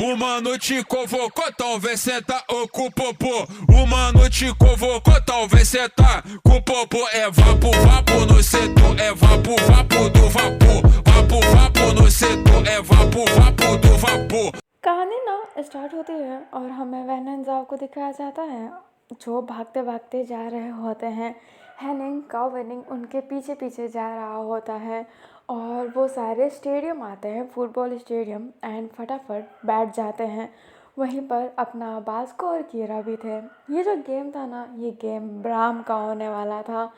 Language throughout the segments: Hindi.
Uma noite convocou, talvez senta ou com o popô. Uma noite convocou, talvez senta com o popô. É vapo, vapo no setor, é vapo, vapo do vapor. Vapo, vapo no setor, é vapo, vapo do vapor. कहानी ना स्टार्ट होती है और हमें वैन एंड ज़ाओ को दिखाया जाता है जो भागते भागते जा रहे होते हैं। हेनिंग काउ वेनिंग उनके पीछे पीछे जा रहा होता है और वो सारे स्टेडियम आते हैं, फुटबॉल स्टेडियम, एंड फटाफट बैठ जाते हैं। वहीं पर अपना बास्को और कीरा भी थे। ये जो गेम था ना, ये गेम ब्राम का होने वाला था।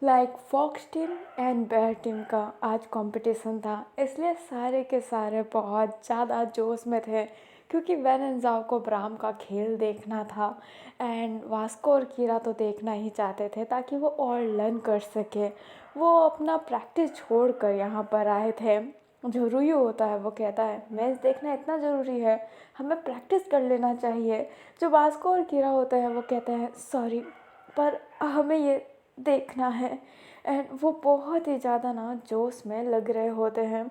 Like fox team and bear team का आज कंपटीशन था, इसलिए सारे के सारे बहुत ज़्यादा जोश में थे क्योंकि वैन एंड ज़ाओ को ब्राम का खेल देखना था एंड वास्को और कीरा तो देखना ही चाहते थे ताकि वो और लर्न कर सके। वो अपना प्रैक्टिस छोड़ कर यहाँ पर आए थे। जो रुयू होता है वो कहता है मैच देखना इतना ज़रूरी है, हमें प्रैक्टिस कर लेना चाहिए। जो वास्को और कीरा होते हैं वो कहते हैं सॉरी पर हमें ये देखना है। एंड वो बहुत ही ज़्यादा ना जोश में लग रहे होते हैं।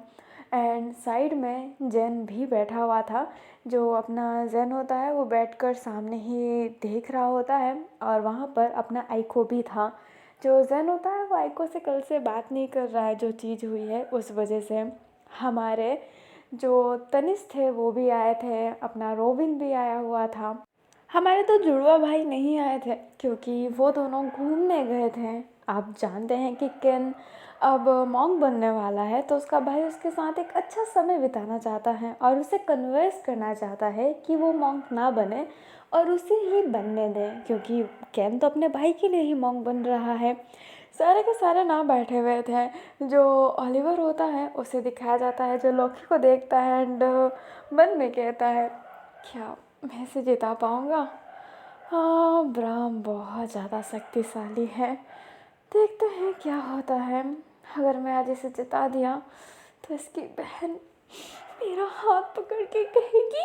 एंड साइड में जेन भी बैठा हुआ था। जो अपना जेन होता है वो बैठकर सामने ही देख रहा होता है और वहाँ पर अपना आइको भी था। जो जेन होता है वो आइको से कल से बात नहीं कर रहा है, जो चीज़ हुई है उस वजह से। हमारे जो तनिष थे वो भी आए थे, अपना रोबिन भी आया हुआ था। हमारे तो जुड़वा भाई नहीं आए थे क्योंकि वो दोनों घूमने गए थे। आप जानते हैं कि केन अब मॉन्क बनने वाला है तो उसका भाई उसके साथ एक अच्छा समय बिताना चाहता है और उसे कन्विंस करना चाहता है कि वो मॉन्क ना बने और उसे ही बनने दें क्योंकि केन तो अपने भाई के लिए ही मॉन्क बन रहा है। सारे के सारे ना बैठे हुए थे। जो ओलिवर होता है उसे दिखाया जाता है जो लॉकी को देखता है एंड मन में कहता है क्या मैं इसे जिता पाऊँगा। हाँ, ब्राम बहुत ज़्यादा शक्तिशाली है, देखते हैं क्या होता है। अगर मैं आज इसे जिता दिया तो इसकी बहन मेरा हाथ पकड़ के कहेगी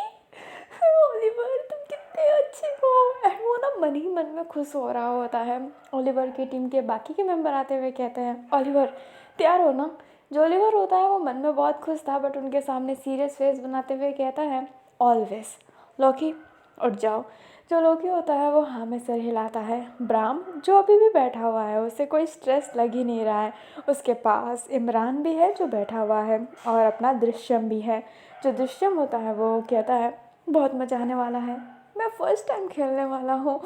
ओलिवर तुम कितने अच्छे हो। एंड वो ना मन ही मन में खुश हो रहा होता है। ओलिवर की टीम के बाकी के मेंबर आते हुए कहते हैं ओलिवर तैयार हो ना। जो ओलिवर होता है वो मन में बहुत खुश था बट उनके सामने सीरियस फेस बनाते हुए कहता है ऑलवेज। लॉकी उठ जाओ। जो लोकी होता है वो हाँ में सर हिलाता है। ब्राम जो अभी भी बैठा हुआ है उसे कोई स्ट्रेस लग ही नहीं रहा है। उसके पास इमरान भी है जो बैठा हुआ है और अपना दृश्यम भी है। जो दृश्यम होता है वो कहता है बहुत मज़ा आने वाला है, मैं फ़र्स्ट टाइम खेलने वाला हूँ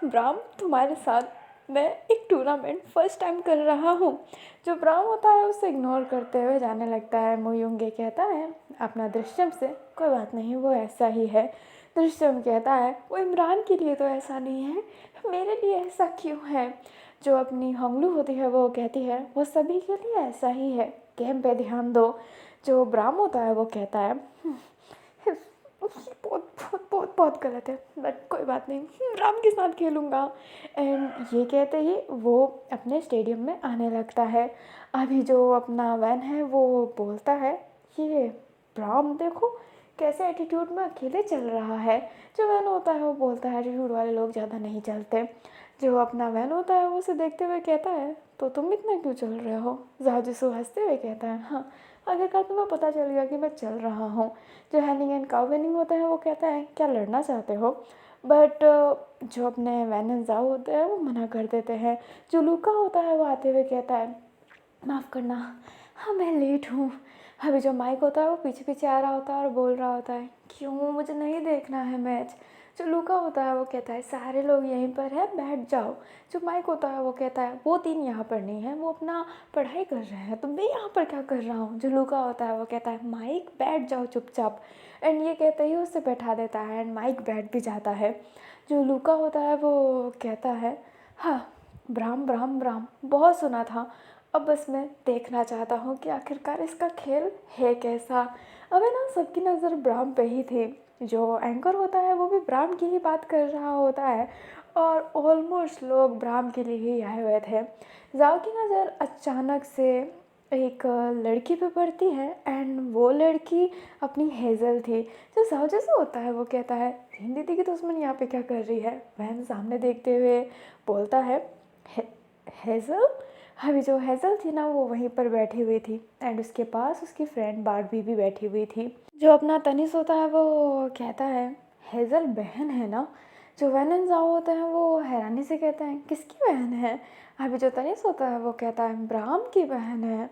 ब्राम तुम्हारे साथ। मैं एक टूर्नामेंट फ़र्स्ट टाइम कर रहा हूँ। जो ब्राम होता है उसे इग्नोर करते हुए जाने लगता है। मुयुंगे कहता है अपना दृश्यम से कोई बात नहीं वो ऐसा ही है। दृश्यम कहता है वो इमरान के लिए तो ऐसा नहीं है, मेरे लिए ऐसा क्यों है। जो अपनी हंगलू होती है वो कहती है वो सभी के लिए ऐसा ही है, गेम पे ध्यान दो। जो ब्राम होता है वो कहता है बहुत बहुत बहुत बहुत गलत है बट कोई बात नहीं, राम के साथ खेलूँगा। एंड ये कहते ही वो अपने स्टेडियम में आने लगता है। अभी जो अपना वैन है वो बोलता है ये ब्राम देखो कैसे एटीट्यूड में अकेले चल रहा है। जो वैन होता है वो बोलता है एटीट्यूड वाले लोग ज़्यादा नहीं चलते। जो अपना वैन होता है वो उसे देखते हुए कहता है तो तुम इतना क्यों चल रहे हो। जाजिसु हंसते हुए कहता है हाँ आखिरकार तुम्हें पता चल गया कि मैं चल रहा हूँ। जो हैनिंग एंड काउ वेनिंग होता है वो कहता है क्या लड़ना चाहते हो। बट जो अपने वैन एंड जाओ होते हैं वो मना कर देते हैं। जो लूका होता है वो आते हुए कहता है माफ़ करना हाँ मैं लेट हूँ। अभी जो माइक होता है वो पीछे पीछे आ रहा होता है और बोल रहा होता है क्यों मुझे नहीं देखना है मैच। जो लूका होता है वो कहता है सारे लोग यहीं पर है बैठ जाओ। जो माइक होता है वो कहता है वो तीन यहाँ पर नहीं है, वो अपना पढ़ाई कर रहे हैं तो मैं यहाँ पर क्या कर रहा हूँ। जो लूका होता है वो कहता है माइक बैठ जाओ चुपचाप। एंड ये कहते ही उसे बैठा देता है एंड माइक बैठ भी जाता है। जो लूका होता है वो कहता है हाँ ब्राम ब्राम ब्राम बहुत सुना था, अब बस मैं देखना चाहता हूँ कि आखिरकार इसका खेल है कैसा। अबे ना सबकी नज़र ब्राम पे ही थी। जो एंकर होता है वो भी ब्राम की ही बात कर रहा होता है और ऑलमोस्ट लोग ब्राम के लिए ही आए हुए थे। जाओ की नज़र अचानक से एक लड़की पे पड़ती है एंड वो लड़की अपनी हेज़ल थी। जो जाओ जैसे होता है वो कहता है रीन दीदी की दुश्मन यहाँ पे क्या कर रही है। वह सामने देखते हुए बोलता है हेज़ल अभी जो हेज़ल थी ना वो वहीं पर बैठी हुई थी एंड उसके पास उसकी फ्रेंड बारबी भी बैठी हुई थी। जो अपना तनिष होता है वो कहता है हेज़ल बहन है ना। जो वैन एंड ज़ाओ होते हैं वो हैरानी से कहते हैं किसकी बहन है। अभी जो तनिष होता है वो कहता है ब्राह्म की बहन है।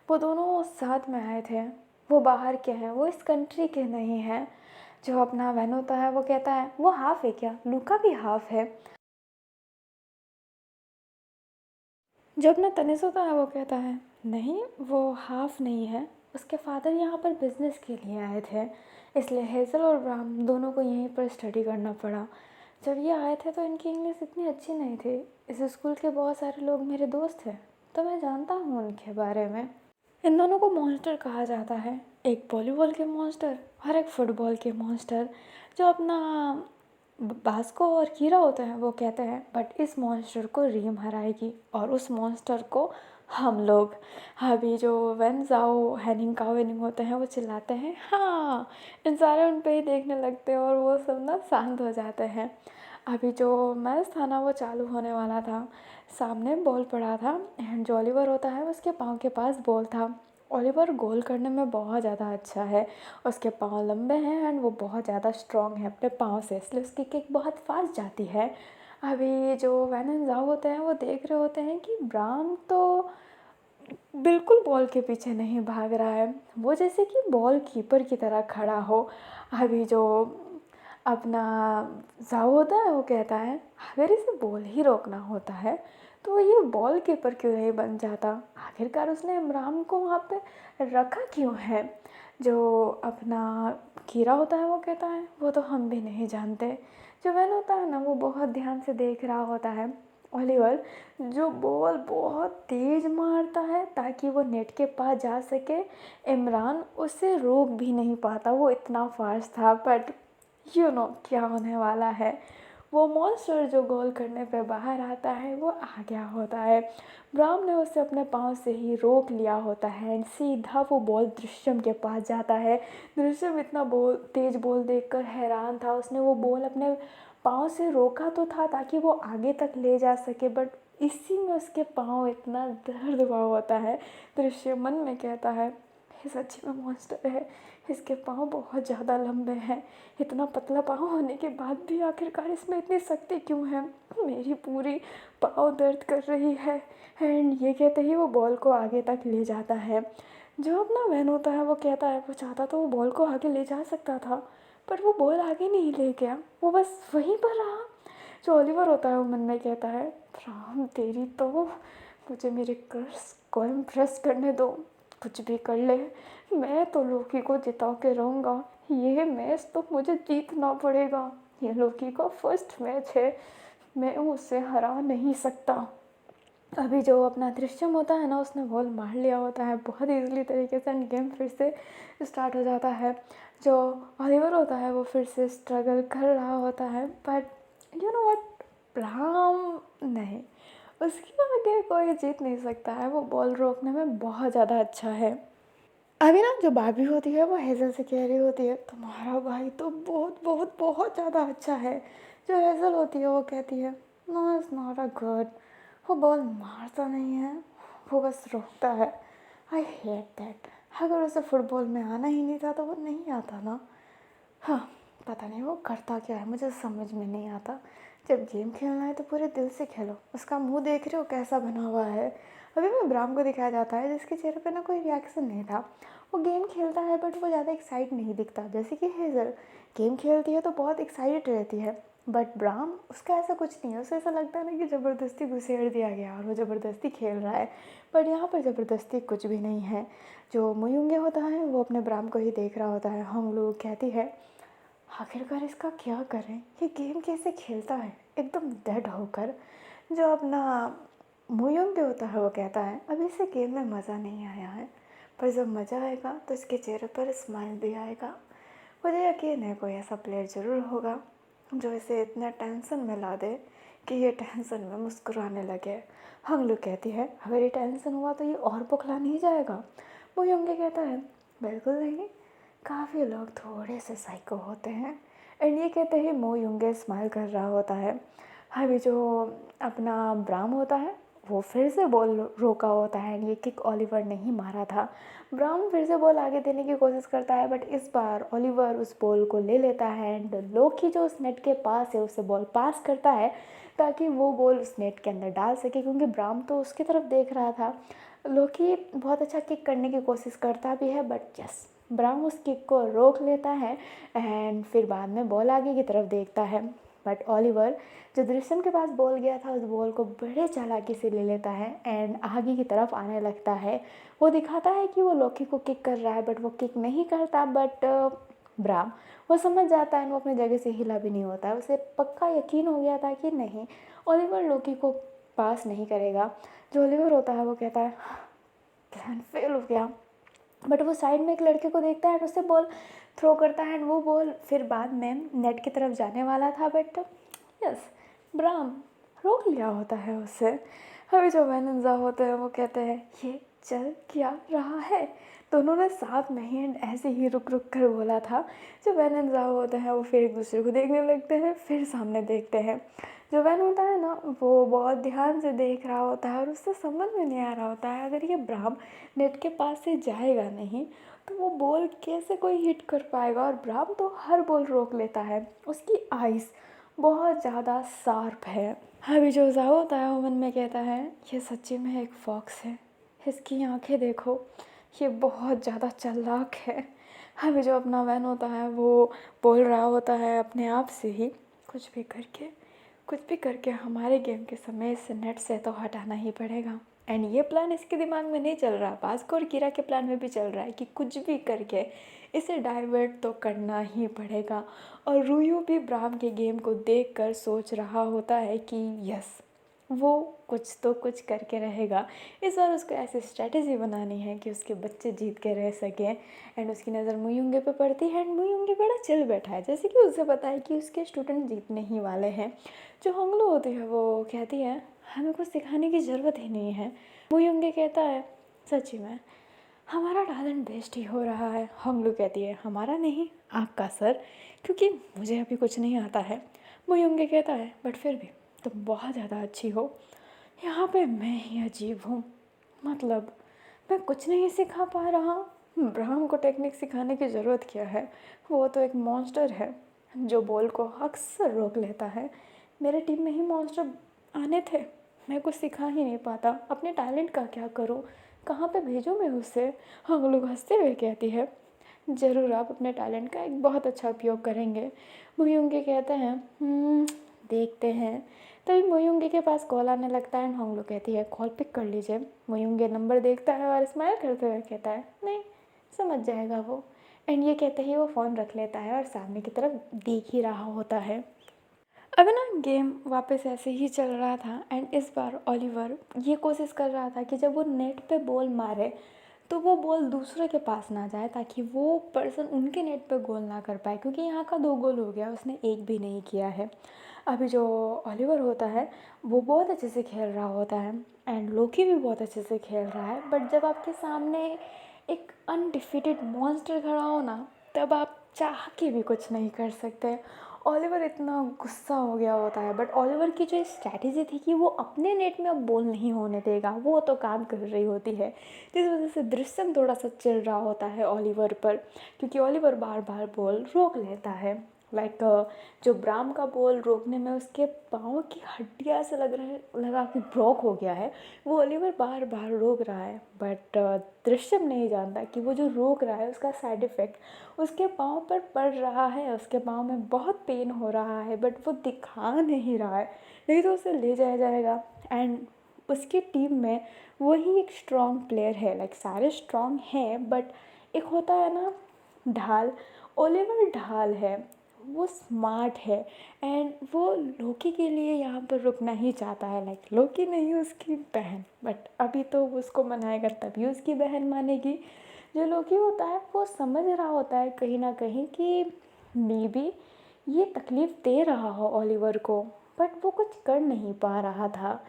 वो दोनों साथ में आए थे, वो बाहर के हैं, वो इस कंट्री के नहीं हैं। जो अपना वैन होता है वो कहता है वो हाफ़ है क्या, लूका भी हाफ़ है। जो अपना तनिष होता है वो कहता है नहीं वो हाफ़ नहीं है, उसके फादर यहाँ पर बिज़नेस के लिए आए थे, इसलिए हेज़ल और ब्राह्म दोनों को यहीं पर स्टडी करना पड़ा। जब ये आए थे तो इनकी इंग्लिश इतनी अच्छी नहीं थी। इस स्कूल के बहुत सारे लोग मेरे दोस्त हैं तो मैं जानता हूँ उनके बारे में। इन दोनों को मॉन्स्टर कहा जाता है, एक वॉलीबॉल के मॉन्स्टर और एक फुटबॉल के मॉन्स्टर। जो अपना बास्को और कीरा होते हैं वो कहते हैं बट इस मॉन्स्टर को रीम हराएगी और उस मॉन्स्टर को हम लोग। अभी जो वेन ज़ाओ हैनिंग काओवेनिंग होते हैं वो चिल्लाते हैं हाँ, इन सारे उन पे ही देखने लगते हैं और वो सब ना शांत हो जाते हैं। अभी जो मैच था ना वो चालू होने वाला था, सामने बॉल पड़ा था एंड जो ओलिवर होता है उसके पाँव के पास बॉल था। ओलिवर गोल करने में बहुत ज़्यादा अच्छा है, उसके पाँव लंबे हैं एंड वो बहुत ज़्यादा स्ट्रॉन्ग है अपने पाँव से, इसलिए उसकी किक बहुत फास्ट जाती है। अभी जो वैन एंड ज़ाओ होते हैं वो देख रहे होते हैं कि ब्राउन तो बिल्कुल बॉल के पीछे नहीं भाग रहा है, वो जैसे कि बॉल कीपर की तरह खड़ा हो। अभी जो अपना ज़ाओ होता है वो कहता है अगर इसे बॉल ही रोकना होता है तो ये बॉल कीपर क्यों नहीं बन जाता, आखिरकार उसने इमरान को वहाँ पे रखा क्यों है। जो अपना कीरा होता है वो कहता है वो तो हम भी नहीं जानते। जो वैन होता है ना वो बहुत ध्यान से देख रहा होता है ओलिवर जो बॉल बहुत तेज़ मारता है ताकि वो नेट के पास जा सके। इमरान उसे रोक भी नहीं पाता, वो इतना फास्ट था। बट क्या होने वाला है, वो मॉन्स्टर जो गोल करने पे बाहर आता है वो आ गया होता है। ब्राउन ने उसे अपने पाँव से ही रोक लिया होता है एंड सीधा वो बॉल दृश्यम के पास जाता है। दृश्यम इतना तेज बॉल देखकर हैरान था, उसने वो बॉल अपने पाँव से रोका तो था ताकि वो आगे तक ले जा सके, बट इसी में उसके पाँव इतना दर्द हुआ होता है। दृश्यम मन में कहता है ये सच्ची में मॉन्स्टर है, इसके पाँव बहुत ज़्यादा लंबे हैं, इतना पतला पाँव होने के बाद भी आखिरकार इसमें इतनी शक्ति क्यों है, मेरी पूरी पाँव दर्द कर रही है। एंड ये कहते ही वो बॉल को आगे तक ले जाता है। जो अपना वैन होता है वो कहता है वो चाहता तो वो बॉल को आगे ले जा सकता था पर वो बॉल आगे नहीं ले गया, वो बस वहीं पर रहा। जो ओलिवर होता है वो मन में कहता है राम तेरी तो, मुझे मेरे कर्स को इम्प्रेस करने दो, कुछ भी कर ले, मैं तो लोकी को जिता के रहूँगा, ये मैच तो मुझे जीतना पड़ेगा, ये लोकी का फर्स्ट मैच है, मैं उससे हरा नहीं सकता। अभी जो अपना दृश्यम होता है ना उसने बॉल मार लिया होता है बहुत ईजिली तरीके से एंड गेम फिर से स्टार्ट हो जाता है। जो ओलिवर होता है वो फिर से स्ट्रगल कर रहा होता है बट यू नो व्हाट, ब्राह्म नहीं, उसके आगे कोई जीत नहीं सकता है, वो बॉल रोकने में बहुत ज़्यादा अच्छा है। अभी ना जो बारबी होती है वो हेज़ल से कह रही होती है तुम्हारा भाई तो बहुत बहुत बहुत ज़्यादा अच्छा है। जो हेज़ल होती है वो कहती है no it's not a good, वो बॉल मारता नहीं है, वो बस रोकता है। आई हेट दैट, अगर उसे फुटबॉल में आना ही नहीं था तो वो नहीं आता ना। हाँ, पता नहीं वो करता क्या है, मुझे समझ में नहीं आता। जब गेम खेलना है तो पूरे दिल से खेलो, उसका मुंह देख रहे हो कैसा बना हुआ है। अभी में ब्राह्म को दिखाया जाता है जिसके चेहरे पे ना कोई रिएक्शन नहीं था, वो गेम खेलता है बट वो ज़्यादा एक्साइट नहीं दिखता, जैसे कि हेज़ल गेम खेलती है तो बहुत एक्साइटेड रहती है बट ब्राह्म उसका ऐसा कुछ नहीं है, उसे ऐसा लगता है ना कि ज़बरदस्ती घुसेड़ दिया गया और वो ज़बरदस्ती खेल रहा है। बट यहाँ पर ज़बरदस्ती कुछ भी नहीं है। जो मुयुंगे होता है वो अपने ब्राह्म को ही देख रहा होता है। हम लोग कहती है आखिरकार इसका क्या करें, ये गेम कैसे खेलता है एकदम डेड होकर। जो अपना मोयोंग भी होता है वो कहता है अभी इसे गेम में मज़ा नहीं आया है पर जब मज़ा आएगा तो इसके चेहरे पर स्माइल भी आएगा। मुझे यकीन है कोई ऐसा प्लेयर ज़रूर होगा जो इसे इतना टेंशन में ला दे कि ये टेंशन में मुस्कुराने लगे। हम लोग कहती है अगर ये टेंशन हुआ तो ये और बौखला नहीं जाएगा। मोयोंगे कहता है बिल्कुल नहीं, काफ़ी लोग थोड़े से साइको होते हैं। एंड ये कहते ही मोयुंगे स्माइल कर रहा होता है। अभी जो अपना ब्राह्म होता है वो फिर से बॉल रोका होता है। ये किक ओलिवर ने ही मारा था। ब्राउन फिर से बॉल आगे देने की कोशिश करता है, बट इस बार ओलिवर उस बॉल को ले लेता है एंड लोकी जो उस नेट के पास है उसे बॉल पास करता है ताकि वो बॉल उस नेट के अंदर डाल सके, क्योंकि ब्राउन तो उसकी तरफ देख रहा था। लोकी बहुत अच्छा किक करने की कोशिश करता भी है, बट यस, ब्राउन उस किक को रोक लेता है एंड फिर बाद में बॉल आगे की तरफ देखता है। बट ओलिवर जो दृश्यम के पास बॉल गया था उस बॉल को बड़े चालाकी से ले लेता है एंड आगे की तरफ आने लगता है। वो दिखाता है कि वो लोकी को किक कर रहा है, बट वो किक नहीं करता। बट ब्राम वो समझ जाता है, वो अपनी जगह से हिला भी नहीं होता है। उसे पक्का यकीन हो गया था कि नहीं, ओलिवर लोकी को पास नहीं करेगा। जो ओलिवर होता है वो कहता है प्लान फेल हो गया। बट वो साइड में एक लड़के को देखता है और उससे बॉल थ्रो करता है एंड वो बॉल फिर बाद में नेट की तरफ जाने वाला था, बट यस, ब्राम रोक लिया होता है उससे। अभी जो वेनेंजा होते हैं वो कहते हैं ये चल क्या रहा है। दोनों ने साथ में ही एंड ऐसे ही रुक रुक कर बोला था। जो वेनेंजा होते हैं वो फिर एक दूसरे को देखने लगते हैं, फिर सामने देखते हैं। जो वैन होता है ना वो बहुत ध्यान से देख रहा होता है और उससे समझ में नहीं आ रहा होता है अगर ये ब्राम नेट के पास से जाएगा नहीं तो वो बॉल कैसे कोई हिट कर पाएगा। और ब्राम तो हर बॉल रोक लेता है। उसकी आइज़ बहुत ज़्यादा शार्प है। अभी जो जाओ होता है वो मन में कहता है ये सच्ची में एक फॉक्स है, इसकी आंखें देखो, ये बहुत ज़्यादा चालाक है। अभी जो अपना वैन होता है वो बोल रहा होता है अपने आप से ही कुछ भी करके हमारे गेम के समय इस नेट से तो हटाना ही पड़ेगा। एंड ये प्लान इसके दिमाग में नहीं चल रहा, बास्को और कीरा के प्लान में भी चल रहा है कि कुछ भी करके इसे डाइवर्ट तो करना ही पड़ेगा। और रूयू भी ब्राम के गेम को देखकर सोच रहा होता है कि यस, वो कुछ तो कुछ करके रहेगा। इस बार उसको ऐसी स्ट्रैटेजी बनानी है कि उसके बच्चे जीत के रह सकें। एंड उसकी नज़र मुयुंगे पे पड़ती है एंड मुयुंगे बड़ा चिल बैठा है, जैसे कि उसे पता है कि उसके स्टूडेंट जीतने ही वाले हैं। जो होंगलो होती है वो कहती है हमें कुछ सिखाने की ज़रूरत ही नहीं है। मुयुंगे कहता है सच्ची में हमारा टैलेंट वेस्ट ही हो रहा है। होंगलू कहती है हमारा नहीं, आपका सर, क्योंकि मुझे अभी कुछ नहीं आता है। मुयुंगे कहता है बट फिर भी तुम बहुत ज़्यादा अच्छी हो। यहाँ पे मैं ही अजीब हूँ, मतलब मैं कुछ नहीं सिखा पा रहा। ब्राह्म को टेक्निक सिखाने की ज़रूरत क्या है, वो तो एक मॉन्स्टर है जो बॉल को अक्सर रोक लेता है। मेरे टीम में ही मॉन्स्टर आने थे, मैं कुछ सिखा ही नहीं पाता। अपने टैलेंट का क्या करूँ, कहाँ पे भेजूँ मैं उसे। हम लोग हंसते हुए कहती है ज़रूर आप अपने टैलेंट का एक बहुत अच्छा उपयोग करेंगे। मुयुंगे कहते हैं देखते हैं। तभी मुयुंगे के पास कॉल आने लगता है एंड होंगलू कहती है कॉल पिक कर लीजिए। मुयुंगे नंबर देखता है और स्माइल करते हुए कहता है नहीं, समझ जाएगा वो। एंड ये कहते ही वो फ़ोन रख लेता है और सामने की तरफ देख ही रहा होता है। अब ना गेम वापस ऐसे ही चल रहा था एंड इस बार ओलिवर ये कोशिश कर रहा था कि जब वो नेट पे बॉल मारे तो वो बॉल दूसरे के पास ना जाए ताकि वो पर्सन उनके नेट पे गोल ना कर पाए, क्योंकि यहाँ का 2 गोल हो गया, उसने एक भी नहीं किया है। अभी जो ओलिवर होता है वो बहुत अच्छे से खेल रहा होता है एंड लोकी भी बहुत अच्छे से खेल रहा है। बट जब आपके सामने एक अनडिफिटेड मॉन्स्टर खड़ा हो ना तब आप चाह के भी कुछ नहीं कर सकते। ओलिवर इतना गुस्सा हो गया होता है, बट ओलिवर की जो स्ट्रैटेजी थी कि वो अपने नेट में अब बॉल नहीं होने देगा, वो तो काम कर रही होती है, जिस वजह से दृश्यम थोड़ा सा चिढ़ रहा होता है ओलिवर पर, क्योंकि ओलिवर बार बार बॉल रोक लेता है। जो ब्राम का बॉल रोकने में उसके पाँव की हड्डियाँ से लगा कि ब्रोक हो गया है, वो ओलिवर बार बार रोक रहा है। बट दृश्यम नहीं जानता कि वो जो रोक रहा है उसका साइड इफ़ेक्ट उसके पाँव पर पड़ रहा है, उसके पाँव में बहुत पेन हो रहा है, बट वो दिखा नहीं रहा है, नहीं तो उसे ले जाया जाएगा। एंड उसकी टीम में वही एक स्ट्रॉन्ग प्लेयर है, सारे स्ट्रॉन्ग हैं, बट एक होता है ना ढाल, ओलिवर ढाल है, वो स्मार्ट है एंड वो लोकी के लिए यहाँ पर रुकना ही चाहता है। लोकी नहीं, उसकी बहन, बट अभी तो उसको मनाएगा तभी उसकी बहन मानेगी। जो लोकी होता है वो समझ रहा होता है कहीं ना कहीं कि मे बी ये तकलीफ़ दे रहा हो ओलिवर को, बट वो कुछ कर नहीं पा रहा था।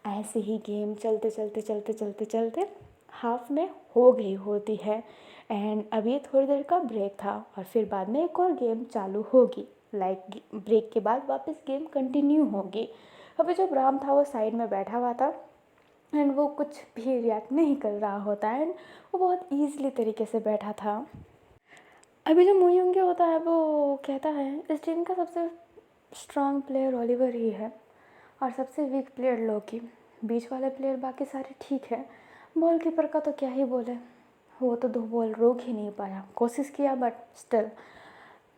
ऐसे ही गेम चलते चलते चलते चलते चलते हाफ में हो गई होती है एंड अभी थोड़ी देर का ब्रेक था और फिर बाद में एक और गेम चालू होगी। ब्रेक के बाद वापस गेम कंटिन्यू होगी। अभी जो ब्राम था वो साइड में बैठा हुआ था एंड वो कुछ भी रिएक्ट नहीं कर रहा होता है एंड वो बहुत ईज़िली तरीके से बैठा था। अभी जो मोयोंगे होता है वो कहता है इस टीम का सबसे स्ट्रॉन्ग प्लेयर ओलिवर ही है और सबसे वीक प्लेयर लोकी। बीच वाले प्लेयर बाकी सारे ठीक है, बॉल कीपर का तो क्या ही बोले, वो तो 2 बॉल रोक ही नहीं पाया, कोशिश किया बट स्टिल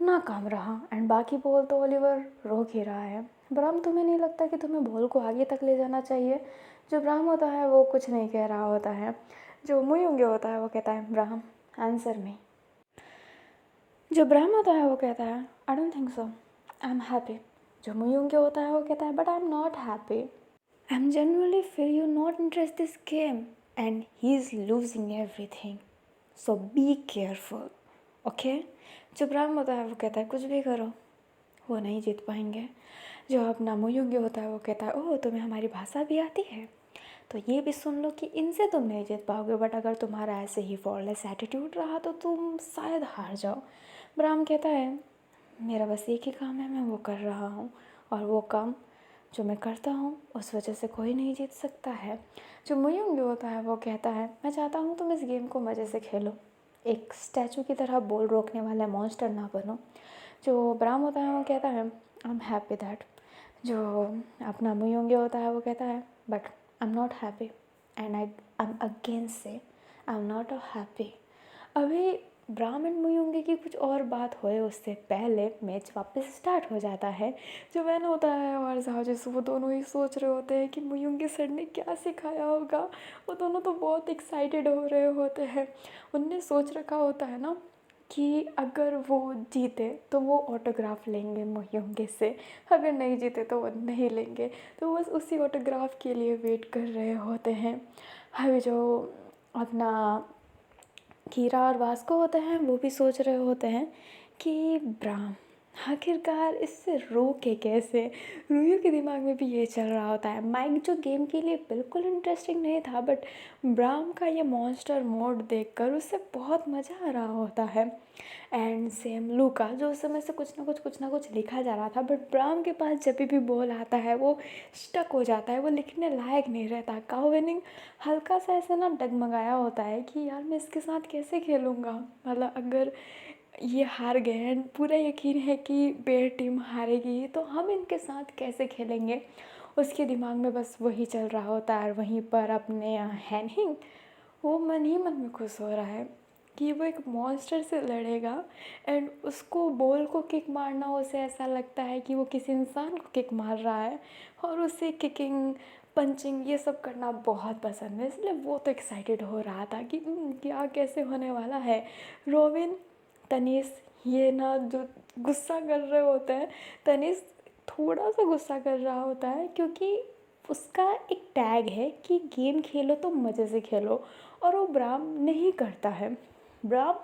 नाकाम रहा एंड बाकी बॉल तो ओलिवर रोक ही रहा है। ब्राम, तुम्हें नहीं लगता कि तुम्हें बॉल को आगे तक ले जाना चाहिए? जो ब्राम होता है वो कुछ नहीं कह रहा होता है। जो मोयोंगे होता है वो कहता है ब्राम आंसर मी। जो ब्राम होता है वो कहता है I don't think so, I am happy. जो मोयोंगे होता है वो कहता है but I am not happy, I am generally feel you not interest this game and he is losing everything, so be careful, okay. जो ब्राम होता है वो कहता है कुछ भी करो वो नहीं जीत पाएंगे। जो अपना मोयोंगे होता है वो कहता है ओह तुम्हें हमारी भाषा भी आती है, तो ये भी सुन लो कि इनसे तुम नहीं जीत पाओगे, बट अगर तुम्हारा ऐसे ही फॉरलेस एटीट्यूड रहा तो तुम शायद हार जाओ। ब्राम कहता है मेरा बस एक ही काम है, मैं वो कर रहा हूँ और वो काम जो मैं करता हूँ उस वजह से कोई नहीं जीत सकता है। जो मोयोंगे होता है वो कहता है मैं चाहता हूँ तुम इस गेम को मज़े से खेलो, एक स्टैचू की तरह बॉल रोकने वाला मॉन्स्टर ना बनो। जो ब्राम होता है वो कहता है आई एम हैप्पी दैट। जो अपना मोयोंगे होता है वो कहता है but I am not happy and I am against से आई एम नॉट हैप्पी। अभी ब्राम एंड मोयोंगे की कुछ और बात होए उससे पहले मैच वापस स्टार्ट हो जाता है। जो वैन होता है और जाओजिस वो दोनों ही सोच रहे होते हैं कि मोयोंगे सर ने क्या सिखाया होगा। वो दोनों तो बहुत एक्साइटेड हो रहे होते हैं। उनने सोच रखा होता है ना कि अगर वो जीते तो वो ऑटोग्राफ लेंगे मोयोंगे से, अगर नहीं जीते तो वो नहीं लेंगे। तो बस उसी ऑटोग्राफ के लिए वेट कर रहे होते हैं। अभी जो अपना कीरा और वास्को होते हैं वो भी सोच रहे होते हैं कि ब्राम आखिरकार इससे रोके कैसे। रूयू के दिमाग में भी ये चल रहा होता है। माइक जो गेम के लिए बिल्कुल इंटरेस्टिंग नहीं था बट ब्राम का ये मॉन्स्टर मोड देखकर उससे बहुत मज़ा आ रहा होता है। एंड सेम लूका जो उस समय से कुछ ना कुछ लिखा जा रहा था बट ब्राम के पास जब भी बॉल आता है वो स्टक हो जाता है, वो लिखने लायक नहीं रहता। काउ विनिंग हल्का सा ऐसे ना डगमगाया होता है कि यार मैं इसके साथ कैसे खेलूँगा, मतलब अगर ये हार गए एंड पूरा यकीन है कि बेयर टीम हारेगी तो हम इनके साथ कैसे खेलेंगे। उसके दिमाग में बस वही चल रहा होता है। और वहीं पर अपने हैनिंग वो मन ही मन में खुश हो रहा है कि वो एक मॉन्स्टर से लड़ेगा एंड उसको बॉल को किक मारना उसे ऐसा लगता है कि वो किसी इंसान को किक मार रहा है और उसे किकिंग पंचिंग ये सब करना बहुत पसंद है, इसलिए वो तो एक्साइटेड हो रहा था कि क्या कैसे होने वाला है। रोबिन तनीस ये ना जो गुस्सा कर रहे होते हैं, तनीस थोड़ा सा गुस्सा कर रहा होता है क्योंकि उसका एक टैग है कि गेम खेलो तो मज़े से खेलो और वो ब्राम नहीं करता है। ब्राम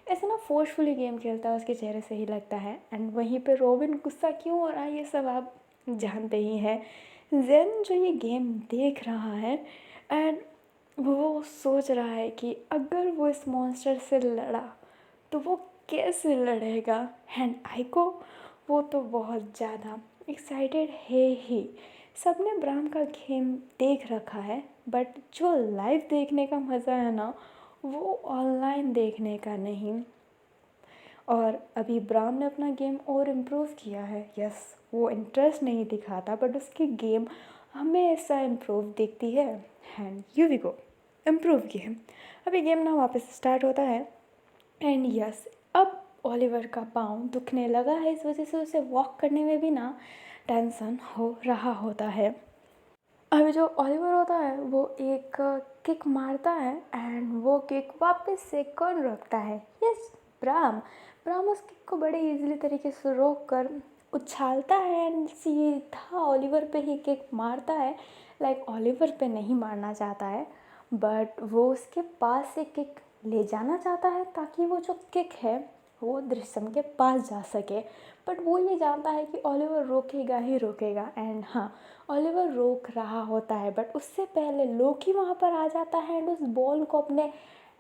ऐसे ना फोर्सफुली गेम खेलता है, उसके चेहरे से ही लगता है। एंड वहीं पे रोबिन गुस्सा क्यों हो रहा है ये सब आप जानते ही हैं। जेन जो ये गेम देख रहा है एंड वो सोच रहा है कि अगर वो इस मॉन्स्टर से लड़ा तो वो कैसे लड़ेगा। एंड आइको वो तो बहुत ज़्यादा एक्साइटेड है ही। सबने ब्राम का गेम देख रखा है बट जो लाइव देखने का मज़ा है ना वो ऑनलाइन देखने का नहीं। और अभी ब्राम ने अपना गेम और इम्प्रूव किया है। यस वो इंटरेस्ट नहीं दिखाता बट उसकी गेम हमेशा इम्प्रूव दिखती है। And you we go improve game. अभी गेम ना वापस स्टार्ट होता है एंड यस अब ओलिवर का पाँव दुखने लगा है, इस वजह से उसे वॉक करने में भी ना टेंशन हो रहा होता है। अभी जो ओलिवर होता है वो एक किक मारता है एंड वो किक वापस से कौन रोकता है? Yes Bram. ब्राम उस किक को बड़े इजीली तरीके से रोक कर उछालता है एंड सीधा ओलिवर पे ही किक मारता है। लाइक ओलिवर पे नहीं मारना चाहता है बट वो उसके पास से किक ले जाना चाहता है ताकि वो जो किक है वो दृश्यम के पास जा सके। बट वो ये जानता है कि ओलिवर रोकेगा ही रोकेगा। एंड हाँ ओलिवर रोक रहा होता है बट उससे पहले लोकी वहाँ पर आ जाता है एंड उस बॉल को अपने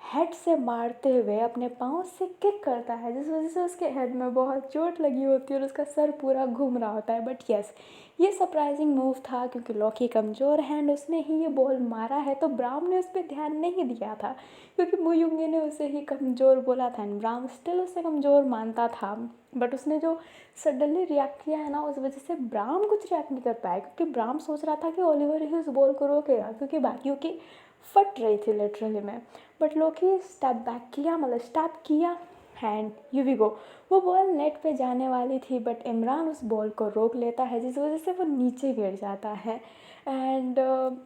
हेड से मारते हुए अपने पाँव से किक करता है, जिस वजह से उसके हेड में बहुत चोट लगी होती है और उसका सर पूरा घूम रहा होता है। बट यस, ये सरप्राइजिंग मूव था क्योंकि लॉकी कमज़ोर है एंड उसने ही ये बॉल मारा है, तो ब्राम ने उस पर ध्यान नहीं दिया था क्योंकि मुयुंगे ने उसे ही कमज़ोर बोला था एंड ब्राम स्टिल उसे कमज़ोर मानता था। बट उसने जो सडनली रिएक्ट किया है ना, उस वजह से ब्राम कुछ रिएक्ट नहीं कर पाया क्योंकि ब्राम सोच रहा था कि ओलिवर ही उस बॉल को रोकेगा क्योंकि बाकियों की फट रही थी लिटरली में। बट लोकी स्टेप बैक किया, मतलब स्टेप किया एंड यू वी गो। वो बॉल नेट पे जाने वाली थी बट इमरान उस बॉल को रोक लेता है, जिस वजह से वो नीचे गिर जाता है। एंड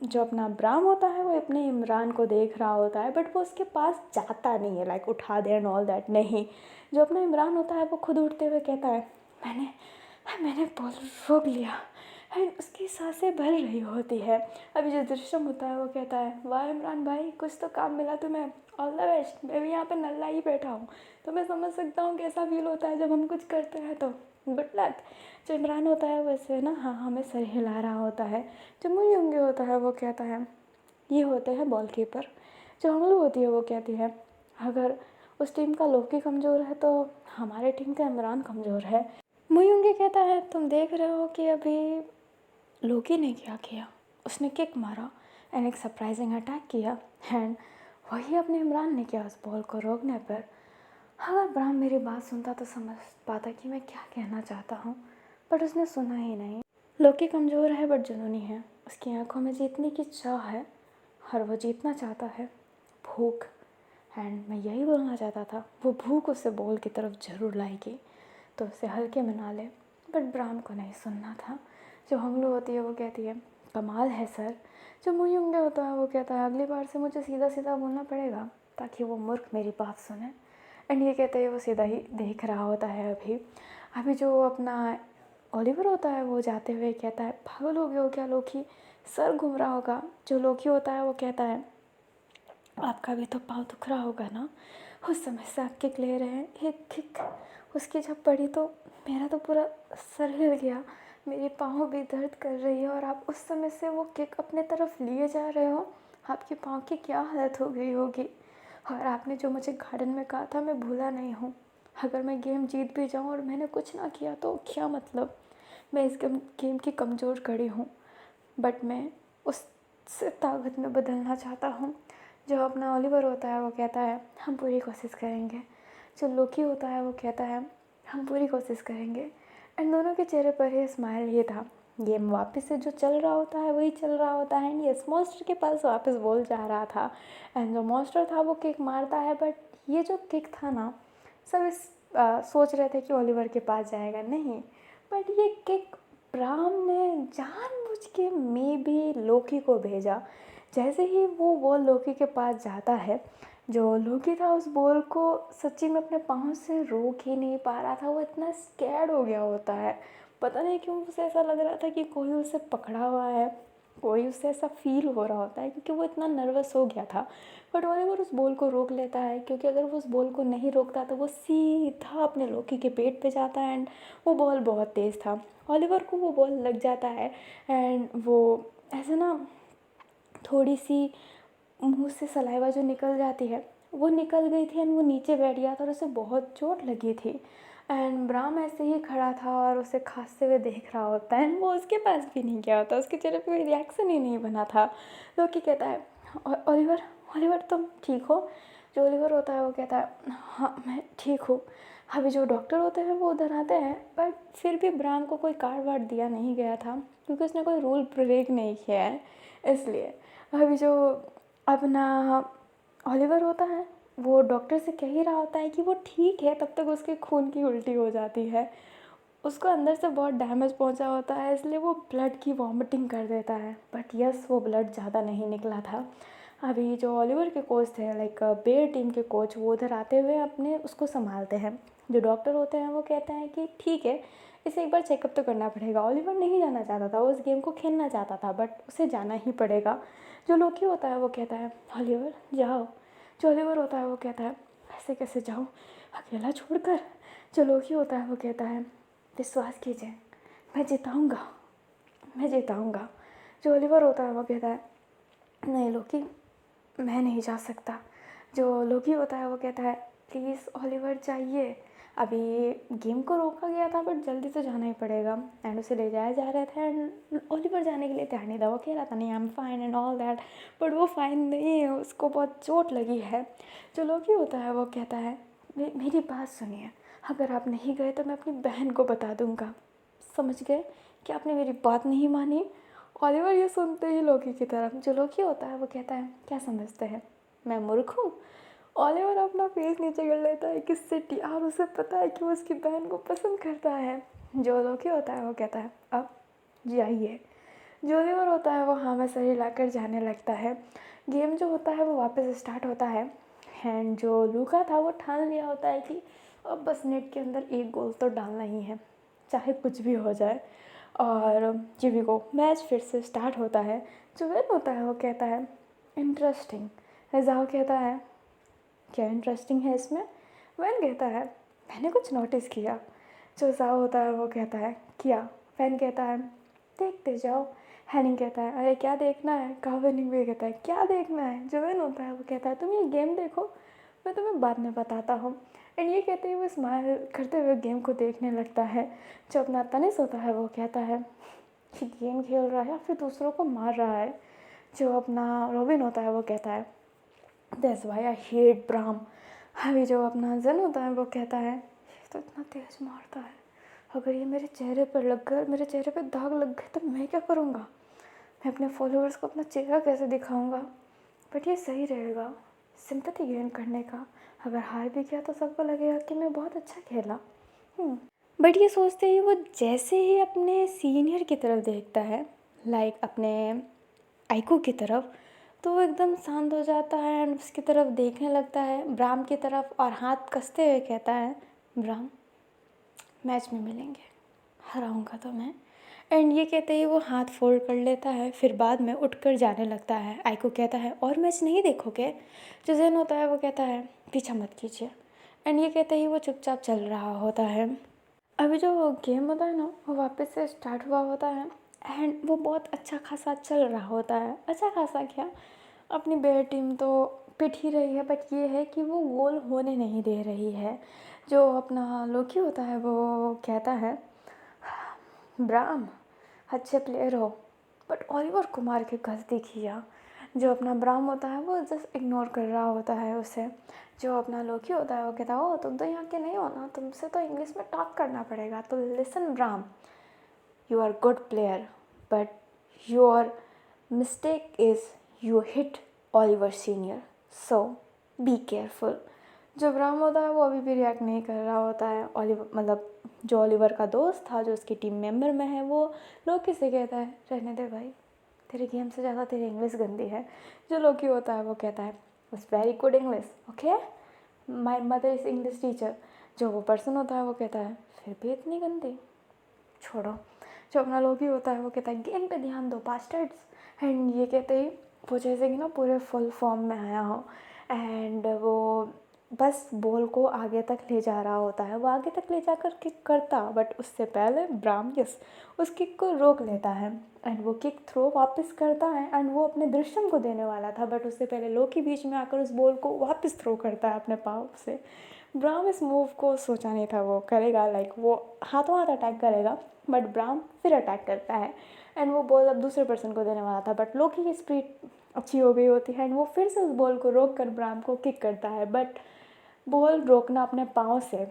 जो अपना ब्राम होता है वो अपने इमरान को देख रहा होता है बट वो उसके पास जाता नहीं है, लाइक उठा दे एंड ऑल दैट नहीं। जो अपना इमरान होता है वो खुद उठते हुए कहता है मैंने मैंने बॉल रोक लिया एंड उसकी सांसें भर रही होती है। अभी जो दृश्यम होता है वो कहता है वाह इमरान भाई, कुछ तो काम मिला तुम्हें, ऑल द बेस्ट। मैं भी यहाँ पे नल्ला ही बैठा हूँ तो मैं समझ सकता हूँ कैसा फील होता है जब हम कुछ करते हैं, तो गुड लक। जो इमरान होता है वैसे ना हाँ हमें सर हिला रहा होता है। जो मुयुंगे होता है वो कहता है ये होते हैं बॉल कीपर। जो हमलू होती है वो कहती है अगर उस टीम का लोकी कमज़ोर है तो हमारे टीम का इमरान कमज़ोर है। मुयुंगे कहता है तुम देख रहे हो कि अभी लोकी ने क्या किया, उसने किक मारा एंड एक सरप्राइजिंग अटैक किया एंड वही अपने इमरान ने किया उस बॉल को रोकने पर। अगर ब्राम मेरी बात सुनता तो समझ पाता कि मैं क्या कहना चाहता हूँ, बट उसने सुना ही नहीं। लोकी कमज़ोर है बट जुनूनी है, उसकी आंखों में जीतने की चाह है और वो जीतना चाहता है भूख। एंड मैं यही बोलना चाहता था, वो भूख उसे बॉल की तरफ ज़रूर लाएगी तो उसे हल्के में ना ले, बट ब्राम को नहीं सुनना था। जो हमलू होती है वो कहती है कमाल है सर। जो मुयुंगे होता है वो कहता है अगली बार से मुझे सीधा सीधा बोलना पड़ेगा ताकि वो मूर्ख मेरी बात सुने। एंड ये कहते हैं वो सीधा ही देख रहा होता है। अभी जो अपना ओलिवर होता है वो जाते हुए कहता है पागल हो गए हो क्या लोकी, सर घूम रहा होगा। जो लोकी होता है वो कहता है आपका भी तो पाँव दुख रहा होगा ना, उस समय से आप किक ले रहे हैं, एक किक उसकी जब पड़ी तो मेरा तो पूरा सर हिल गया, मेरी पाँव भी दर्द कर रही है और आप उस समय से वो किक अपने तरफ लिए जा रहे हो, आपके पाँव की क्या हालत हो गई होगी। और आपने जो मुझे गार्डन में कहा था मैं भूला नहीं हूँ, अगर मैं गेम जीत भी जाऊँ और मैंने कुछ ना किया तो क्या मतलब, मैं इस गेम की कमज़ोर कड़ी हूँ बट मैं उस ताकत में बदलना चाहता हूँ। जो अपना ओलिवर होता है वो कहता है हम पूरी कोशिश करेंगे। जो लोकी होता है वो कहता है हम पूरी कोशिश करेंगे। एंड दोनों के चेहरे पर ही स्माइल ये था, गेम वापस से जो चल रहा होता है वही चल रहा होता है। एंड ये मॉन्स्टर के पास वापस बॉल जा रहा था एंड जो मॉन्स्टर था वो किक मारता है, बट ये जो किक था ना सब सोच रहे थे कि ओलिवर के पास जाएगा, नहीं, बट ये किक ब्राम ने जानबूझ के मे बी लोकी को भेजा। जैसे ही वो बॉल लोकी के पास जाता है, जो लोकी था उस बॉल को सच्ची में अपने पाँव से रोक ही नहीं पा रहा था, वो इतना स्कैर्ड हो गया होता है। पता नहीं क्यों उसे ऐसा लग रहा था कि कोई उसे पकड़ा हुआ है, कोई उससे ऐसा फील हो रहा होता है क्योंकि वो इतना नर्वस हो गया था। बट ओलिवर उस बॉल को रोक लेता है क्योंकि अगर वो उस बॉल को नहीं रोकता तो वो सीधा अपने लोकी के पेट पे जाता है एंड वो बॉल बहुत तेज़ था। ओलिवर को वो बॉल लग जाता है एंड वो ऐसे ना थोड़ी सी मुंह से सलाइवा जो निकल जाती है वो निकल गई थी एंड वो नीचे बैठ गया था और उसे बहुत चोट लगी थी। एंड ब्राम ऐसे ही खड़ा था और उसे खांसते हुए देख रहा होता है एंड वो उसके पास भी नहीं गया होता, उसके चेहरे पे कोई रिएक्शन ही नहीं बना था। लोकी कहता है ओलिवर ओलिवर तुम ठीक हो। जो ओलिवर होता है वो कहता है हाँ मैं ठीक हूँ। अभी जो डॉक्टर होते हैं वो उधर आते हैं बट फिर भी ब्राम को कोई कार्ड वार्ड दिया नहीं गया था क्योंकि उसने कोई रूल ब्रेक नहीं किया है, इसलिए। अभी जो अपना ओलिवर होता है वो डॉक्टर से कह ही रहा होता है कि वो ठीक है, तब तक उसके खून की उल्टी हो जाती है, उसको अंदर से बहुत डैमेज पहुंचा होता है इसलिए वो ब्लड की वॉमिटिंग कर देता है। बट यस वो ब्लड ज़्यादा नहीं निकला था। अभी जो ओलिवर के कोच थे लाइक बेयर टीम के कोच वो उधर आते हुए अपने उसको संभालते हैं। जो डॉक्टर होते हैं वो कहते हैं कि ठीक है इसे एक बार चेकअप तो करना पड़ेगा। ओलिवर नहीं जाना चाहता था, वो उस गेम को खेलना चाहता था बट उसे जाना ही पड़ेगा। जो लोकी होता है वो कहता है ओलिवर जाओ। जो ओलिवर होता है वो कहता है ऐसे कैसे जाऊँ अकेला छोड़कर। जो लोकी होता है वो कहता है विश्वास कीजिए मैं जिताऊँगा, मैं जिताऊँगा। जो ओलिवर होता है वो कहता है नहीं लोकी मैं नहीं जा सकता, जो लोकी होता है वो कहता है प्लीज़ ओलिवर जाइए। अभी गेम को रोका गया था बट जल्दी तो जाना ही पड़ेगा। एंड उसे ले जाया जा रहा था एंड ओलिवर जाने के लिए तैयार नहीं था। वो कह रहा था नहीं I am fine and all that, but वो फाइन नहीं है, उसको बहुत चोट लगी है। जो लोकी होता है वो कहता है मेरी बात सुनिए, अगर आप नहीं गए तो मैं अपनी बहन को बता दूंगा। समझ गए कि आपने मेरी बात नहीं मानी। ओलिवर ये सुनते ही लोकी की तरफ, जो लोकी होता है वो कहता है क्या समझते हैं मैं मूर्ख हूँ। ओलिवर अपना फेस नीचे कर लेता है किससे और उसे पता है कि वो उसकी बहन को पसंद करता है। जो लोकी होता है वो कहता है अब जाइए। जो ओलिवर होता है वो हाँ में सही लाकर जाने लगता है। गेम जो होता है वो वापस स्टार्ट होता है एंड जो लूका था वो ठान लिया होता है कि अब बस नेट के अंदर एक गोल तो डालना ही है, चाहे कुछ भी हो जाए। और जीवी को मैच फिर से स्टार्ट होता है। जो वेन होता है वो कहता है इंटरेस्टिंग। जाओ कहता है क्या इंटरेस्टिंग है इसमें। वैन कहता है मैंने कुछ नोटिस किया। जो जाओ होता है वो कहता है क्या। वैन कहता है देखते जाओ। हैनिंग कहता है अरे क्या देखना है। कावेनिंग भी कहता है क्या देखना है। जो वैन होता है वो कहता है तुम ये गेम देखो, मैं तुम्हें बाद में बताता हूँ। एंड ये कहते ही वो स्माइल करते हुए गेम को देखने लगता है। जो अपना तनिस होता है वो कहता है कि गेम खेल रहा है या फिर दूसरों को मार रहा है। जो अपना रॉबिन होता है वो कहता है that's why I hate Bram. अभी जो अपना जन होता है वो कहता है ये तो इतना तेज मारता है, अगर ये मेरे चेहरे पर लग गए, मेरे चेहरे पर दाग लग गए तो मैं क्या करूँगा। मैं अपने फॉलोअर्स को अपना चेहरा कैसे दिखाऊंगा। बट ये सही रहेगा सिंपैथी गेन करने का। अगर हार भी गया तो सबको लगेगा कि मैं बहुत अच्छा खेला। बट ये सोचते ही वो जैसे ही अपने सीनियर की तरफ देखता है, लाइक अपने आइको की तरफ, तो वो एकदम शांत हो जाता है एंड उसकी तरफ देखने लगता है, ब्राम की तरफ, और हाथ कसते हुए कहता है ब्राम मैच में मिलेंगे, हराऊंगा तो मैं। एंड ये कहते ही वो हाथ फोल्ड कर लेता है, फिर बाद में उठकर जाने लगता है। आइको कहता है और मैच नहीं देखोगे। जो जेन होता है वो कहता है पीछा मत कीजिए। एंड ये कहते ही वो चुपचाप चल रहा होता है। अभी जो गेम होता है ना वो वापस से स्टार्ट हुआ होता है एंड वो बहुत अच्छा खासा चल रहा होता है। अच्छा खासा क्या, अपनी बेयर टीम तो पिट ही रही है, बट ये है कि वो गोल होने नहीं दे रही है। जो अपना लोकी होता है वो कहता है ब्राम अच्छे प्लेयर हो, बट ओलिवर कुमार की गलती किया। जो अपना ब्राम होता है वो जस्ट इग्नोर कर रहा होता है उसे। जो अपना लोकी होता है वो कहता है ओ तुम तो यहाँ के नहीं हो ना, तुमसे तो इंग्लिश में टॉक करना पड़ेगा। तो listen Bram, you are good player but your mistake is you hit Oliver senior, so be careful. जो ब्राम होता है वो अभी भी रिएक्ट नहीं कर रहा होता है। ओलिवर मतलब जो ओलिवर का दोस्त था जो उसकी टीम मेंबर में है, वो लोकी से कहता है रहने दे भाई, तेरे गेम से ज़्यादा तेरी इंग्लिश गंदी है। जो लोकी होता है वो कहता है it's very good English okay, my mother is English teacher. जो वो पर्सन होता है वो कहता है फिर भी इतनी गंदी, छोड़ो। जो अपना लोकी होता है वो कहता है गेम पे ध्यान दो बास्टर्ड्स। एंड ये कहते ही वो जैसे कि ना पूरे फुल फॉर्म में आया हो एंड वो बस बॉल को आगे तक ले जा रहा होता है। वो आगे तक ले जाकर किक करता, बट उससे पहले ब्राम उस किक को रोक लेता है एंड वो किक थ्रो वापस करता है एंड वो अपने दृश्यम को देने वाला था, बट उससे पहले लोकी बीच में आकर उस बॉल को वापस थ्रो करता है अपने पाँव से। ब्राम इस मूव को सोचा नहीं था वो करेगा, लाइक वो हाथों हाथ अटैक करेगा, बट ब्राम फिर अटैक करता है एंड वो बॉल अब दूसरे पर्सन को देने वाला था, बट लोकी की स्पीड अच्छी हो गई होती है एंड वो फिर से उस बॉल को रोक कर ब्राम को किक करता है। बट बॉल रोकना अपने पाँव से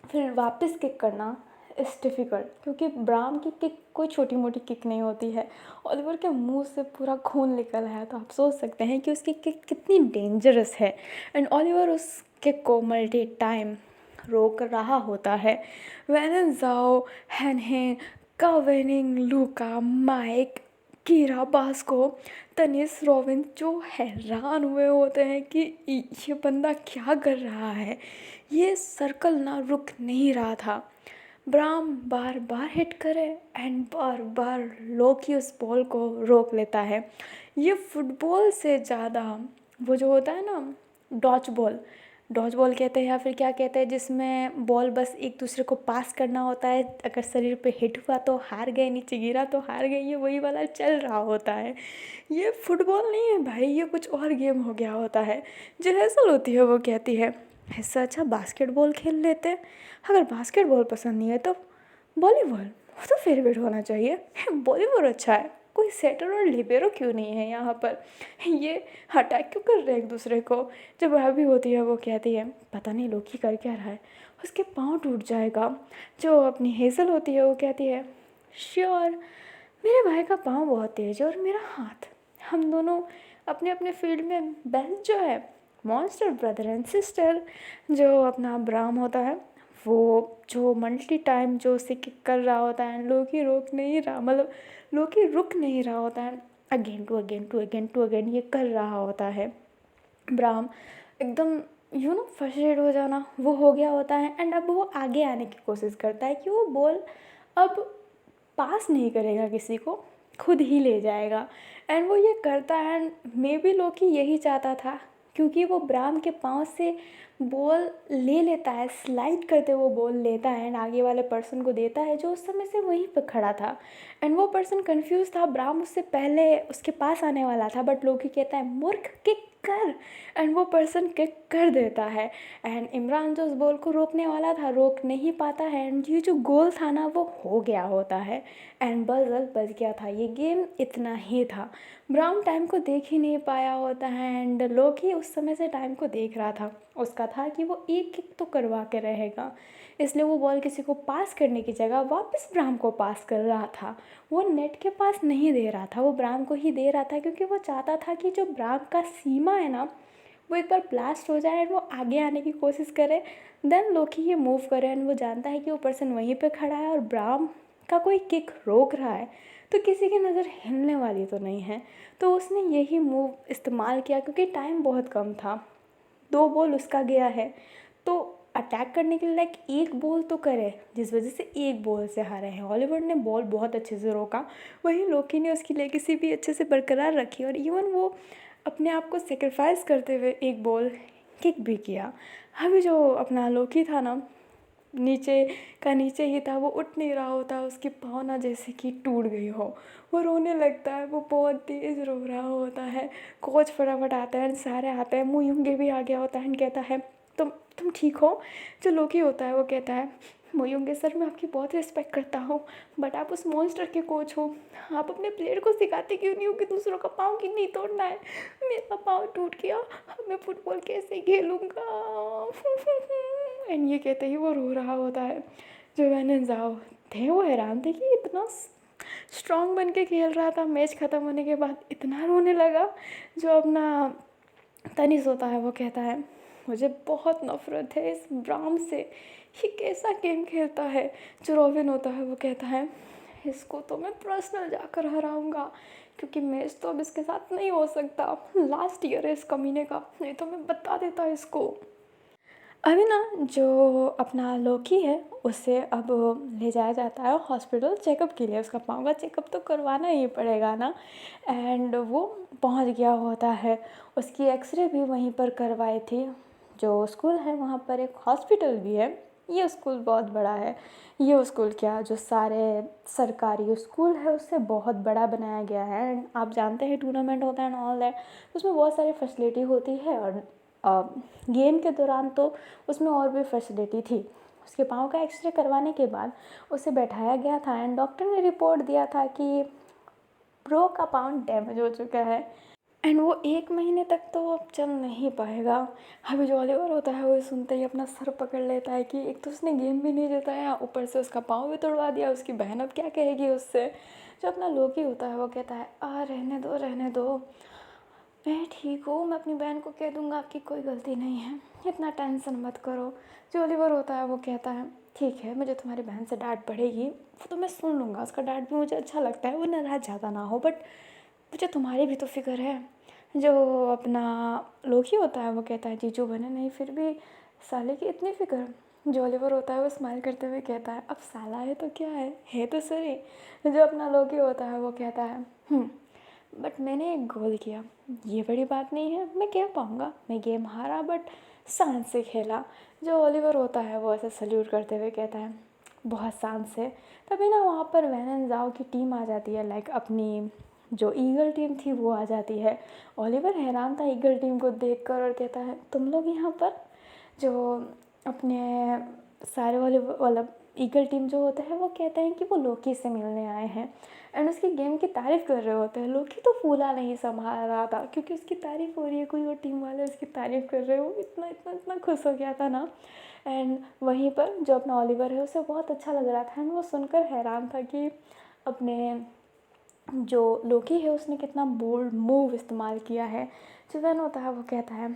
फिर वापस किक करना इज़ डिफ़िकल्ट, क्योंकि ब्राम की किक कोई छोटी मोटी किक नहीं होती है। ओलिवर के मुंह से पूरा खून निकल है, तो आप सोच सकते हैं कि उसकी किक कितनी डेंजरस है। एंड ओलिवर उस किक को मल्टी टाइम रोक रहा होता है। वैन जाओ, हैनहेन, कावेनिंग, लूका, माइक, कीरा, बास्को, तनिस, रॉबिन जो हैरान हुए होते हैं कि ये बंदा क्या कर रहा है। ये सर्कल ना रुक नहीं रहा था। ब्राम बार बार हिट करे एंड बार बार लोकी उस बॉल को रोक लेता है। ये फुटबॉल से ज़्यादा वो जो होता है ना डॉच बॉल, डॉज बॉल कहते हैं या फिर क्या कहते हैं, जिसमें बॉल बस एक दूसरे को पास करना होता है, अगर शरीर पे हिट हुआ तो हार गए, नीचे गिरा तो हार गए, ये वही वाला चल रहा होता है। ये फुटबॉल नहीं है भाई, ये कुछ और गेम हो गया होता है। जो हैसल होती है वो कहती है इससे अच्छा बास्केटबॉल खेल लेते हैं। अगर बास्केटबॉल पसंद नहीं है तो वॉलीबॉल, वो तो फेवरेट होना चाहिए। वॉलीबॉल अच्छा है, कोई सेटर और लिबेरो क्यों नहीं है यहाँ पर, ये अटैक क्यों कर रहे हैं एक दूसरे को। जब भाभी होती है वो कहती है पता नहीं लोकी कर क्या रहा है, उसके पाँव टूट जाएगा। जो अपनी हेज़ल होती है वो कहती है श्योर, मेरे भाई का पाँव बहुत तेज है और मेरा हाथ, हम दोनों अपने अपने फील्ड में बेस्ट जो है, मॉन्स्टर ब्रदर एंड सिस्टर। जो अपना ब्राम होता है वो जो मल्टी टाइम जो उसे किक कर रहा होता है, लोकी रोक नहीं रहा, मतलब लोकी रुक नहीं रहा होता है, again to again to again to again ये कर रहा होता है। ब्राम एकदम फ्रस्ट्रेट हो जाना वो हो गया होता है। एंड अब वो आगे आने की कोशिश करता है कि वो बॉल अब पास नहीं करेगा किसी को, खुद ही ले जाएगा। एंड वो ये करता है, एंड मे बी लोकी यही चाहता था, क्योंकि वो ब्राम के पाँव से बॉल ले लेता है, स्लाइड करते वो बॉल लेता है एंड आगे वाले पर्सन को देता है जो उस समय से वहीं पर खड़ा था। एंड वो पर्सन कंफ्यूज था, ब्राम उससे पहले उसके पास आने वाला था, बट लोकी कहता है मूर्ख किक कर, एंड वो पर्सन किक कर देता है। एंड इमरान जो उस बॉल को रोकने वाला था रोक नहीं पाता है, एंड ये जो गोल था ना वो हो गया होता है। एंड बजल बज गया था, ये गेम इतना ही था। ब्राउन टाइम को देख ही नहीं पाया होता है, एंड लोकी उस समय से टाइम को देख रहा था, उसका था कि वो एक किक तो करवा के रहेगा, इसलिए वो बॉल किसी को पास करने की जगह वापस ब्राम को पास कर रहा था। वो नेट के पास नहीं दे रहा था, वो ब्राम को ही दे रहा था, क्योंकि वो चाहता था कि जो ब्राम का सीमा है ना वो एक बार ब्लास्ट हो जाए और वो आगे आने की कोशिश करे, देन लोकी ये मूव करे। एंड वो जानता है कि वो पर्सन वहीं पे खड़ा है और ब्राम का कोई किक रोक रहा है, तो किसी की नज़र हिलने वाली तो नहीं है। तो उसने यही मूव इस्तेमाल किया, क्योंकि टाइम बहुत कम था, 2 बॉल उसका गया है, तो अटैक करने के लिए लाइक एक बॉल तो करे, जिस वजह से एक बॉल से हारे हैं। हॉलीवुड ने बॉल बहुत अच्छे से रोका, वहीं लोकी ने उसकी लेगेसी भी अच्छे से बरकरार रखी, और इवन वो अपने आप को सेक्रीफाइस करते हुए एक बॉल किक भी किया। अभी जो अपना लोकी था ना, नीचे का नीचे ही था, वो उठ नहीं रहा होता, उसकी पाँव ना जैसे कि टूट गई हो, वो रोने लगता है, वो बहुत तेज़ रो रहा होता है। कोच फटाफट आता है, सारे आते हैं, मुँह यूंगे भी आ गया होता है, कहता है तुम ठीक हो। जो लोकी होता है वो कहता है मोयुंगे सर, मैं आपकी बहुत रिस्पेक्ट करता हूँ, बट आप उस मॉन्स्टर के कोच हो, आप अपने प्लेयर को सिखाते क्यों नहीं हो कि दूसरों का पाँव क्यों नहीं तोड़ना है। मेरा पाँव टूट गया, अब मैं फुटबॉल कैसे खेलूँगा। एंड ये कहते ही वो रो रहा होता है। जो वैन जाओ थे वो हैरान थे कि इतना स्ट्रॉन्ग बन के खेल रहा था, मैच ख़त्म होने के बाद इतना रोने लगा। जो अपना तनिस होता है वो कहता है मुझे बहुत नफ़रत है इस ब्राम से, ये कैसा गेम खेलता है। जो रॉबिन होता है वो कहता है इसको तो मैं पर्सनल जाकर हराऊंगा, क्योंकि मैच तो अब इसके साथ नहीं हो सकता, लास्ट ईयर है इस कमीने का, नहीं तो मैं बता देता इसको। अभी ना जो अपना लोकी है उसे अब ले जाया जाता है हॉस्पिटल चेकअप के लिए, उसका पाँव का चेकअप तो करवाना ही पड़ेगा ना। एंड वो पहुंच गया होता है, उसकी एक्सरे भी वहीं पर करवाई थी। जो स्कूल है वहाँ पर एक हॉस्पिटल भी है, ये स्कूल बहुत बड़ा है। ये स्कूल क्या, जो सारे सरकारी स्कूल है उससे बहुत बड़ा बनाया गया है। एंड आप जानते हैं टूर्नामेंट होता है एंड ऑल दैट, उसमें बहुत सारी फैसिलिटी होती है, और गेम के दौरान तो उसमें और भी फैसिलिटी थी। उसके पाँव का एक्सरे करवाने के बाद उसे बैठाया गया था, एंड डॉक्टर ने रिपोर्ट दिया था कि प्रो का पाँव डैमेज हो चुका है, एंड वो 1 महीने तक तो अब चल नहीं पाएगा। अभी जो ऑलिवर होता है वो सुनते ही अपना सर पकड़ लेता है कि एक तो उसने गेम भी नहीं जिताया, ऊपर से उसका पाँव भी तोड़वा दिया, उसकी बहन अब क्या कहेगी उससे। जो अपना लोकी होता है वो कहता है रहने दो, मैं ठीक हूँ, मैं अपनी बहन को कह दूँगा आपकी कोई गलती नहीं है, इतना टेंशन मत करो। जो ओलिवर होता है वो कहता है ठीक है, मुझे तुम्हारी बहन से डांट पड़ेगी, वो तो मैं सुन लूँगा, उसका डांट भी मुझे अच्छा लगता है, वो नाराज़ ज़्यादा ना हो, बट मुझे तुम्हारी भी तो फिक्र है। जो अपना लोकी होता है वो कहता है जीजू बने नहीं फिर भी साले की इतनी फिक्र। जो ओलिवर होता है वो स्माइल करते हुए कहता है अब साला है तो क्या है तो सही। जो अपना लोकी होता है वो कहता है बट मैंने एक गोल किया, ये बड़ी बात नहीं है, मैं कह पाऊँगा मैं गेम हारा, बट शान से खेला। जो ओलिवर होता है वो ऐसे सल्यूट करते हुए कहता है बहुत शान से। तभी ना वहाँ पर वैन एंड ज़ाओ की टीम आ जाती है, लाइक अपनी जो ईगल टीम थी वो आ जाती है। ओलिवर हैरान था ईगल टीम को देखकर और कहता है तुम लोग यहाँ पर। जो अपने सारे वाले मतलब ईगल टीम जो होते हैं वो कहते हैं कि वो लोकी से मिलने आए हैं एंड उसकी गेम की तारीफ़ कर रहे होते हैं। लोकी तो फूला नहीं संभाल रहा था क्योंकि उसकी तारीफ़ हो रही है, कोई और टीम वाले उसकी तारीफ़ कर रहे हो, इतना इतना इतना खुश हो गया था ना। एंड वहीं पर जो अपना ओलिवर है उसे बहुत अच्छा लग रहा था एंड वो सुनकर हैरान था कि अपने जो लोकी है उसने कितना बोल्ड मूव इस्तेमाल किया है। जो वैन होता है वो कहता है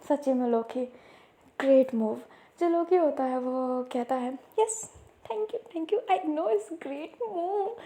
सच्ची में लोकी ग्रेट मूव। जो लोकी होता है वो कहता है yes thank you I know it's great move.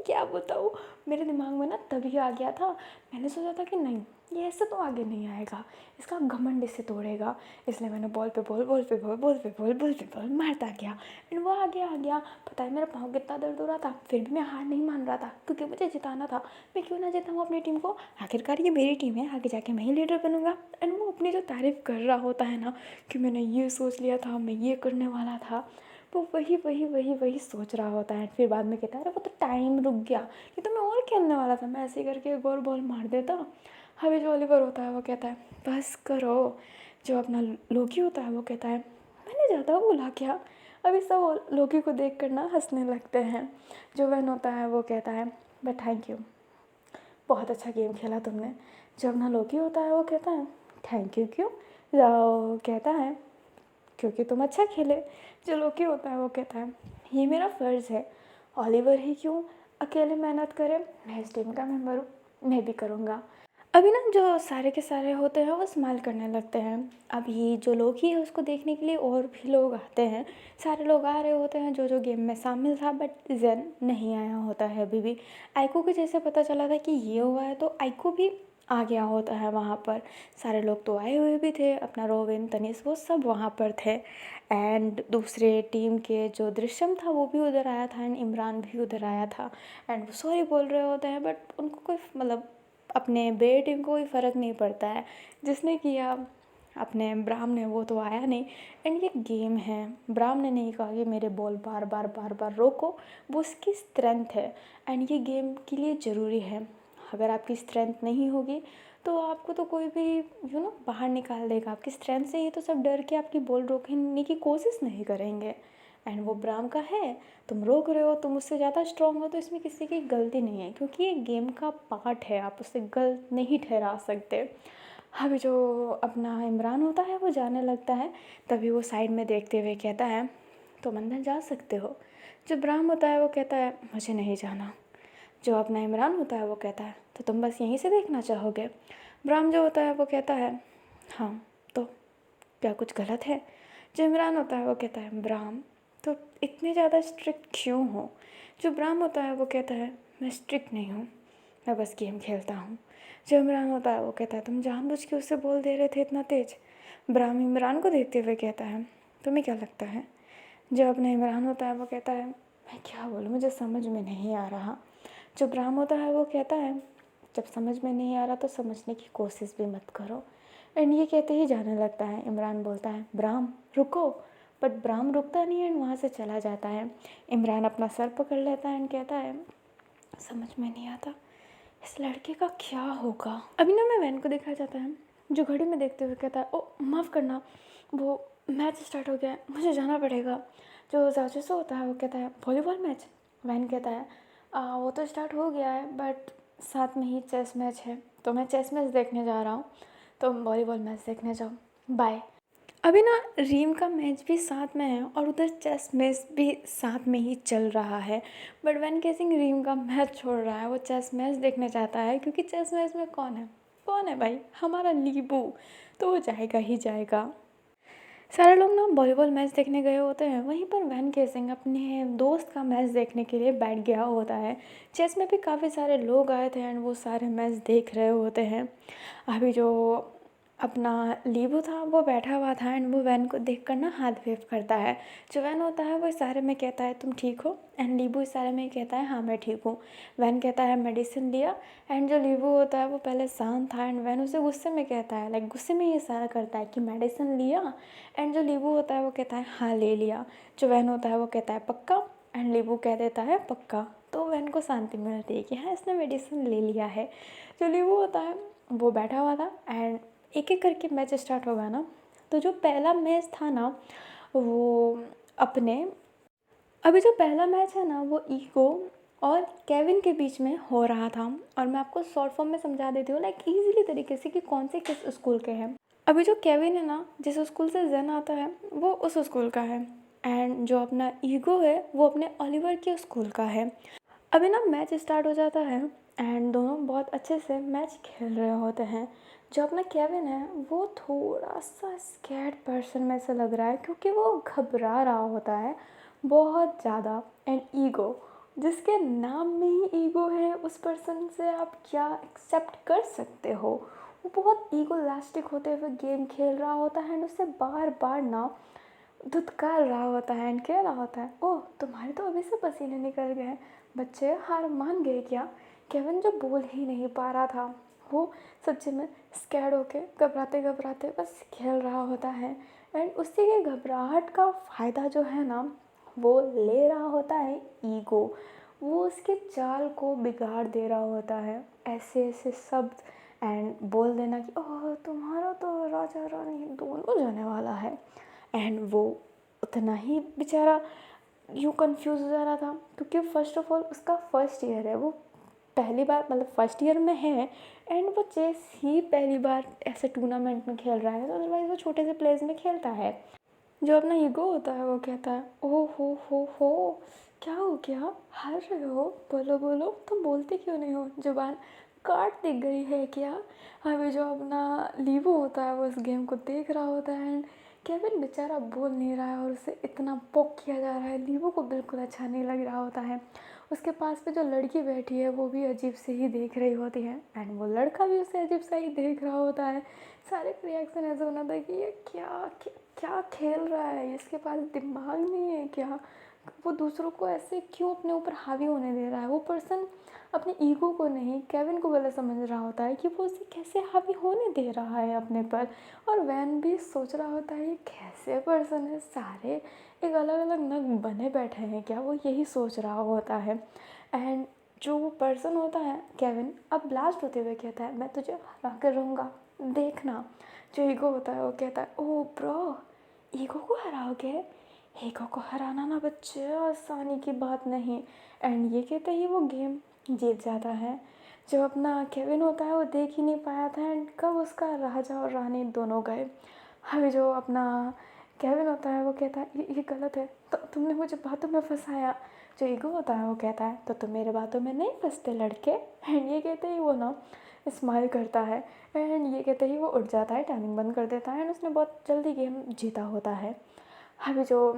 क्या बताऊँ, मेरे दिमाग में ना तभी आ गया था। मैंने सोचा था कि नहीं ये ऐसे तो आगे नहीं आएगा, इसका घमंड इससे तोड़ेगा, इसलिए मैंने बॉल पे बॉल मारता गया एंड वो आ गया। पता है मेरा पाँव कितना दर्द हो रहा था, फिर भी मैं हार नहीं मान रहा था क्योंकि मुझे जिताना था। मैं क्यों ना जिताऊँ अपनी टीम को, आखिरकार ये मेरी टीम है, आगे जाके मैं ही लीडर बनूंगा। एंड वो अपनी जो तारीफ़ कर रहा होता है ना कि मैंने ये सोच लिया था, मैं ये करने वाला था, वो वही सोच रहा होता है। फिर बाद में कहता है अरे वो तो टाइम रुक गया, ये तो मैं और खेलने वाला था, मैं ऐसे ही करके एक और बॉल मार देता। अभी जो ओलिवर होता है वो कहता है बस करो। जो अपना लोकी होता है वो कहता है मैंने ज़्यादा बोला क्या। अभी सब लोकी को देख कर ना हंसने लगते हैं। जो वैन होता है वो कहता है बट थैंक यू, बहुत अच्छा गेम खेला तुमने। जो अपना लोकी होता है वो कहता है थैंक यू क्यों। जो कहता है क्योंकि तुम अच्छा खेले। जो लोकी होता है वो कहता है ये मेरा फ़र्ज़ है, ओलिवर ही क्यों अकेले मेहनत करे, मैं इस टीम का मेंबर हूँ, मैं भी करूँगा। अभी ना जो सारे के सारे होते हैं वो स्माइल करने लगते हैं। अभी जो लोकी है उसको देखने के लिए और भी लोग आते हैं। सारे लोग आ रहे होते हैं जो गेम में शामिल था, बट जेन नहीं आया होता है अभी भी। आइको के जैसे पता चला था कि ये हुआ है तो आइको भी आ गया होता है वहाँ पर। सारे लोग तो आए हुए भी थे, अपना रोविन तनिष वो सब वहाँ पर थे। एंड दूसरे टीम के जो दृश्यम था वो भी उधर आया था एंड इमरान भी उधर आया था। एंड वो सॉरी बोल रहे होते हैं बट उनको कोई मतलब अपने बे टीम को कोई फ़र्क नहीं पड़ता है। जिसने किया अपने ब्राह्म ने वो तो आया नहीं। एंड ये गेम है, ब्राह्म ने नहीं कहा कि मेरे बॉल बार बार रोको, वो उसकी स्ट्रेंथ है एंड ये गेम के लिए ज़रूरी है। अगर आपकी स्ट्रेंथ नहीं होगी तो आपको तो कोई भी बाहर निकाल देगा। आपकी स्ट्रेंथ से ही तो सब डर के आपकी बॉल रोकने की कोशिश नहीं करेंगे। एंड वो ब्राह्म का है, तुम रोक रहे हो, तुम उससे ज़्यादा स्ट्रॉन्ग हो तो इसमें किसी की गलती नहीं है क्योंकि ये गेम का पार्ट है, आप उसे गलत नहीं ठहरा सकते। अभी जो अपना इमरान होता है वो जाने लगता है, तभी वो साइड में देखते हुए कहता है तुम अंदर जा सकते हो। जो ब्राह्म होता है वो कहता है मुझे नहीं जाना। जो अपना इमरान होता है वो कहता है तो तुम बस यहीं से देखना चाहोगे। ब्राह्म जो होता है वो कहता है हाँ तो क्या कुछ गलत है। जो इमरान होता है वो कहता है ब्राह्म तो इतने ज़्यादा स्ट्रिक्ट क्यों हो। जो ब्राह्म होता है वो कहता है मैं स्ट्रिक्ट नहीं हूँ, मैं बस गेम खेलता हूँ। जो इमरान होता है वो कहता है तुम जानबूझ के उससे बोल दे रहे थे इतना तेज। ब्राह्म इमरान को देखते हुए कहता है तुम्हें क्या लगता है। जो अपना इमरान होता है वो कहता है मैं क्या बोलूँ, मुझे समझ में नहीं आ रहा। जो ब्राह्म होता है वो कहता है जब समझ में नहीं आ रहा तो समझने की कोशिश भी मत करो। एंड ये कहते ही जाने लगता है। इमरान बोलता है ब्राह्म रुको, बट ब्राह्म रुकता नहीं है एंड वहाँ से चला जाता है। इमरान अपना सर पकड़ लेता है एंड कहता है समझ में नहीं आता इस लड़के का क्या होगा। अभी ना मैं वैन को देखा जाता है जो घड़ी में देखते हुए कहता है ओ माफ़ करना, वो मैच स्टार्ट हो गया है, मुझे जाना पड़ेगा। जो जासूस होता है वो कहता है वॉलीबॉल मैच। वैन कहता है वो तो स्टार्ट हो गया है बट साथ में ही चेस मैच है तो मैं चेस मैच देखने जा रहा हूँ, तो वॉलीबॉल मैच देखने जाओ, बाय। अभी ना रीम का मैच भी साथ में है और उधर चेस मैच भी साथ में ही चल रहा है। बट वैन केसिंग रीम का मैच छोड़ रहा है, वो चेस मैच देखने चाहता है क्योंकि चेस मैच में कौन है भाई, हमारा लीबू, तो वो जाएगा ही जाएगा। सारे लोग ना वॉलीबॉल मैच देखने गए होते हैं, वहीं पर वैन केसिंग अपने दोस्त का मैच देखने के लिए बैठ गया होता है। चेस में भी काफ़ी सारे लोग आए थे एंड वो सारे मैच देख रहे होते हैं। अभी जो अपना लीबू था वो बैठा हुआ था एंड वो वैन को देखकर ना हाथ वेव करता है। जो वैन होता है वो इशारे में कहता है तुम ठीक हो, एंड लीबू इशारे में कहता है हाँ मैं ठीक हूँ। वैन कहता है मेडिसिन लिया, एंड जो लीबू होता है वो पहले शांत था एंड वैन उसे गुस्से में कहता है, लाइक गुस्से में ही इशारा करता है कि मेडिसिन लिया, एंड जो लीबू होता है वो कहता है हाँ ले लिया। जो वैन होता है वो कहता है पक्का, एंड लीबू कह देता है पक्का। तो वैन को शांति मिलती है कि हाँ इसने मेडिसिन ले लिया है। जो लीबू होता है वो बैठा हुआ था एंड एक एक करके मैच स्टार्ट होगा ना। तो जो पहला मैच था ना वो अपने अभी जो पहला मैच है ना वो ईगो और केविन के बीच में हो रहा था। और मैं आपको शॉर्ट फॉर्म में समझा देती हूँ लाइक इजीली तरीके से कि कौन से किस स्कूल के हैं। अभी जो केविन है ना जिस स्कूल से जेन आता है वो उस स्कूल का है, एंड जो अपना ईगो है वो अपने ओलिवर के स्कूल का है। अभी ना मैच स्टार्ट हो जाता है एंड दोनों बहुत अच्छे से मैच खेल रहे होते हैं। जो अपना केविन है वो थोड़ा सा स्कैर्ड पर्सन में से लग रहा है क्योंकि वो घबरा रहा होता है बहुत ज़्यादा। एंड ईगो जिसके नाम में ही ईगो है उस पर्सन से आप क्या एक्सेप्ट कर सकते हो। वो बहुत ईगोलास्टिक होते हुए गेम खेल रहा होता है एंड उससे बार बार ना धुतकार रहा होता है एंड कह रहा होता है ओह तुम्हारे तो अभी से पसीने निकल गए हैं, बच्चे हार मान गए क्या। केविन जो बोल ही नहीं पा रहा था वो सच्ची में स्कैर्ड होके घबराते घबराते बस खेल रहा होता है। एंड उसी के घबराहट का फ़ायदा जो है ना वो ले रहा होता है ईगो। वो उसके चाल को बिगाड़ दे रहा होता है ऐसे ऐसे शब्द एंड बोल देना कि ओह तुम्हारा तो राजा रानी दोनों जाने वाला है। एंड वो उतना ही बेचारा यूँ कंफ्यूज हो जा रहा था क्योंकि फर्स्ट ऑफ ऑल उसका फर्स्ट ईयर है, वो पहली बार मतलब फर्स्ट ईयर में है एंड वो चेस ही पहली बार ऐसे टूर्नामेंट में खेल रहा है। तो अदरवाइज वो छोटे से प्लेस में खेलता है। जो अपना ईगो होता है वो कहता है ओह हो क्या हो गया, हार रहे हो, बोलो बोलो, तुम बोलते क्यों नहीं हो, जुबान काट दिख गई है क्या। अभी जो अपना लीवो होता है वो इस गेम को देख रहा होता है एंड केविन बेचारा बोल नहीं रहा है और उसे इतना पोक किया जा रहा है। लीवो को बिल्कुल अच्छा नहीं लग रहा होता है। उसके पास पे जो लड़की बैठी है वो भी अजीब से ही देख रही होती है एंड वो लड़का भी उसे अजीब सा ही देख रहा होता है। सारे रिएक्शन ऐसा होना था कि ये क्या खेल रहा है, इसके पास दिमाग नहीं है क्या, वो दूसरों को ऐसे क्यों अपने ऊपर हावी होने दे रहा है। वो पर्सन अपने ईगो को नहीं केविन को गलत समझ रहा होता है कि वो उसे कैसे हावी होने दे रहा है अपने पर। और वैन भी सोच रहा होता है ये कैसे पर्सन है, सारे एक अलग अलग नग बने बैठे हैं क्या, वो यही सोच रहा होता है। एंड जो वो पर्सन होता है केविन अब ब्लास्ट होते हुए कहता है मैं तुझे हरा कर रहूँगा देखना। जो ईगो होता है वो कहता है ओह ब्रो ईगो को हराओगे, ईगो को हराना ना बच्चे आसानी की बात नहीं। एंड ये कहते ही वो गेम जीत जाता है। जो अपना केविन होता है वो देख ही नहीं पाया था एंड कब उसका राजा और रानी दोनों गए। अभी जो अपना केविन होता है वो कहता है ये गलत है, तो तुमने मुझे बातों में फंसाया। जो ईगो होता है वो कहता है तो तुम मेरे बातों में नहीं फंसते लड़के। एंड ये कहते ही वो ना स्माइल करता है एंड ये कहते ही वो उठ जाता है, टाइमिंग बंद कर देता है एंड उसने बहुत जल्दी गेम जीता होता है। अभी जो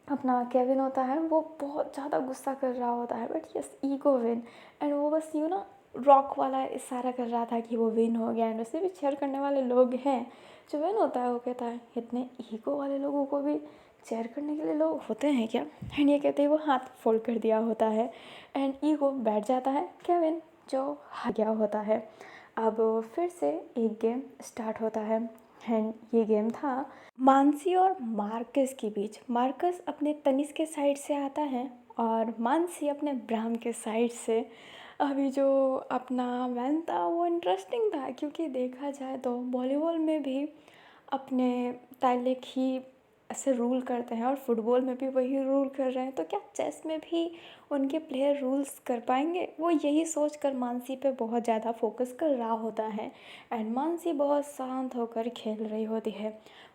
अपना केविन होता है वो बहुत ज़्यादा गुस्सा कर रहा होता है but yes ego win. And वो बस यूँ ना रॉक वाला इशारा कर रहा था कि वो विन हो गया एंड उसे भी चेयर करने वाले लोग हैं। जो विन होता है वो कहता है इतने ईगो वाले लोगों को भी चेयर करने के लिए लोग होते हैं क्या। एंड ये कहते ही वो हाथ फोल्ड कर दिया होता है एंड ईगो बैठ जाता है। केविन जो हार गया होता है। अब फिर से एक गेम स्टार्ट होता है एंड ये गेम था मानसी और मार्कस के बीच। मार्कस अपने तनिष्क के साइड से आता है और मानसी अपने ब्राह्म के साइड से। अभी जो अपना वैन था वो इंटरेस्टिंग था क्योंकि देखा जाए तो वॉलीबॉल में भी अपने ताइलेक ही ऐसे रूल करते हैं और फुटबॉल में भी वही रूल कर रहे हैं, तो क्या चेस में भी उनके प्लेयर रूल्स कर पाएंगे। वो यही सोच कर मानसी पे बहुत ज़्यादा फोकस कर रहा होता है एंड मानसी बहुत शांत होकर खेल रही होती है।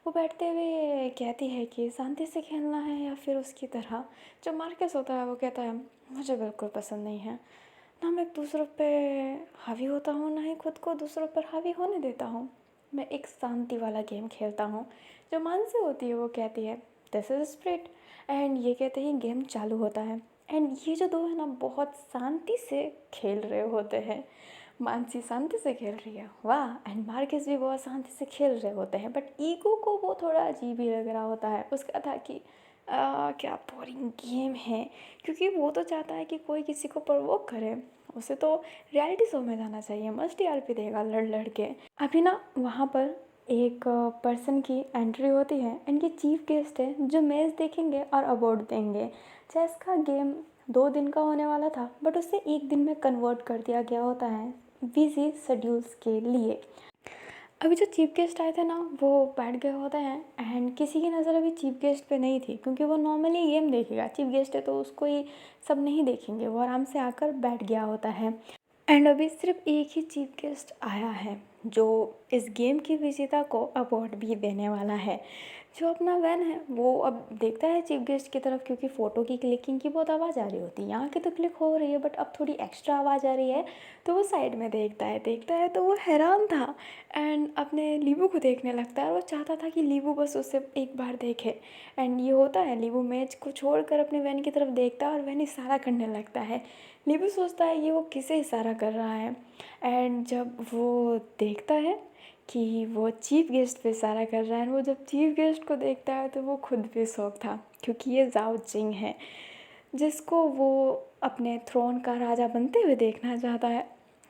वो बैठते हुए कहती है कि शांति से खेलना है या फिर उसकी तरह। जो मार्कस होता है वो कहता है मुझे बिल्कुल पसंद नहीं है, ना मैं दूसरों पे हावी होता हूँ ना ही खुद को दूसरों पर हावी होने देता हूँ, मैं एक शांति वाला गेम खेलता हूँ। जो मानसी होती है वो कहती है दिस इज़ स्प्रिट। एंड ये कहते ही गेम चालू होता है एंड ये जो दो है ना बहुत शांति से खेल रहे होते हैं। मानसी शांति से खेल रही है, वाह, एंड मार्केस भी बहुत शांति से खेल रहे होते हैं, बट ईगो को वो थोड़ा अजीब ही लग रहा होता है। उसका था कि क्या बोरिंग गेम है, क्योंकि वो तो चाहता है कि कोई किसी को प्रवोक करे। उसे तो रियलिटी शो में जाना चाहिए, मस्त टीआरपी देगा लड़ लड़ के। अभी ना वहाँ पर एक पर्सन की एंट्री होती है, इनके चीफ गेस्ट है जो मैच देखेंगे और अवार्ड देंगे। चेस का गेम 2 दिन का होने वाला था, बट उसे 1 दिन में कन्वर्ट कर दिया गया होता है बिजी शेड्यूल्स के लिए। अभी जो चीफ गेस्ट आए थे ना, वो बैठ गए होते हैं, एंड किसी की नज़र अभी चीफ गेस्ट पे नहीं थी, क्योंकि वो नॉर्मली गेम देखेगा। चीफ गेस्ट है तो उसको ही सब नहीं देखेंगे, वो आराम से आकर बैठ गया होता है। एंड अभी सिर्फ एक ही चीफ गेस्ट आया है जो इस गेम की विजेता को अवार्ड भी देने वाला है। जो अपना वैन है वो अब देखता है चीफ गेस्ट की तरफ, क्योंकि फ़ोटो की क्लिकिंग की बहुत आवाज़ आ रही होती है। यहाँ की तो क्लिक हो रही है, बट अब थोड़ी एक्स्ट्रा आवाज़ आ रही है, तो वो साइड में देखता है तो वो हैरान था एंड अपने लीबू को देखने लगता है। और वो चाहता था कि लीबू बस उसे एक बार देखे। एंड ये होता है, लीबू मैच को छोड़कर अपने वैन की तरफ देखता है और वैन इशारा करने लगता है। लीबू सोचता है ये वो किसे इशारा कर रहा है, एंड जब वो देखता है कि वो चीफ गेस्ट पे इशारा कर रहा है, वो जब चीफ गेस्ट को देखता है तो वो खुद भी शौक था, क्योंकि ये जाओ जिंग है जिसको वो अपने थ्रोन का राजा बनते हुए देखना चाहता है,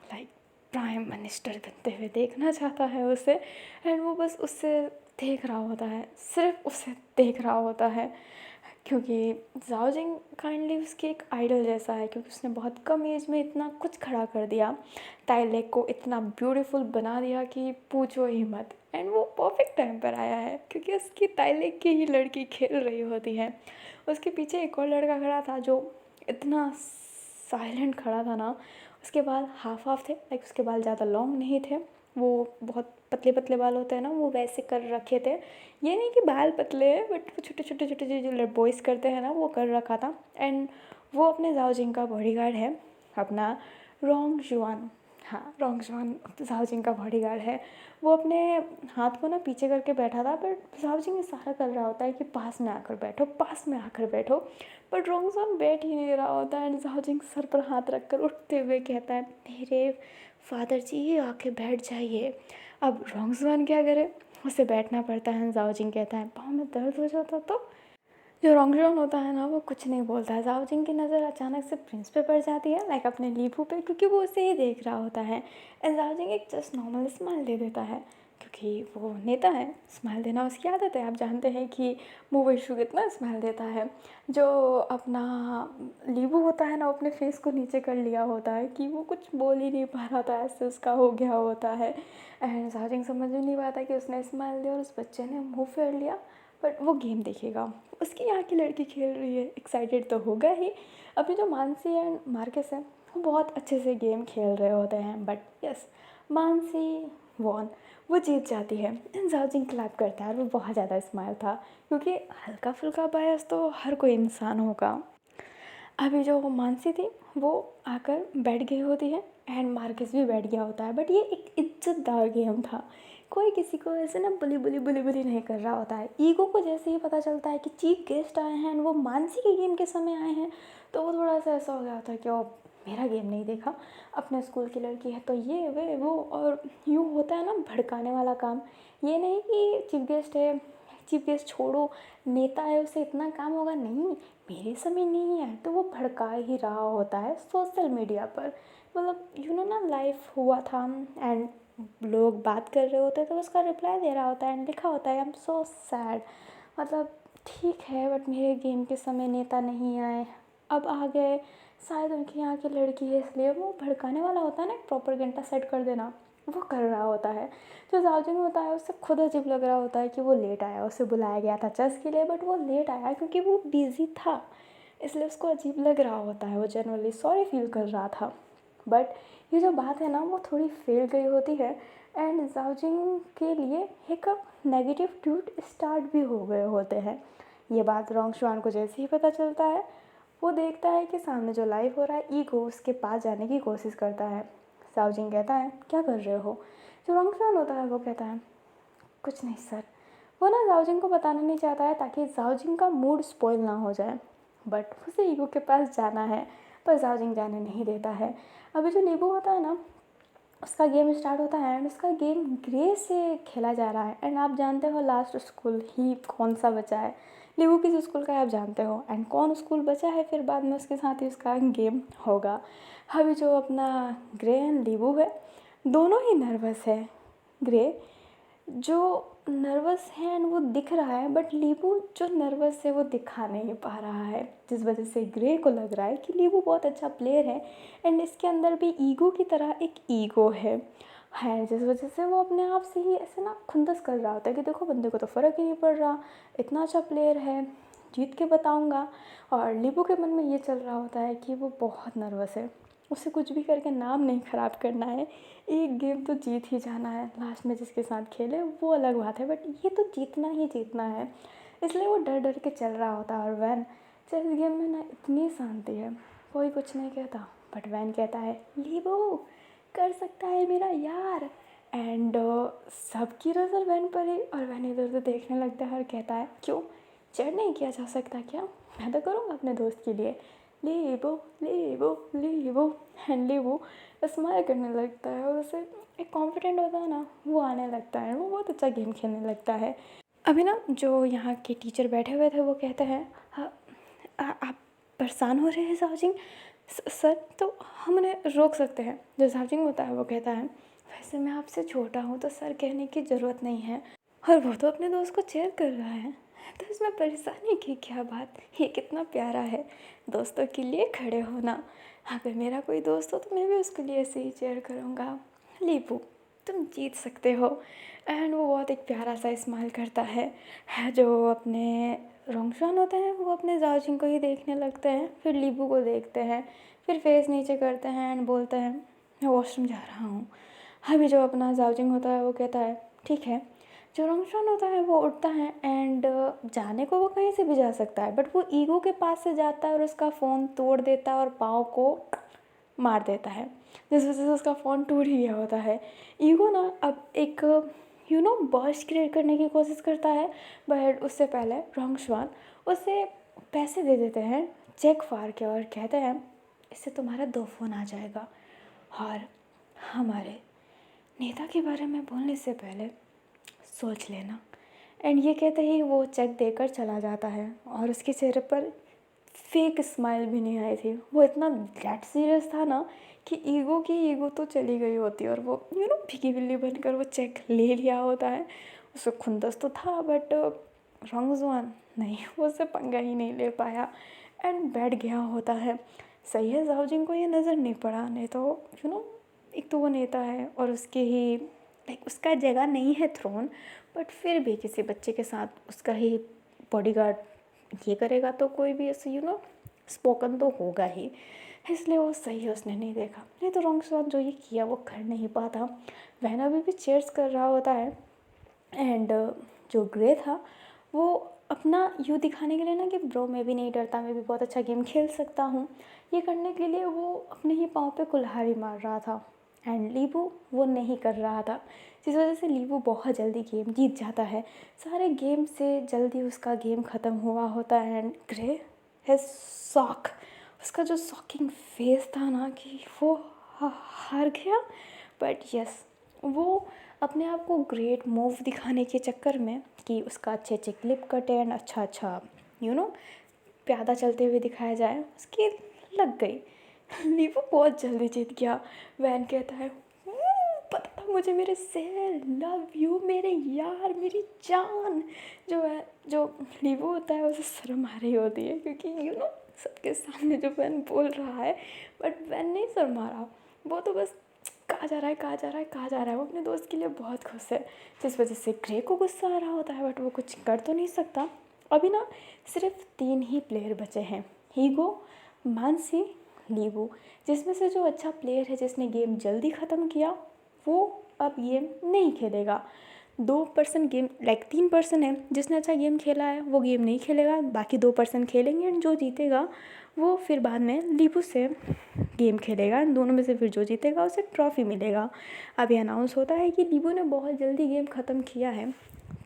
लाइक प्राइम मिनिस्टर बनते हुए देखना चाहता है उसे। एंड वो बस उससे देख रहा होता है, सिर्फ उसे देख रहा होता है, क्योंकि जाओ जिंग काइंडली उसकी एक आइडल जैसा है, क्योंकि उसने बहुत कम एज में इतना कुछ खड़ा कर दिया, ताइलेक को इतना ब्यूटीफुल बना दिया कि पूछो ही मत। एंड वो परफेक्ट टाइम पर आया है, क्योंकि उसकी ताइलेक की ही लड़की खेल रही होती है। उसके पीछे एक और लड़का खड़ा था जो इतना साइलेंट खड़ा था ना। उसके बाल हाफ हाफ थे, लाइक उसके बाल ज़्यादा लॉन्ग नहीं थे, वो बहुत पतले पतले बाल होते हैं ना, वो वैसे कर रखे थे। ये नहीं कि बाल पतले हैं, बट वो छोटे छोटे छोटे जो बॉयज़ करते हैं ना, वो कर रखा था। एंड वो अपने जाओ जिंग का बॉडीगार्ड है, अपना रोंग जुआन। हाँ, रोंग जुआन जाओ जिंग का बॉडीगार्ड है। वो अपने हाथ को ना पीछे करके बैठा था, बट जाओ जिंग इशारा कर रहा होता है कि पास में आकर बैठो, पास में आकर बैठो, बट रोंग जुआन बैठ ही नहीं रहा होता है। एंड जाओ जिंग सर पर हाथ रखकर उठते हुए कहता है, मेरे फादर जी आके बैठ जाइए। अब रोंग जुआन क्या करे, उसे बैठना पड़ता है। जाओ जिंग कहता है, पाँव में दर्द हो जाता तो। जो रोंगजोन होता है ना, वो कुछ नहीं बोलता है। जाओ जिंग की नज़र अचानक से प्रिंस पे पड़ जाती है, लाइक अपने लीपू पे, क्योंकि वो उसे ही देख रहा होता है। एंड जाओ जिंग एक जस्ट नॉर्मल स्माइल दे देता है, क्योंकि वो नेता है, स्माइल देना उसकी आदत है। आप जानते हैं कि मोवेशु कितना स्माइल देता है। जो अपना लीबू होता है ना, वो अपने फेस को नीचे कर लिया होता है कि वो कुछ बोल ही नहीं पा रहा था, ऐसे उसका हो गया होता है। एंड जाओ जिंग समझ में नहीं पाता कि उसने स्माइल दिया और उस बच्चे ने मुँह फेर लिया, बट वो गेम देखेगा। उसकी यहाँ की लड़की खेल रही है, एक्साइटेड तो होगा ही। अभी जो मानसी एंड मार्केस है, वो बहुत अच्छे से गेम खेल रहे होते हैं, बट यस, मानसी वॉन, वो जीत जाती है। जाओ जिंग क्लैप करता है और वो बहुत ज़्यादा स्माइल था, क्योंकि हल्का फुल्का बायस तो हर कोई इंसान होगा। अभी जो मानसी थी वो आकर बैठ गई होती है, एंड मार्केस भी बैठ गया होता है, बट ये एक इज्जतदार गेम था। कोई किसी को ऐसे ना बुली नहीं कर रहा होता है। ईगो को जैसे ही पता चलता है कि चीफ गेस्ट आए हैं, वो मानसी के गेम के समय आए हैं, तो वो थोड़ा सा ऐसा हो गया था कि ओ, मेरा गेम नहीं देखा, अपने स्कूल की लड़की है तो ये वे वो, और यूँ होता है ना भड़काने वाला काम। ये नहीं कि चीफ गेस्ट है, चीफ गेस्ट छोड़ो, नेता है, उसे इतना काम होगा, नहीं मेरे समय नहीं है, तो वो भड़का ही रहा होता है सोशल मीडिया पर। मतलब यू नो ना, लाइफ हुआ था एंड लोग बात कर रहे होते हैं, तो उसका रिप्लाई दे रहा होता है एंड लिखा होता है, आई एम सो सैड। मतलब ठीक है, बट मेरे गेम के समय नेता नहीं आए, अब आ गए, शायद उनके यहाँ की लड़की है, इसलिए वो भड़काने वाला होता है ना, एक प्रोपेगेंडा सेट कर देना, वो कर रहा होता है। जो जाओजिंग होता है उससे खुद अजीब लग रहा होता है कि वो लेट आया, उसे बुलाया गया था चेस के लिए, बट वो लेट आया क्योंकि वो बिज़ी था, इसलिए उसको अजीब लग रहा होता है। वो जनरली सॉरी फील कर रहा था, बट ये जो बात है ना, वो थोड़ी फेल गई होती है। एंड जाओजिंग के लिए एक नेगेटिव ट्वीट स्टार्ट भी हो गए होते हैं। ये बात रोंग शुआन को जैसे ही पता चलता है, वो देखता है कि सामने जो लाइव हो रहा है, ईगो उसके पास जाने की कोशिश करता है। जाओजिंग कहता है, क्या कर रहे हो? जो रोंग शुआन होता है वो कहता है, कुछ नहीं सर। वो ना जाओजिंग को बताना नहीं चाहता है, ताकि जाओजिंग का मूड स्पॉइल ना हो जाए, बट उसे ईगो के पास जाना है, पर जाओजिंग जाने नहीं देता है। अभी जो लीबू होता है ना, उसका गेम स्टार्ट होता है एंड उसका गेम ग्रे से खेला जा रहा है। एंड आप जानते हो लास्ट स्कूल ही कौन सा बचा है, लीबू किस स्कूल का है आप जानते हो, एंड कौन स्कूल बचा है फिर बाद में उसके साथ ही उसका गेम होगा। अभी जो अपना ग्रे एंड लीबू है दोनों ही नर्वस है। ग्रे जो नर्वस है एंड वो दिख रहा है, बट लीबू जो नर्वस है वो दिखा नहीं पा रहा है, जिस वजह से ग्रे को लग रहा है कि लीबू बहुत अच्छा प्लेयर है एंड इसके अंदर भी ईगो की तरह एक ईगो है, जिस वजह से वो अपने आप से ही ऐसे ना खुंदस कर रहा होता है कि देखो बंदे को तो फ़र्क ही नहीं पड़ रहा, इतना अच्छा प्लेयर है, जीत के बताऊंगा। और लीबू के मन में ये चल रहा होता है कि वो बहुत नर्वस है, उसे कुछ भी करके नाम नहीं ख़राब करना है, एक गेम तो जीत ही जाना है, लास्ट में जिसके साथ खेले वो अलग बात है, बट ये तो जीतना ही जीतना है, इसलिए वो डर डर के चल रहा होता है। और वैन चेस गेम में ना इतनी शांति है, कोई कुछ नहीं कहता, बट वैन कहता है लीबू कर सकता है मेरा यार, एंड सबकी नज़र वैन पर ही, और वैन इधर उधर देखने लगता है और कहता है क्यों चेयर नहीं किया जा सकता क्या, मैं तो करूँगा अपने दोस्त के लिए, लीबू लीबू लीबू। एंड लीबू स्माइल करने लगता है और उसे एक कॉन्फिडेंट होता है ना वो आने लगता है, वो बहुत अच्छा गेम खेलने लगता है। अभी ना जो यहाँ के टीचर बैठे हुए थे वो कहते हैं आप परेशान हो रहे हैं सावजिंग सर, तो हम उन्हें रोक सकते हैं। जो सावजिंग होता है वो कहता है वैसे मैं आपसे छोटा हूँ तो सर कहने की ज़रूरत नहीं है, और वो तो अपने दोस्त को चेयर कर रहा है तो इसमें परेशानी की क्या बात, ये कितना प्यारा है दोस्तों के लिए खड़े होना, अगर मेरा कोई दोस्त हो तो मैं भी उसके लिए ऐसे ही चेयर करूँगा, लीबू तुम जीत सकते हो। एंड वो बहुत एक प्यारा सा स्माइल करता है। जो अपने रोंगशान होते हैं वो अपने जाओजिंग को ही देखने लगते हैं, फिर लीबू को देखते हैं, फिर फेस नीचे करते हैं एंड बोलते हैं मैं वॉशरूम जा रहा हूँ। अभी जो अपना जाओजिंग होता है वो कहता है ठीक है। जो रोंगशान होता है वो उठता है एंड जाने को वो कहीं से भी जा सकता है, बट वो ईगो के पास से जाता है और उसका फ़ोन तोड़ देता है और पाँव को मार देता है, जिस वजह से उसका फ़ोन टूट ही गया होता है। ईगो ना अब एक बर्स्ट क्रिएट करने की कोशिश करता है, बट उससे पहले रोंगशान उसे पैसे दे देते हैं चेक फाड़ के और कहते हैं इससे तुम्हारा 2 फ़ोन आ जाएगा, और हमारे नेता के बारे में बोलने से पहले सोच लेना। एंड ये कहते ही वो चेक देकर चला जाता है और उसके चेहरे पर फेक स्माइल भी नहीं आई थी, वो इतना डेड सीरियस था ना कि ईगो तो चली गई होती और वो भीगी बिल्ली बनकर वो चेक ले लिया होता है। उसे खुंदस तो था बट रोंगजुआन नहीं, वो उससे पंगा ही नहीं ले पाया एंड बैठ गया होता है। सही है जाओजिंग को ये नज़र नहीं पड़ा, नहीं तो एक तो वो नेता है और उसके ही लाइक उसका जगह नहीं है थ्रोन, बट फिर भी किसी बच्चे के साथ उसका ही बॉडीगार्ड ये करेगा तो कोई भी ऐसे स्पोकन तो होगा ही, इसलिए वो सही है उसने नहीं देखा, नहीं तो रोंगशान जो ये किया वो कर नहीं पाता। वैन अभी भी चेयर्स कर रहा होता है एंड जो ग्रे था वो अपना यूँ दिखाने के लिए ना कि ब्रो मैं भी नहीं डरता, मैं भी बहुत अच्छा गेम खेल सकता हूँ, ये करने के लिए वो अपने ही पाँव पे कुल्हाड़ी मार रहा था एंड लीबू वो नहीं कर रहा था, जिस वजह से लीबू बहुत जल्दी गेम जीत जाता है। सारे गेम से जल्दी उसका गेम ख़त्म हुआ होता है एंड ग्रे है शॉक, उसका जो शॉकिंग फेस था ना कि वो हार गया, बट यस वो अपने आप को ग्रेट मूव दिखाने के चक्कर में कि उसका अच्छे अच्छे क्लिप कटे एंड अच्छा प्यादा चलते हुए दिखाया जाए उसकी लग गई। लीबू बहुत जल्दी जीत गया। वैन कहता है पता था मुझे मेरे शेर, लव यू मेरे यार मेरी जान। जो लीबू होता है उसे शर्म आ रही होती है क्योंकि सबके सामने जो वैन बोल रहा है, बट वैन नहीं शर्मा रहा, वो तो बस कहा जा रहा है, वो अपने दोस्त के लिए बहुत खुश है, जिस वजह से ग्रे को गुस्सा आ रहा होता है बट वो कुछ कर तो नहीं सकता। अभी ना सिर्फ 3 ही प्लेयर बचे हैं, हीगो, मानसी, लीबू, जिसमें से जो अच्छा प्लेयर है जिसने गेम जल्दी ख़त्म किया वो अब गेम नहीं खेलेगा। 2% गेम 3% है जिसने अच्छा गेम खेला है वो गेम नहीं खेलेगा, बाकी 2% खेलेंगे एंड जो जीतेगा वो फिर बाद में लीबू से गेम खेलेगा एंड दोनों में से फिर जो जीतेगा उसे ट्रॉफ़ी मिलेगा। अभी अनाउंस होता है कि लीबू ने बहुत जल्दी गेम ख़त्म किया है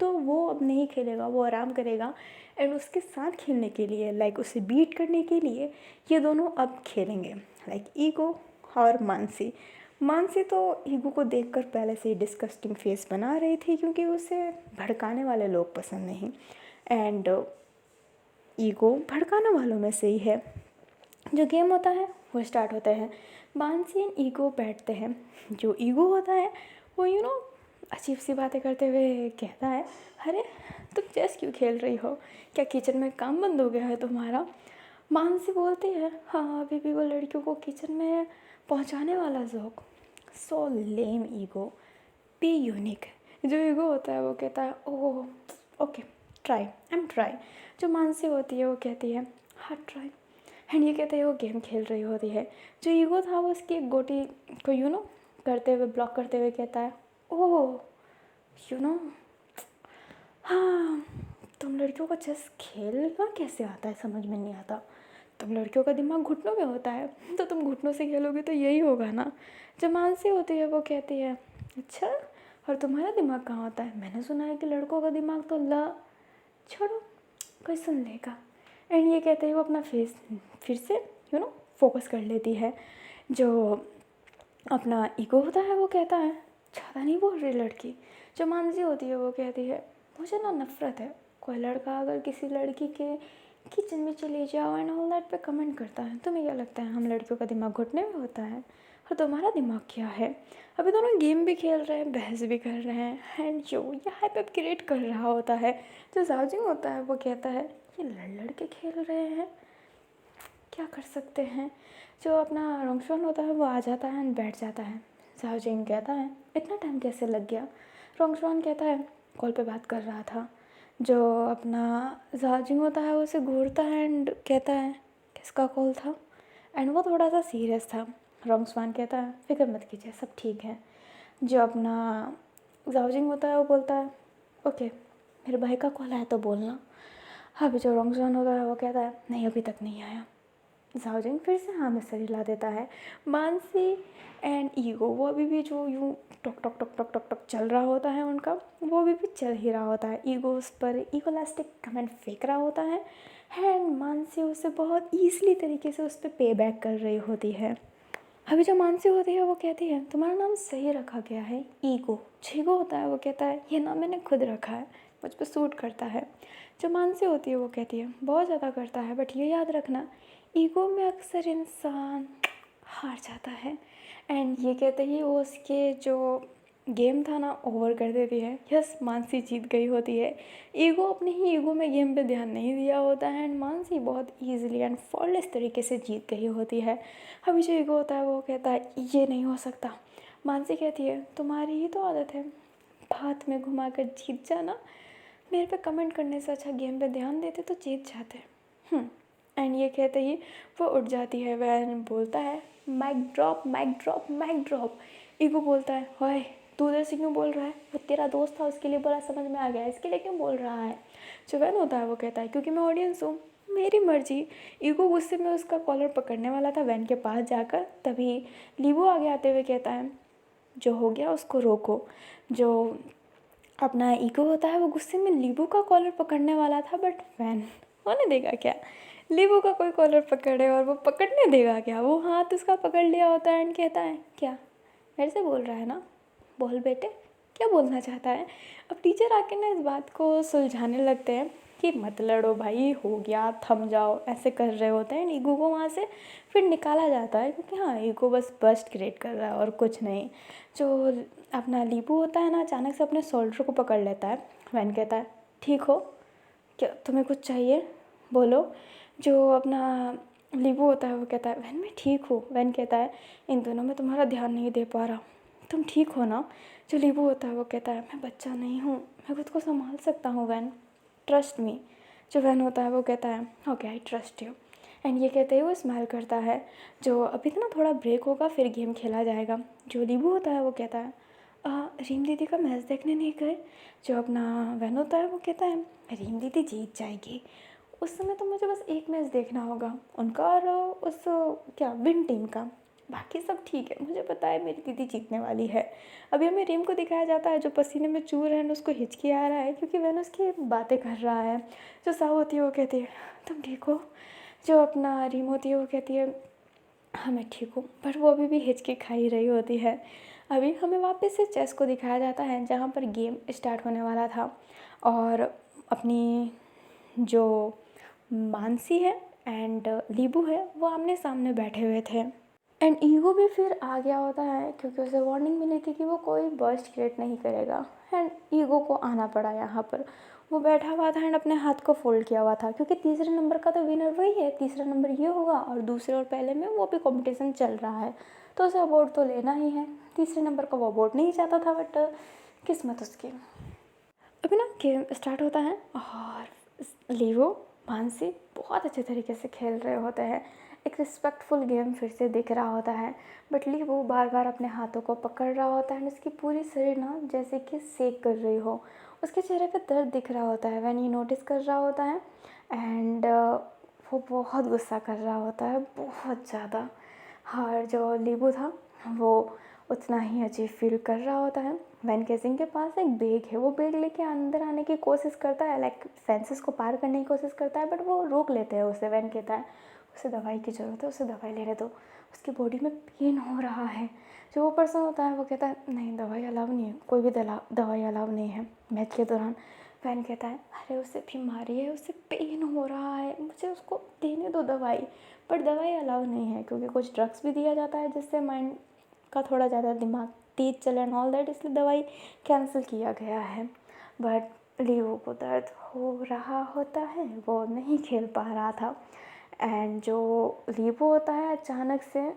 तो वो अब नहीं खेलेगा, वो आराम करेगा एंड उसके साथ खेलने के लिए उसे बीट करने के लिए ये दोनों अब खेलेंगे ईगो और मानसी। मानसी तो ईगो को देखकर पहले से ही डिस्गस्टिंग फेस बना रही थी, क्योंकि उसे भड़काने वाले लोग पसंद नहीं, एंड ईगो भड़काने वालों में से ही है। जो गेम होता है वो स्टार्ट होता है। मानसी एंड ईगो बैठते हैं। जो ईगो होता है वो अजीब सी बातें करते हुए कहता है, अरे तुम चेस क्यों खेल रही हो, क्या किचन में काम बंद हो गया है तुम्हारा। मानसी बोलती है, हाँ अभी भी वो लड़कियों को किचन में पहुंचाने वाला ज़ोक। सो लेम ईगो, बी यूनिक। जो ईगो होता है वो कहता है, oh okay try, I am try. जो मानसी होती है वो कहती है, हाँ ट्राई, एंड ये कहते हैं वो गेम खेल रही होती है। जो ईगो था वो उसकी एक गोटी को करते हुए, ब्लॉक करते हुए कहता है, ओह हाँ तुम लड़कियों को चेस खेलना कैसे आता है, समझ में नहीं आता। तुम लड़कियों का दिमाग घुटनों में होता है, तो तुम घुटनों से खेलोगे तो यही होगा ना। जब मानसी होती है वो कहती है, अच्छा और तुम्हारा दिमाग कहाँ होता है, मैंने सुना है कि लड़कों का दिमाग तो छोड़ो कोई सुन लेगा। एंड ये कहते ही वो अपना फेस फिर से फोकस कर लेती है। जो अपना ईगो होता है वो कहता है, ज़्यादा नहीं बोल रही लड़की। जो मानसी होती है वो कहती है, मुझे ना नफ़रत है, कोई लड़का अगर किसी लड़की के किचन में चले जाओ एंड ऑल दैट पे कमेंट करता है। तुम्हें क्या लगता है हम लड़कियों का दिमाग घुटने में होता है, और तुम्हारा दिमाग क्या है। अभी दोनों गेम भी खेल रहे हैं, बहस भी कर रहे हैं, एंड जो ये हाइप अप क्रिएट कर रहा होता है। जो जाजिंग होता है वो कहता है, ये लड़ के खेल रहे हैं, क्या कर सकते हैं। जो अपना रोंगशॉन होता है वो आ जाता है एंड बैठ जाता है। जाजिंग कहता है, इतना टाइम कैसे लग गया। रोंगशॉन कहता है, कॉल पे बात कर रहा था। जो अपना जाजिंग होता है वो उसे घूरता है एंड कहता है, किसका कॉल था, एंड वो थोड़ा सा सीरियस था। रोंगशॉन कहता है, फिक्र मत कीजिए सब ठीक है। जो अपना जाजिंग होता है वो बोलता है, ओके मेरे भाई का कॉल आया तो बोलना। अभी जो रोंगशॉन होता है वो कहता है, नहीं अभी तक नहीं आया। जाओजिंग फिर से हाँ में सर हिला देता है। मानसी एंड ईगो वो अभी भी जो यूँ टक टक टक टक टक टक चल रहा होता है उनका, वो अभी भी चल ही रहा होता है। ईगो उस पर ईगोलास्टिक कमेंट फेंक रहा होता है, एंड मानसी उसे बहुत ईजिली तरीके से उस पर पे बैक कर रही होती है। अभी जो मानसी होती है वो कहती है, तुम्हारा नाम सही रखा गया है ईगो। ईगो होता है वो कहता है, ये नाम मैंने खुद रखा है, मुझ पर सूट करता है। जो मानसी होती है वो कहती है, बहुत ज़्यादा करता है, बट ये याद रखना ईगो में अक्सर इंसान हार जाता है। एंड ये कहते ही वो उसके जो गेम था ना ओवर कर देती है। यस मानसी जीत गई होती है। ईगो अपने ही ईगो में गेम पे ध्यान नहीं दिया होता है, एंड मानसी बहुत ईजिली एंड फॉललेस तरीके से जीत गई होती है। अभी जो ईगो होता है वो कहता है, ये नहीं हो सकता। मानसी कहती है, तुम्हारी ही तो आदत है हाथ में घुमा कर जीत जाना, मेरे पे कमेंट करने से अच्छा गेम पे ध्यान देते तो जीत जाते। एंड ये कहते ही वो उठ जाती है। वह बोलता है, mic drop mic drop mic drop. Ego बोलता है, ओए तू उधर से क्यों बोल रहा है, वो तेरा दोस्त था उसके लिए बोला, समझ में आ गया, इसके लिए क्यों बोल रहा है। जो वैन होता है वो कहता है, क्योंकि मैं ऑडियंस हूँ, मेरी मर्जी। ईगो गुस्से में उसका कॉलर पकड़ने वाला था वैन के पास जाकर, तभी लीबो आगे आते हुए कहता है, जो हो गया उसको रोको। जो अपना ईगो होता है वो गुस्से में लीबू का कॉलर पकड़ने वाला था, बट वैन होने देगा क्या, लीबू का कोई कॉलर पकड़े और वो पकड़ने देगा क्या। वो हाथ उसका पकड़ लिया होता है एंड कहता है, क्या मेरे से बोल रहा है ना, बोल बेटे क्या बोलना चाहता है। अब टीचर आके ना इस बात को सुलझाने लगते हैं कि मत लड़ो भाई, हो गया थम जाओ, ऐसे कर रहे होते हैं। ईगो को वहाँ से फिर निकाला जाता है, क्योंकि हाँ ईगो बस बस्ट क्रिएट कर रहा है और कुछ नहीं। जो अपना लीबू होता है ना, अचानक से अपने शोल्डर को पकड़ लेता है। वैन कहता है, ठीक हो, क्या तुम्हें कुछ चाहिए, बोलो। जो अपना लीबू होता है वो कहता है, वैन मैं ठीक हूँ। वैन कहता है, इन दोनों में तुम्हारा ध्यान नहीं दे पा रहा, तुम ठीक हो ना। जो लीबू होता है वो कहता है, मैं बच्चा नहीं हूँ, मैं खुद को संभाल सकता हूँ वैन, ट्रस्ट मी। जो वैन होता है वो कहता है, okay I trust you. And ये कहते ही वो स्माइल करता है। जो अभी ना थोड़ा ब्रेक होगा फिर गेम खेला जाएगा। जो लीबू होता है वो कहता है, रीम दीदी का मैच देखने नहीं गए। जो अपना वैन होता है वो कहता है, रीम दीदी जीत जाएगी, उस समय तो मुझे बस एक मैच देखना होगा उनका और उस क्या विन टीम का, बाकी सब ठीक है, मुझे पता है मेरी दीदी जीतने वाली है। अभी हमें रीम को दिखाया जाता है जो पसीने में चूर है, उसको हिचकी आ रहा है क्योंकि वैन उसकी बातें कर रहा है। जो साहु होती है वो कहती है, तुम ठीक हो। जो अपना रीम होती है वो कहती है, हाँ मैं ठीक हूँ, पर वो अभी भी हिचकी खा ही रही होती है। अभी हमें वापस से चेस को दिखाया जाता है जहाँ पर गेम स्टार्ट होने वाला था, और अपनी जो मानसी है एंड लीबू है वो आमने सामने बैठे हुए थे। एंड ईगो भी फिर आ गया होता है क्योंकि उसे वार्निंग मिली थी कि वो कोई बर्स्ट क्रिएट नहीं करेगा। एंड ईगो को आना पड़ा यहाँ पर। वो बैठा हुआ था एंड अपने हाथ को फोल्ड किया हुआ था क्योंकि तीसरे नंबर का तो विनर वही है, तीसरा नंबर ये होगा और दूसरे और पहले में वो भी कंपटीशन चल रहा है, तो उसे अवार्ड तो लेना ही है। तीसरे नंबर का वो अवार्ड नहीं चाहता था, बट किस्मत उसकी। अभी ना गेम स्टार्ट होता है और लीवो मानसी बहुत अच्छे तरीके से खेल रहे होते हैं। एक रिस्पेक्टफुल गेम फिर से दिख रहा होता है, बट लीवो बार बार अपने हाथों को पकड़ रहा होता है एंड उसकी पूरी शरीर ना जैसे कि सेक कर रही हो। उसके चेहरे पे दर्द दिख रहा होता है वैन ये नोटिस कर रहा होता है। एंड वो बहुत गुस्सा कर रहा होता है, बहुत ज़्यादा। और जो लीबू था वो उतना ही अजीब फील कर रहा होता है। वैन केसिंग के पास एक बैग है, वो बैग लेके अंदर आने की कोशिश करता है, लाइक फेंसेस को पार करने की कोशिश करता है, बट वो रोक लेते हैं उसे। वैन कहता है उसे दवाई की ज़रूरत है, उसे दवाई लेने दो, उसकी बॉडी में पेन हो रहा है। जो वो पर्सन होता है वो कहता है नहीं दवाई अलाउ नहीं है, कोई भी दवाई अलाउ नहीं है मैच के दौरान। वैन कहता है अरे उसे बीमारी है, उसे पेन हो रहा है, मुझे उसको देने दो दवाई। पर दवाई अलाउ नहीं है क्योंकि कुछ ड्रग्स भी दिया जाता है जिससे माइंड का थोड़ा ज़्यादा दिमाग तेज चले एंड ऑल दैट, इसलिए दवाई कैंसिल किया गया है। बट लीवो को दर्द हो रहा होता है, वो नहीं खेल पा रहा था। एंड जो लीवो होता है अचानक से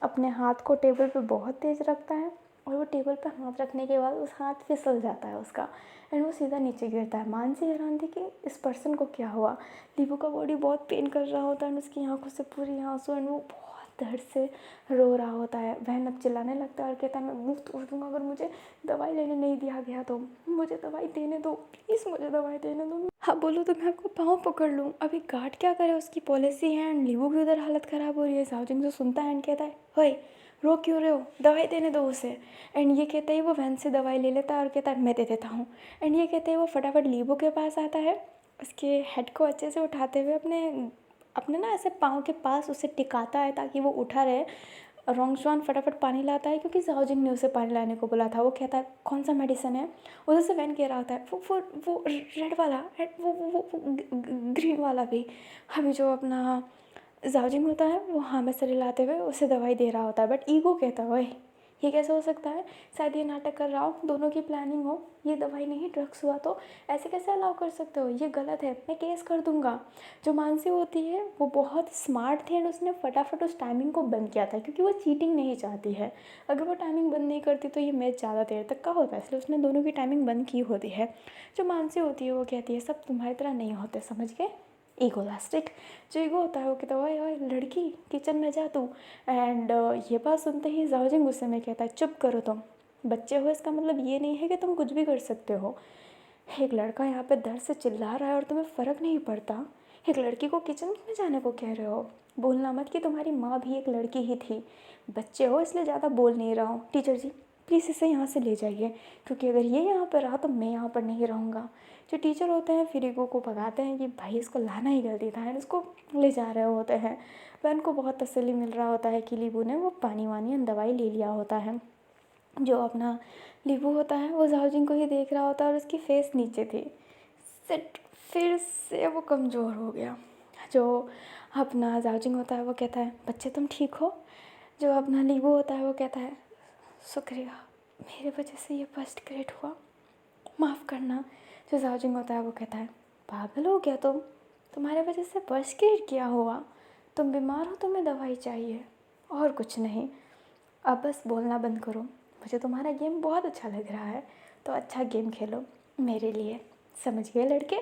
अपने हाथ को टेबल पे बहुत तेज़ रखता है और वो टेबल पे हाथ रखने के बाद उस हाथ फिसल जाता है उसका एंड वो सीधा नीचे गिरता है। मानसी हैरान थी कि इस पर्सन को क्या हुआ। लीबू का बॉडी बहुत पेन कर रहा होता है एंड उसकी आंखों से पूरी आंसू एंड वो बहुत दर्द से रो रहा होता है। वह अब चिल्लाने लगता है और कहता है मैं मुंह तोड़ दूंगा अगर मुझे दवाई लेने नहीं दिया गया तो, मुझे दवाई देने दो प्लीज़, मुझे दवाई देने दो। हाँ बोलो तो मैं आपको पाँव पकड़ लूँ। अभी गार्ड क्या करे, उसकी पॉलिसी है एंड लीबू की उधर हालत ख़राब हो रही है। साउजिंग जो सुनता है एंड कहता है होए रो क्यों रहे हो, दवाई देने दो उसे। एंड ये कहते ही वो वैन से दवाई ले लेता है और कहता है मैं दे देता हूँ। एंड ये कहते ही वो फटाफट लीबू के पास आता है, उसके हेड को अच्छे से उठाते हुए अपने अपने ना ऐसे पाँव के पास उसे टिकाता है ताकि वो उठा रहे। रोंगशुआन फटाफट पानी लाता है क्योंकि जाओजिंग ने उसे पानी लाने को बोला था। वो कहता है कौन सा मेडिसिन है, उधर से वैन कह रहा होता है वो रेड वाला, वो ग्रीन वाला भी। अभी जो अपना जाओजिंग होता है वो हाँ में सर हिलाते हुए उसे दवाई दे रहा होता है, बट ईगो कहता है ओए ये कैसे हो सकता है, शायद ये नाटक कर रहा हो, दोनों की प्लानिंग हो, ये दवाई नहीं ड्रग्स हुआ, तो ऐसे कैसे अलाउ कर सकते हो, ये गलत है, मैं केस कर दूंगा। जो मानसी होती है वो बहुत स्मार्ट थी एंड उसने फटाफट उस टाइमिंग को बंद किया था क्योंकि वो चीटिंग नहीं चाहती है। अगर वो टाइमिंग बंद नहीं करती तो ये मैच ज़्यादा देर तक का होता है, इसलिए उसने दोनों की टाइमिंग बंद की होती है। जो मानसी होती है वो कहती है सब तुम्हारी तरह नहीं होते, समझ गए, ईगोलास्टिक। जो ईगो होता है वो कहता है ओए ओए लड़की किचन में जा तू। एंड ये बात सुनते ही जाओजिंग गुस्से में कहता है चुप करो तुम, बच्चे हो इसका मतलब ये नहीं है कि तुम कुछ भी कर सकते हो। एक लड़का यहाँ पे दर्द से चिल्ला रहा है और तुम्हें फ़र्क नहीं पड़ता, एक लड़की को किचन में जाने को कह रहे हो। बोलना मत कि तुम्हारी माँ भी एक लड़की ही थी, बच्चे हो इसलिए ज़्यादा बोल नहीं रहा हूँ। टीचर जी प्लीज़ इसे यहाँ से ले जाइए क्योंकि अगर ये यहाँ पर रहा तो मैं यहाँ पर नहीं रहूँगा। जो टीचर होते हैं फिर ईगो को भगाते हैं कि भाई इसको लाना ही गलती था एंड उसको ले जा रहे होते हैं। वैन को बहुत तसल्ली मिल रहा होता है कि लीबू ने वो पानी वानी एंड दवाई ले लिया होता है। जो अपना लीबू होता है वो जाओजिंग को ही देख रहा होता है और उसकी फेस नीचे थी। सिट फिर से वो कमज़ोर हो गया। जो अपना जाओजिंग होता है वो कहता है बच्चे तुम ठीक हो। जो अपना लीबू होता है वो कहता है शुक्रिया, मेरे वजह से ये फर्स्ट ग्रेड हुआ, माफ़ करना। जो जाओजिंग होता है वो कहता है पागल हो गया तुम, तुम्हारे वजह से फर्स्ट ग्रेड किया हुआ, तुम बीमार हो, तुम्हें दवाई चाहिए और कुछ नहीं। अब बस बोलना बंद करो, मुझे तुम्हारा गेम बहुत अच्छा लग रहा है तो अच्छा गेम खेलो मेरे लिए, समझ गए लड़के।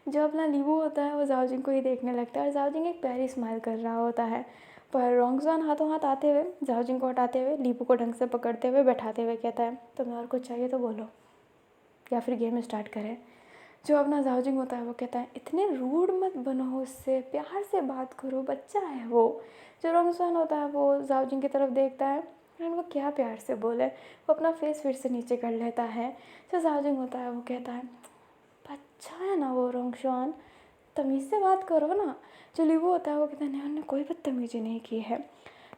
जो अपना लीबू होता है वो जाओजिंग को ही देखने लगता है और जाओजिंग एक प्यारी स्माइल कर रहा होता है। पर रोंगजान हाथों हाथ आते हुए जाओजिंग को हटाते हुए लीबू को ढंग से पकड़ते हुए बैठाते हुए कहता है तुम्हें और कुछ चाहिए तो बोलो या फिर गेम स्टार्ट करें। जो अपना जाओजिंग होता है वो कहता है इतने रूड मत बनो, उससे प्यार से बात करो, बच्चा है वो। जो रोंगजान होता है वो जाओजिंग की तरफ देखता है एंड वो क्या प्यार से बोले, वो अपना फेस फिर से नीचे कर लेता है। जो जाओजिंग होता है वो कहता है अच्छा है ना वो रोंगशान, तमीज़ से बात करो ना। जो लीबू होता है वो कहता है नहीं उन्होंने कोई बदतमीजी नहीं की है।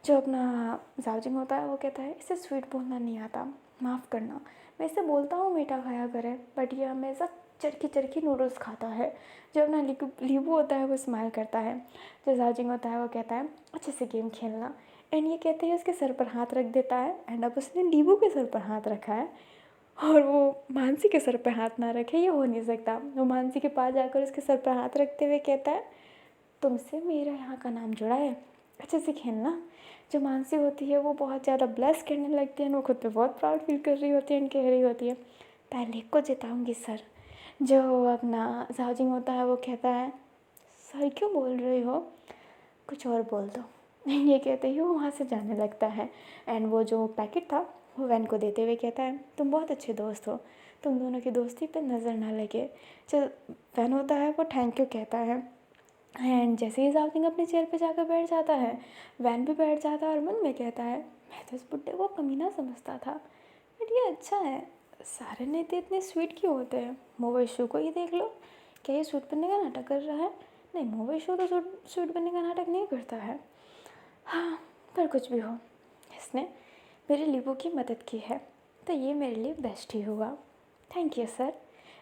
जो अपना जाओजिंग होता है वो कहता है इसे स्वीट बोलना नहीं आता, माफ़ करना, मैं इसे बोलता हूँ मीठा खाया करे, बट ये हमेशा चरखी चरखी नूडल्स खाता है। जो अपना लीबू होता है वो स्माइल करता है। जो जाओजिंग होता है वो कहता है अच्छे से गेम खेलना, एंड ये कहते हैं उसके सर पर हाथ रख देता है, एंड अब उसने लीबू के सर पर हाथ रखा है और वो मानसी के सर पे हाथ ना रखे, ये हो नहीं सकता। वो मानसी के पास जाकर उसके सर पर हाथ रखते हुए कहता है तुमसे मेरा यहाँ का नाम जुड़ा है, अच्छे से खेलना। जो मानसी होती है वो बहुत ज़्यादा ब्लेस करने लगती है, वो खुद पे बहुत प्राउड फील कर रही होती है, कह रही होती है पहले को जिताऊंगी सर। जो अपना जाओजिंग होता है वो कहता है सर क्यों बोल रही हो, कुछ और बोल दो। ये कहते ही वो वहाँ से जाने लगता है, एंड वो जो पैकेट था वो वैन को देते हुए कहता है तुम बहुत अच्छे दोस्त हो, तुम दोनों की दोस्ती पे नज़र ना लगे। जो वैन होता है वो थैंक यू कहता है, एंड जैसे ही जाओजिंग अपने चेयर पे जाकर बैठ जाता है, वैन भी बैठ जाता है और मन में कहता है मैं तो इस बुड्ढे को कमीना समझता था, बट ये अच्छा है, सारे नेता इतने स्वीट क्यों होते हैं। मोवेशू को ही देख लो, क्या ये सूट बनने का नाटक कर रहा है, नहीं मोवेशू तो सूट बनने का नाटक नहीं करता है। हाँ पर कुछ भी हो, इसने मेरे लीबू की मदद की है तो ये मेरे लिए बेस्ट ही हुआ, थैंक यू सर।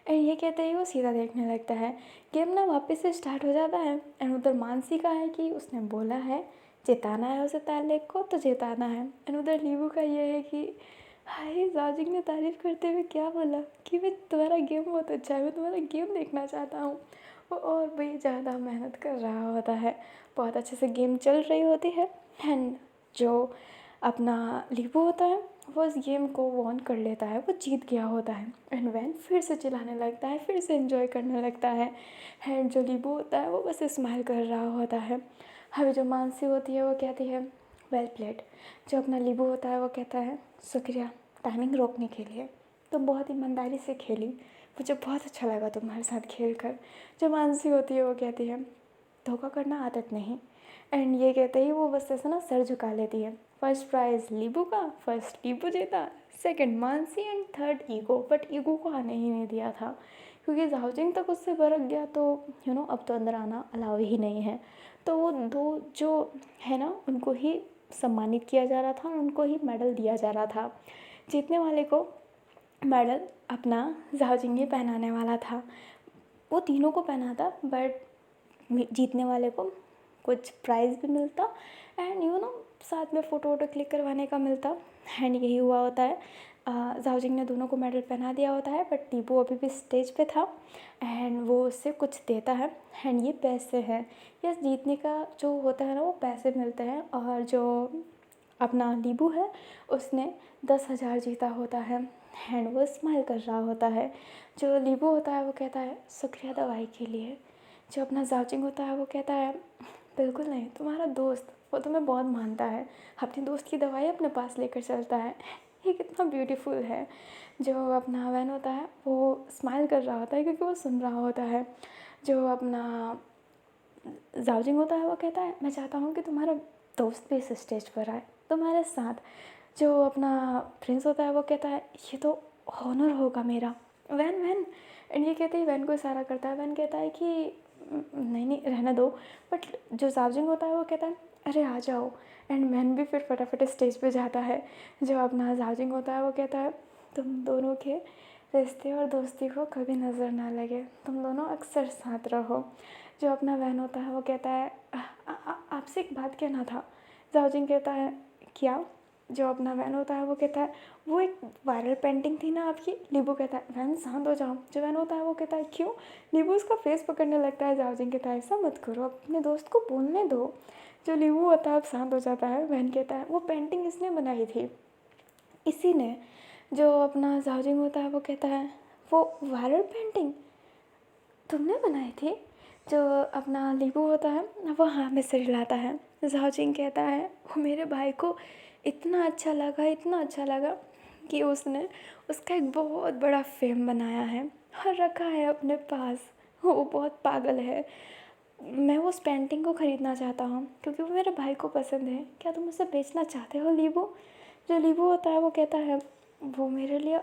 एंड ये कहते ही वो सीधा देखने लगता है। गेम ना वापस से स्टार्ट हो जाता है, एंड उधर मानसी का है कि उसने बोला है जिताना है उसे तालेक को तो जिताना है, एंड उधर लीबू का ये है कि हाय जाजिंग ने तारीफ़ करते हुए क्या बोला कि मैं तुम्हारा गेम बहुत अच्छा है, मैं तुम्हारा गेम देखना चाहता हूँ। वो और भी ज़्यादा मेहनत कर रहा होता है, बहुत अच्छे से गेम चल रही होती है, एंड जो अपना लीबू होता है वो इस गेम को वॉन कर लेता है, वो जीत गया होता है, एंड वैन फिर से चिल्लाने लगता है, फिर से एंजॉय करने लगता है, एंड जो लीबू होता है वो बस स्माइल कर रहा होता है। अभी जो मानसी होती है वो कहती है वेल प्लेड। जो अपना लीबू होता है वो कहता है शुक्रिया टाइमिंग रोकने के लिए, तुम बहुत ईमानदारी से खेली, मुझे बहुत अच्छा लगा तुम्हारे साथ खेल कर। जो मानसी होती है वो कहती है धोखा करना आदत नहीं, एंड ये कहते ही वो बस ऐसा ना सर झुका लेती है। फर्स्ट प्राइज़ लीबू का, फर्स्ट लीबू जीता, second Mansi and third ego, but ego को आने ही नहीं दिया था क्योंकि जाओजिंग तक उससे बरक गया, तो अब तो अंदर आना अलाउ ही नहीं है। तो वो दो जो है ना उनको ही सम्मानित किया जा रहा था और उनको ही मेडल दिया जा रहा था। जीतने वाले को मेडल अपना जाओजिंग ही पहनाने वाला था, वो तीनों को पहनाता, बट जीतने वाले को कुछ प्राइज़ भी मिलता, एंड साथ में फ़ोटो वोटो क्लिक करवाने का मिलता। एंड यही हुआ होता है, जाओजिंग ने दोनों को मेडल पहना दिया होता है, बट टीपू अभी भी स्टेज पे था, एंड वो उससे कुछ देता है, एंड ये पैसे हैं। ये जीतने का जो होता है ना वो पैसे मिलते हैं, और जो अपना लीबू है उसने 10,000 जीता होता है, एंड वो स्माइल कर रहा होता है। जो लीबू होता है वो कहता है शुक्रिया दवाई के लिए। जो अपना जाओजिंग होता है वो कहता है बिल्कुल नहीं, तुम्हारा दोस्त वो तुम्हें बहुत मानता है, अपने दोस्त की दवाई अपने पास लेकर चलता है, ये कितना ब्यूटीफुल है। जो अपना वैन होता है वो स्माइल कर रहा होता है क्योंकि वो सुन रहा होता है। जो अपना जाओजिंग होता है वो कहता है मैं चाहता हूँ कि तुम्हारा दोस्त भी इस स्टेज पर आए तुम्हारे साथ। जो अपना प्रिंस होता है वो कहता है ये तो हॉनर होगा मेरा, वैन वैन। एंड ये कहते ही वैन को इशारा करता है, वैन कहता है कि नहीं नहीं रहने दो, बट जो जाओजिंग होता है वो कहता है अरे आ जाओ, एंड वैन भी फिर फटाफट स्टेज पे जाता है। जो अपना जाओजिंग होता है वो कहता है तुम दोनों के रिश्ते और दोस्ती को कभी नज़र ना लगे, तुम दोनों अक्सर साथ रहो। जो अपना वैन होता है वो कहता है आपसे एक बात कहना था। जाओजिंग कहता है क्या। जो अपना वैन होता है वो कहता है वो एक वायरल पेंटिंग थी ना आपकी। लीबू कहता है वैन शांत हो जाओ। जो वैन होता है वो कहता है क्यों। लीबू उसका फेस पकड़ने लगता है। जाओजिंग कहता है ऐसा मत करो, अपने दोस्त को बोलने दो। जो लीबू होता है अब शांत हो जाता है। वैन कहता है वो पेंटिंग इसने बनाई थी, इसी ने। जो अपना जाओजिंग होता है वो कहता है वो वायरल पेंटिंग तुमने बनाई थी। जो अपना लीबू होता है वो हाँ में सिर हिलाता है। जाओजिंग कहता है वो मेरे भाई को इतना अच्छा लगा कि उसने उसका एक बहुत बड़ा फेम बनाया है और रखा है अपने पास। वो बहुत पागल है। मैं उस पेंटिंग को ख़रीदना चाहता हूँ क्योंकि वो मेरे भाई को पसंद है। क्या तुम उसे बेचना चाहते हो लीबू। जो लीबू होता है वो कहता है वो मेरे लिए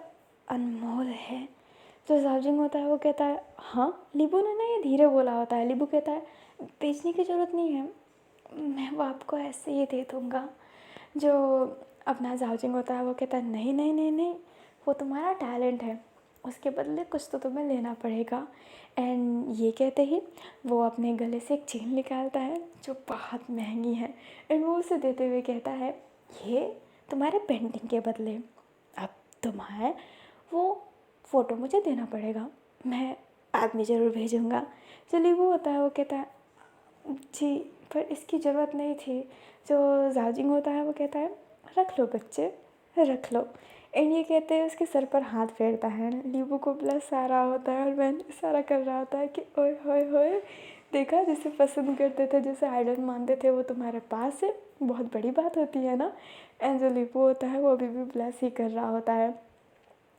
अनमोल है। जो जाओजिंग होता है वो कहता है हाँ। लीबू ने ना ये धीरे बोला होता है। लीबू कहता है बेचने की ज़रूरत नहीं है, मैं वो आपको ऐसे ही दे दूँगा। जो अपना जाओजिंग होता है वो कहता है नहीं नहीं नहीं नहीं, वो तुम्हारा टैलेंट है, उसके बदले कुछ तो तुम्हें लेना पड़ेगा। एंड ये कहते ही वो अपने गले से एक चेन निकालता है जो बहुत महंगी है, एंड वो उसे देते हुए कहता है ये तुम्हारे पेंटिंग के बदले, अब तुम्हारे वो फ़ोटो मुझे देना पड़ेगा, मैं आदमी ज़रूर भेजूँगा। जो लीबू होता है वो कहता है जी पर इसकी ज़रूरत नहीं थी। जो जाजिंग होता है वो कहता है रख लो बच्चे, रख लो। एंड ये कहते हैं उसके सर पर हाथ फेरता है, लीबू को ब्लश आ रहा होता है और वैन इशारा कर रहा होता है कि ओए होए होए, देखा जिसे पसंद करते थे, जिसे आइडल मानते थे वो तुम्हारे पास है, बहुत बड़ी बात होती है ना। एंड जो लीबू होता है वो अभी भी ब्लश ही कर रहा होता है।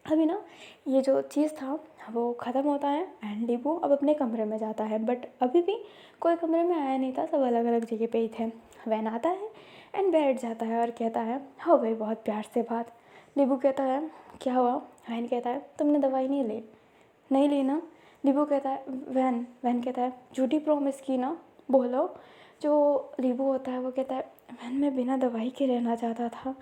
अभी ना ये जो चीज़ था वो ख़त्म होता है एंड लीबू अब अपने कमरे में जाता है, बट अभी भी कोई कमरे में आया नहीं था, सब अलग अलग जगह पे ही थे। वैन आता है एंड बैठ जाता है और कहता है हो गई बहुत प्यार से बात। लीबू कहता है क्या हुआ? वैन कहता है तुमने दवाई नहीं ली ना। लीबू कहता है वैन कहता है झूठी प्रॉमिस की ना, बोलो। जो लीबू होता है वो कहता है वैन मैं बिना दवाई के रहना चाहता था,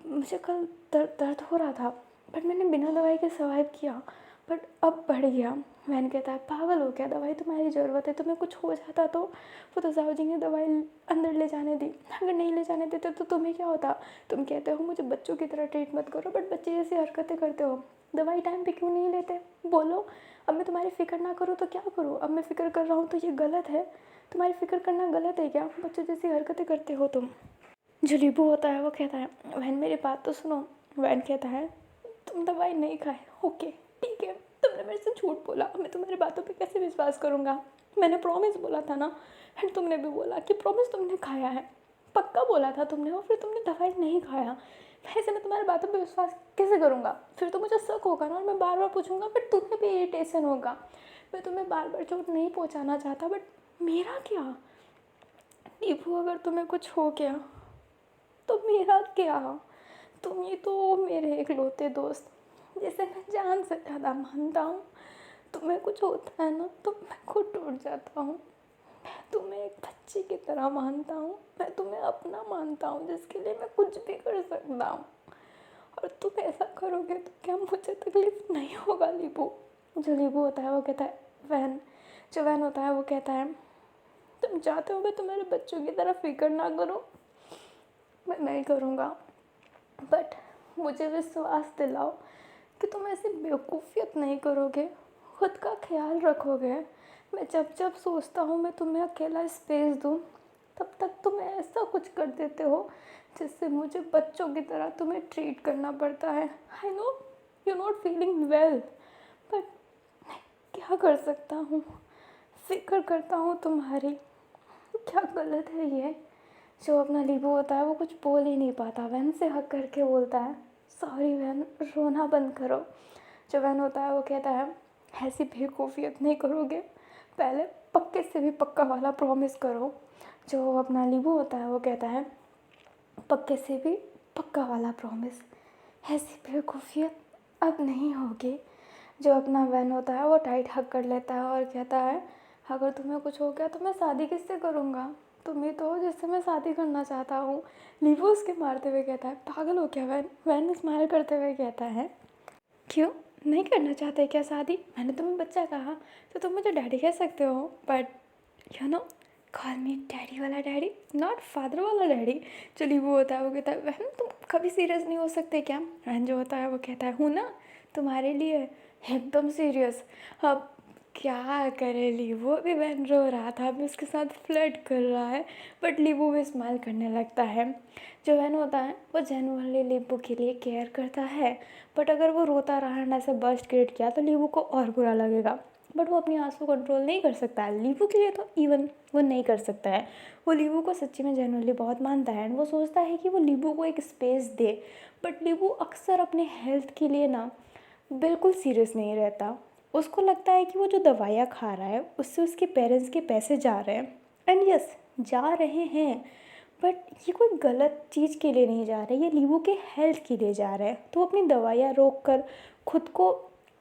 मुझे कल दर्द हो रहा था बट मैंने बिना दवाई के सर्वाइव किया, बट अब बढ़ गया। वैन कहता है पागल हो क्या, दवाई तुम्हारी ज़रूरत है, तुम्हें कुछ हो जाता तो वो तो जाओजी ने दवाई अंदर ले जाने दी, अगर नहीं ले जाने देते तो तुम्हें क्या होता? तुम कहते हो मुझे बच्चों की तरह ट्रीट मत करो, बट बच्चे जैसी हरकतें करते हो, दवाई टाइम पे क्यों नहीं लेते, बोलो। अब मैं तुम्हारी फ़िक्र ना करूँ तो क्या करूँ? अब मैं फ़िक्र कर रहा हूँ तो ये गलत है, तुम्हारी फ़िक्र करना गलत है क्या? बच्चों जैसी हरकतें करते हो तुम। जो लीबू होता है वो कहता है वैन मेरी बात तो सुनो। वैन कहता है तुम दवाई नहीं खाए, ओके ठीक है, तुमने मेरे से झूठ बोला, मैं तुम्हारी बातों पे कैसे विश्वास करूँगा? मैंने प्रॉमिस बोला था ना, एंड तुमने भी बोला कि प्रॉमिस तुमने खाया है, पक्का बोला था तुमने, और फिर तुमने दवाई नहीं खाया। वैसे मैं तुम्हारी बातों पे विश्वास कैसे करूँगा? फिर तो मुझे शक होगा ना, और मैं बार बार पूछूंगा, फिर तुम्हें भी इरिटेशन होगा। मैं तुम्हें बार बार चोट नहीं पहुँचाना चाहता, बट मेरा क्या लीबू, अगर तुम्हें कुछ हो गया तो मेरा क्या? तुम ही तो मेरे इकलौते दोस्त, जिसे मैं जान से ज़्यादा मानता हूँ। तुम्हें कुछ होता है ना तो मैं खुद टूट जाता हूँ। मैं तुम्हें एक बच्चे की तरह मानता हूँ, मैं तुम्हें अपना मानता हूँ, जिसके लिए मैं कुछ भी कर सकता हूँ। और तुम ऐसा करोगे तो क्या मुझे तकलीफ नहीं होगा लीबू? जो लीबू होता है वो कहता है वैन होता है वो कहता है तुम चाहते हो मैं तुम्हारे बच्चों की तरह फिक्र ना करूँ, मैं नहीं करूँगा, बट मुझे विश्वास दिलाओ कि तुम ऐसी बेवकूफ़ियत नहीं करोगे, खुद का ख्याल रखोगे। मैं जब जब सोचता हूँ मैं तुम्हें अकेला स्पेस दूँ, तब तक तुम ऐसा कुछ कर देते हो जिससे मुझे बच्चों की तरह तुम्हें ट्रीट करना पड़ता है। I know you not feeling well, but मैं क्या कर सकता हूँ? फिक्र करता हूँ तुम्हारी। क्या गलत है ये? जो अपना लीबू होता है वो कुछ बोल ही नहीं पाता, वैन से हक करके बोलता है सॉरी वैन, रोना बंद करो। जो वैन होता है वो कहता है ऐसी बेवकूफ़ियत नहीं करोगे, पहले पक्के से भी पक्का वाला प्रॉमिस करो। जो अपना लीबू होता है वो कहता है पक्के से भी पक्का वाला प्रॉमिस, ऐसी बेवकूफ़ियत अब नहीं होगी। जो अपना वैन होता है वो टाइट हक कर लेता है और कहता है अगर तुम्हें कुछ हो गया तो मैं शादी किससे करूँगा? तुम ही तो हो जिससे मैं शादी करना चाहता हूँ। लीबू उसके मारते हुए कहता है पागल हो क्या वैन? वैन स्माइल करते हुए कहता है क्यों नहीं करना चाहते क्या शादी? मैंने तुम्हें बच्चा कहा तो तुम मुझे डैडी कह सकते हो, but you know call me daddy वाला डैडी, नॉट फादर वाला डैडी। जो लीबू होता है वो कहता है वैन तुम कभी सीरियस नहीं हो सकते क्या? वैन जो होता है वो कहता है हूँ ना, तुम्हारे लिए एकदम सीरियस। अब क्या करे लीबू, अभी वैन रो रहा था, अभी उसके साथ फ्लर्ट कर रहा है, बट लीबू भी स्माइल करने लगता है। जो वैन होता है वो जेनुअनली लीबू के लिए केयर करता है, बट अगर वो रोता रहा एंड ऐसे बर्स्ट क्रिएट किया तो लीबू को और बुरा लगेगा, बट वो अपनी आंसू कंट्रोल नहीं कर सकता है। लीबू के लिए तो इवन वो नहीं कर सकता है। वो लीबू को सच्ची में जेनुअनली बहुत मानता है एंड वो सोचता है कि वो लीबू को एक स्पेस दे, बट लीबू अक्सर अपने हेल्थ के लिए ना बिल्कुल सीरियस नहीं रहता। उसको लगता है कि वो जो दवाइयाँ खा रहा है उससे उसके पेरेंट्स के पैसे जा रहे हैं, एंड यस जा रहे हैं, बट ये कोई गलत चीज़ के लिए नहीं जा रहे, ये लीबू के हेल्थ के लिए जा रहे हैं। तो अपनी दवाइयाँ रोक कर खुद को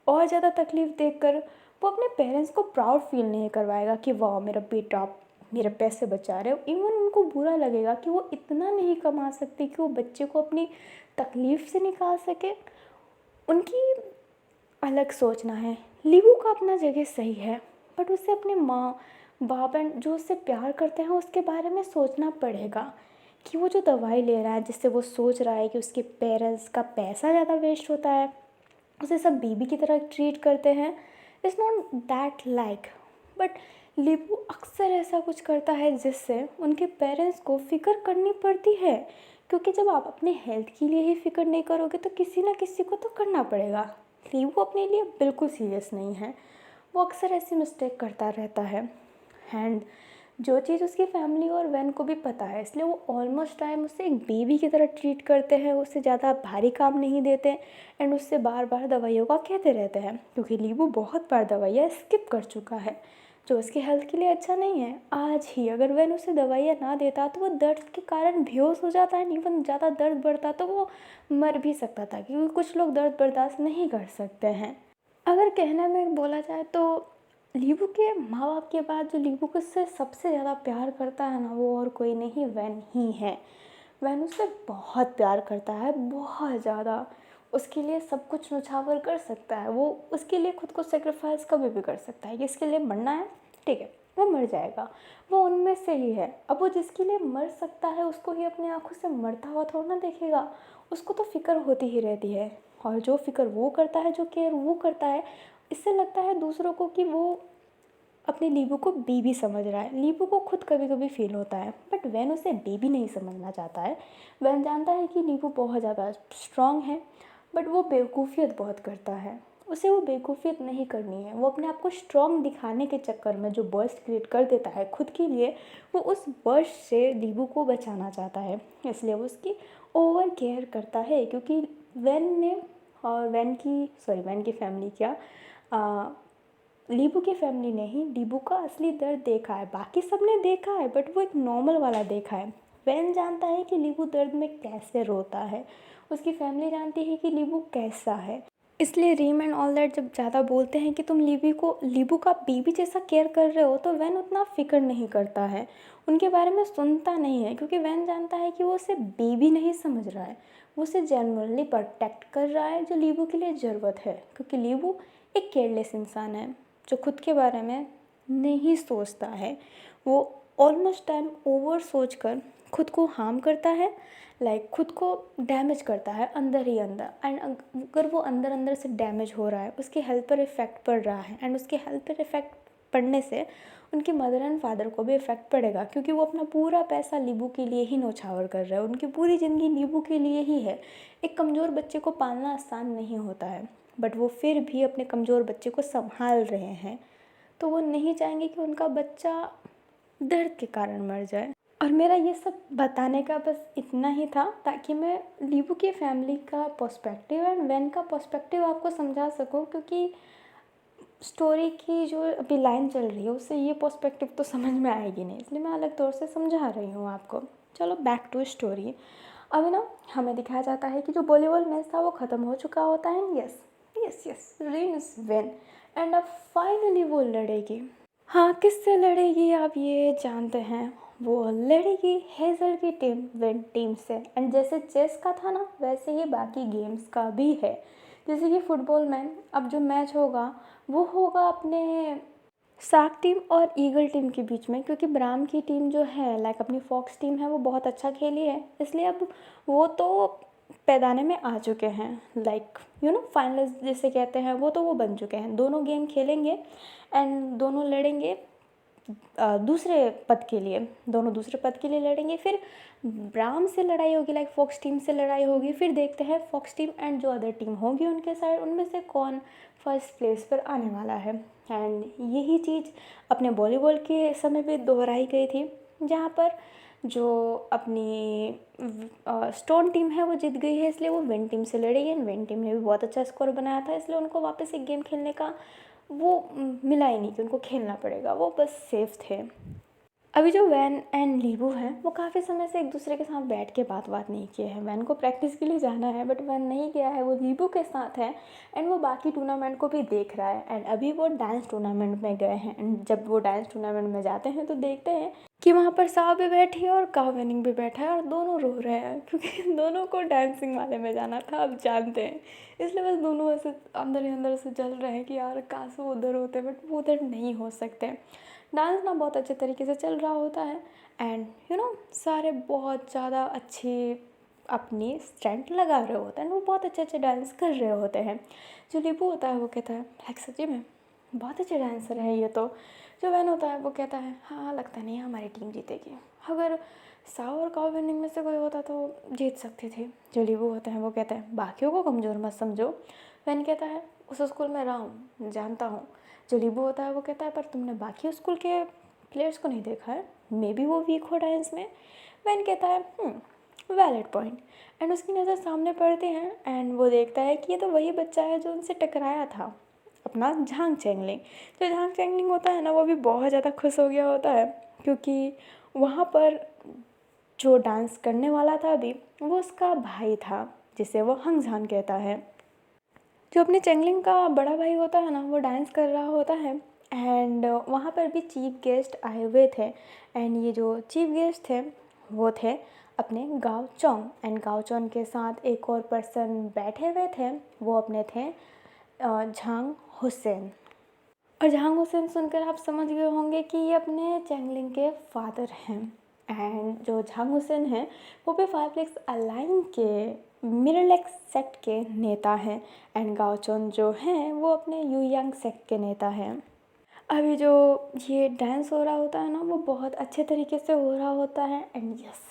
और ज़्यादा तकलीफ़ देकर वो अपने पेरेंट्स को प्राउड फील नहीं करवाएगा कि वाह मेरा बेटा मेरे पैसे बचा रहे हो। इवन उनको बुरा लगेगा कि वो इतना नहीं कमा सकती कि वो बच्चे को अपनी तकलीफ़ से निकाल सके। उनकी अलग सोचना है। लीबू का अपना जगह सही है, बट उसे अपने माँ बाप एंड जो उससे प्यार करते हैं उसके बारे में सोचना पड़ेगा कि वो जो दवाई ले रहा है जिससे वो सोच रहा है कि उसके पेरेंट्स का पैसा ज़्यादा वेस्ट होता है, उसे सब बीबी की तरह ट्रीट करते हैं, it's not that like. But लीबू अक्सर ऐसा कुछ करता है जिससे उनके पेरेंट्स को फ़िक्र करनी पड़ती है, क्योंकि जब आप अपने हेल्थ के लिए ही फ़िक्र नहीं करोगे तो किसी ना किसी को तो करना पड़ेगा। लीबू अपने लिए बिल्कुल सीरियस नहीं है, वो अक्सर ऐसी मिस्टेक करता रहता है। एंड जो चीज़ उसकी फैमिली और वैन को भी पता है, इसलिए वो ऑलमोस्ट टाइम उसे एक बेबी की तरह ट्रीट करते हैं, उससे ज़्यादा भारी काम नहीं देते एंड उससे बार बार दवाइयों का कहते रहते हैं, क्योंकि लीबू बहुत बार दवाइयाँ स्किप कर चुका है जो उसकी हेल्थ के लिए अच्छा नहीं है। आज ही अगर वैन उसे दवाइयाँ ना देता तो वो दर्द के कारण बेहोश हो जाता है, इवन ज़्यादा दर्द बढ़ता तो वो मर भी सकता था, क्योंकि कुछ लोग दर्द बर्दाश्त नहीं कर सकते हैं। अगर कहने में बोला जाए तो लीबू के माँ बाप के बाद जो लीबू को उससे सबसे ज़्यादा प्यार करता है ना, वो और कोई नहीं वैन ही है। वैन उससे बहुत प्यार करता है, बहुत ज़्यादा। उसके लिए सब कुछ न्यौछावर कर सकता है, वो उसके लिए खुद को सेक्रीफाइस कभी भी कर सकता है कि इसके लिए मरना है, ठीक है, वो मर जाएगा, वो उनमें से ही है। अब वो जिसके लिए मर सकता है उसको ही अपनी आंखों से मरता हुआ थोड़ा ना देखेगा, उसको तो फिक्र होती ही रहती है। और जो फिक्र वो करता है, जो केयर वो करता है, इससे लगता है दूसरों को कि वो अपने लीबू को बेबी समझ रहा है। लीबू को खुद कभी कभी फील होता है, बट वैन उसे बेबी नहीं समझना चाहता है। वैन जानता है कि लीबू बहुत ज़्यादा स्ट्रॉन्ग है, बट वो बेवकूफ़ियत बहुत करता है। उसे वो बेवकूफ़ियत नहीं करनी है, वो अपने आप को स्ट्रॉन्ग दिखाने के चक्कर में जो बर्स्ट क्रिएट कर देता है खुद के लिए, वो उस बर्स्ट से लीबू को बचाना चाहता है, इसलिए वो उसकी ओवर केयर करता है। क्योंकि वैन ने और वैन की फैमिली क्या, लीबू की फैमिली ने ही लीबू का असली दर्द देखा है। बाकी सब ने देखा है, बट वो एक नॉर्मल वाला देखा है। वैन जानता है कि लीबू दर्द में कैसे रोता है, उसकी फैमिली जानती है कि लीबू कैसा है। इसलिए रीम एंड ऑल दैट जब ज़्यादा बोलते हैं कि तुम लीबू का बेबी जैसा केयर कर रहे हो, तो वैन उतना फ़िक्र नहीं करता है, उनके बारे में सुनता नहीं है, क्योंकि वैन जानता है कि वो उसे बेबी नहीं समझ रहा है, वो उसे जेन्युइनली प्रोटेक्ट कर रहा है जो लीबू के लिए ज़रूरत है। क्योंकि लीबू एक केयरलेस इंसान है जो खुद के बारे में नहीं सोचता है, वो ऑलमोस्ट टाइम ओवर सोच कर खुद को हार्म करता है, लाइक खुद को डैमेज करता है अंदर ही अंदर। एंड अगर वो अंदर अंदर से डैमेज हो रहा है, उसकी हेल्थ पर इफ़ेक्ट पड़ रहा है, एंड उसकी हेल्थ पर इफ़ेक्ट पड़ने से उनके मदर एंड फादर को भी इफ़ेक्ट पड़ेगा, क्योंकि वो अपना पूरा पैसा लीबू के लिए ही न्यौछावर कर रहे हैं, उनकी पूरी ज़िंदगी लीबू के लिए ही है। एक कमज़ोर बच्चे को पालना आसान नहीं होता है, बट वो फिर भी अपने कमज़ोर बच्चे को संभाल रहे हैं, तो वो नहीं चाहेंगे कि उनका बच्चा दर्द के कारण मर जाए। और मेरा ये सब बताने का बस इतना ही था, ताकि मैं लीबू की फैमिली का पर्सपेक्टिव एंड वैन का पर्सपेक्टिव आपको समझा सकूं, क्योंकि स्टोरी की जो अभी लाइन चल रही है उससे ये पर्सपेक्टिव तो समझ में आएगी नहीं, इसलिए मैं अलग तौर से समझा रही हूँ आपको। चलो बैक टू स्टोरी। अभी ना हमें दिखाया जाता है कि जो वॉलीबॉल मैच था वो ख़त्म हो चुका होता है। यस रीम इज़ विन एंड अब फाइनली वो लड़ेगी। हाँ, किससे लड़ेगी आप ये जानते हैं, वो लड़ेगी हेज़ल की टीम विन टीम से। एंड जैसे चेस का था ना, वैसे ही बाकी गेम्स का भी है। जैसे कि फुटबॉल में अब जो मैच होगा वो होगा अपने शार्क टीम और ईगल टीम के बीच में, क्योंकि ब्राम की टीम जो है, लाइक अपनी फॉक्स टीम है, वो बहुत अच्छा खेली है, इसलिए अब वो तो पैदाने में आ चुके हैं, लाइक फाइनलिस्ट जिसे कहते हैं, वो बन चुके हैं। दोनों गेम खेलेंगे एंड दोनों लड़ेंगे दूसरे पद के लिए, दोनों दूसरे पद के लिए लड़ेंगे। फिर ब्राम से लड़ाई होगी, लाइक फॉक्स टीम से लड़ाई होगी। फिर देखते हैं फॉक्स टीम एंड जो अदर टीम होगी उनके साइड, उनमें से कौन फर्स्ट प्लेस पर आने वाला है। एंड यही चीज़ अपने वॉलीबॉल के समय पे दोहराई गई थी, जहाँ पर जो अपनी स्टोन टीम है वो जीत गई है, इसलिए वो विन टीम से लड़ेगी। एंड विन टीम ने भी बहुत अच्छा स्कोर बनाया था, इसलिए उनको वापस एक गेम खेलने का वो मिला ही नहीं कि उनको खेलना पड़ेगा, वो बस सेफ थे। अभी जो वैन एंड लीबू हैं वो काफ़ी समय से एक दूसरे के साथ बैठ के बात नहीं किए हैं। वैन को प्रैक्टिस के लिए जाना है बट वैन नहीं गया है, वो लीबू के साथ है एंड वो बाकी टूर्नामेंट को भी देख रहा है। एंड अभी वो डांस टूर्नामेंट में गए हैं एंड जब वो डांस टूर्नामेंट में जाते हैं तो देखते हैं कि वहाँ पर साव भी बैठी है और काव वेनिंग भी बैठा है और दोनों रो रहे हैं क्योंकि दोनों को डांसिंग वाले में जाना था, आप जानते हैं। इसलिए बस दोनों ऐसे अंदर ही अंदर से जल रहे हैं कि यार काश वो उधर होते बट वो उधर नहीं हो सकते। डांस ना बहुत अच्छे तरीके से चल रहा होता है एंड सारे बहुत ज़्यादा अच्छी अपनी स्टंट लगा रहे होते हैं, वो बहुत अच्छे अच्छे डांस कर रहे होते हैं। जो लीबू होता है वो कहता है लाइक सच्ची में बहुत अच्छे डांसर है ये तो। जो वैन होता है वो कहता है हाँ लगता नहीं है हमारी टीम जीतेगी, अगर साव और काव विनिंग में से कोई होता तो जीत सकती थी। जो लीबू होता है वो कहता है बाकियों को कमज़ोर मत समझो। वैन कहता है उस स्कूल में रहा हूँ जानता हूँ। जो लीबू होता है वो कहता है पर तुमने बाकी स्कूल के प्लेयर्स को नहीं देखा है, मे बी वो वीक हो डांस में। वैन कहता है वैलिड पॉइंट। एंड उसकी नज़र सामने पड़ती है एंड वो देखता है कि ये तो वही बच्चा है जो उनसे टकराया था, अपना झांग चैंगलिंग। जो झांग चैंगलिंग होता है ना वो भी बहुत ज़्यादा खुश हो गया होता है क्योंकि वहाँ पर जो डांस करने वाला था अभी वो उसका भाई था जिसे वो हंग झान कहता है। जो अपने चैंगलिंग का बड़ा भाई होता है ना वो डांस कर रहा होता है एंड वहाँ पर भी चीफ गेस्ट आए हुए थे। एंड ये जो चीफ गेस्ट थे वो थे अपने गाओ चोंग एंड गाओ चोंग के साथ एक और पर्सन बैठे हुए थे, वो अपने थे झांग हुसैन। और झांग हुसैन सुनकर आप समझ गए होंगे कि ये अपने चैंगलिंग के फादर हैं। एंड जो झांग हुसैन हैं वो भी 5 लेक्स अलाइन के मिरलेक्स सेक्ट के नेता हैं एंड गाओचोन जो हैं वो अपने यूयांग सेक्ट के नेता हैं। अभी जो ये डांस हो रहा होता है ना वो बहुत अच्छे तरीके से हो रहा होता है एंड यस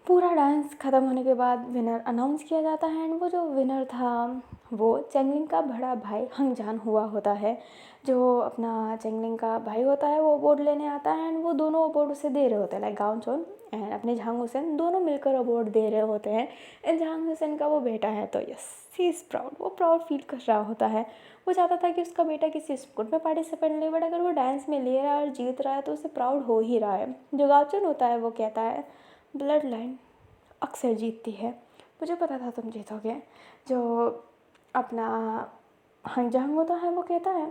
पूरा डांस ख़त्म होने के बाद विनर अनाउंस किया जाता है एंड वो जो विनर था वो चैंगलिंग का बड़ा भाई हंगजान हुआ होता है। जो अपना चैंगलिंग का भाई होता है वो अवार्ड लेने आता है एंड वो दोनों अवार्ड उसे दे रहे होते हैं लाइक गाओचोन एंड अपने झांग हुसैन दोनों मिलकर अवार्ड दे रहे होते हैं। एंड झांग हुसैन का वो बेटा है तो यस ही इज़ प्राउड, वो प्राउड फील कर रहा होता है। वो चाहता था कि उसका बेटा किसी स्पोर्ट में पार्टिसिपेट ले बट अगर वो डांस में ले रहा है और जीत रहा है तो उसे प्राउड हो ही रहा है। जो गाओचोन होता है वो कहता है ब्लड लाइन अक्सर जीतती है, मुझे पता था तुम जीतोगे। जो अपना हंजांग होता है वो कहता है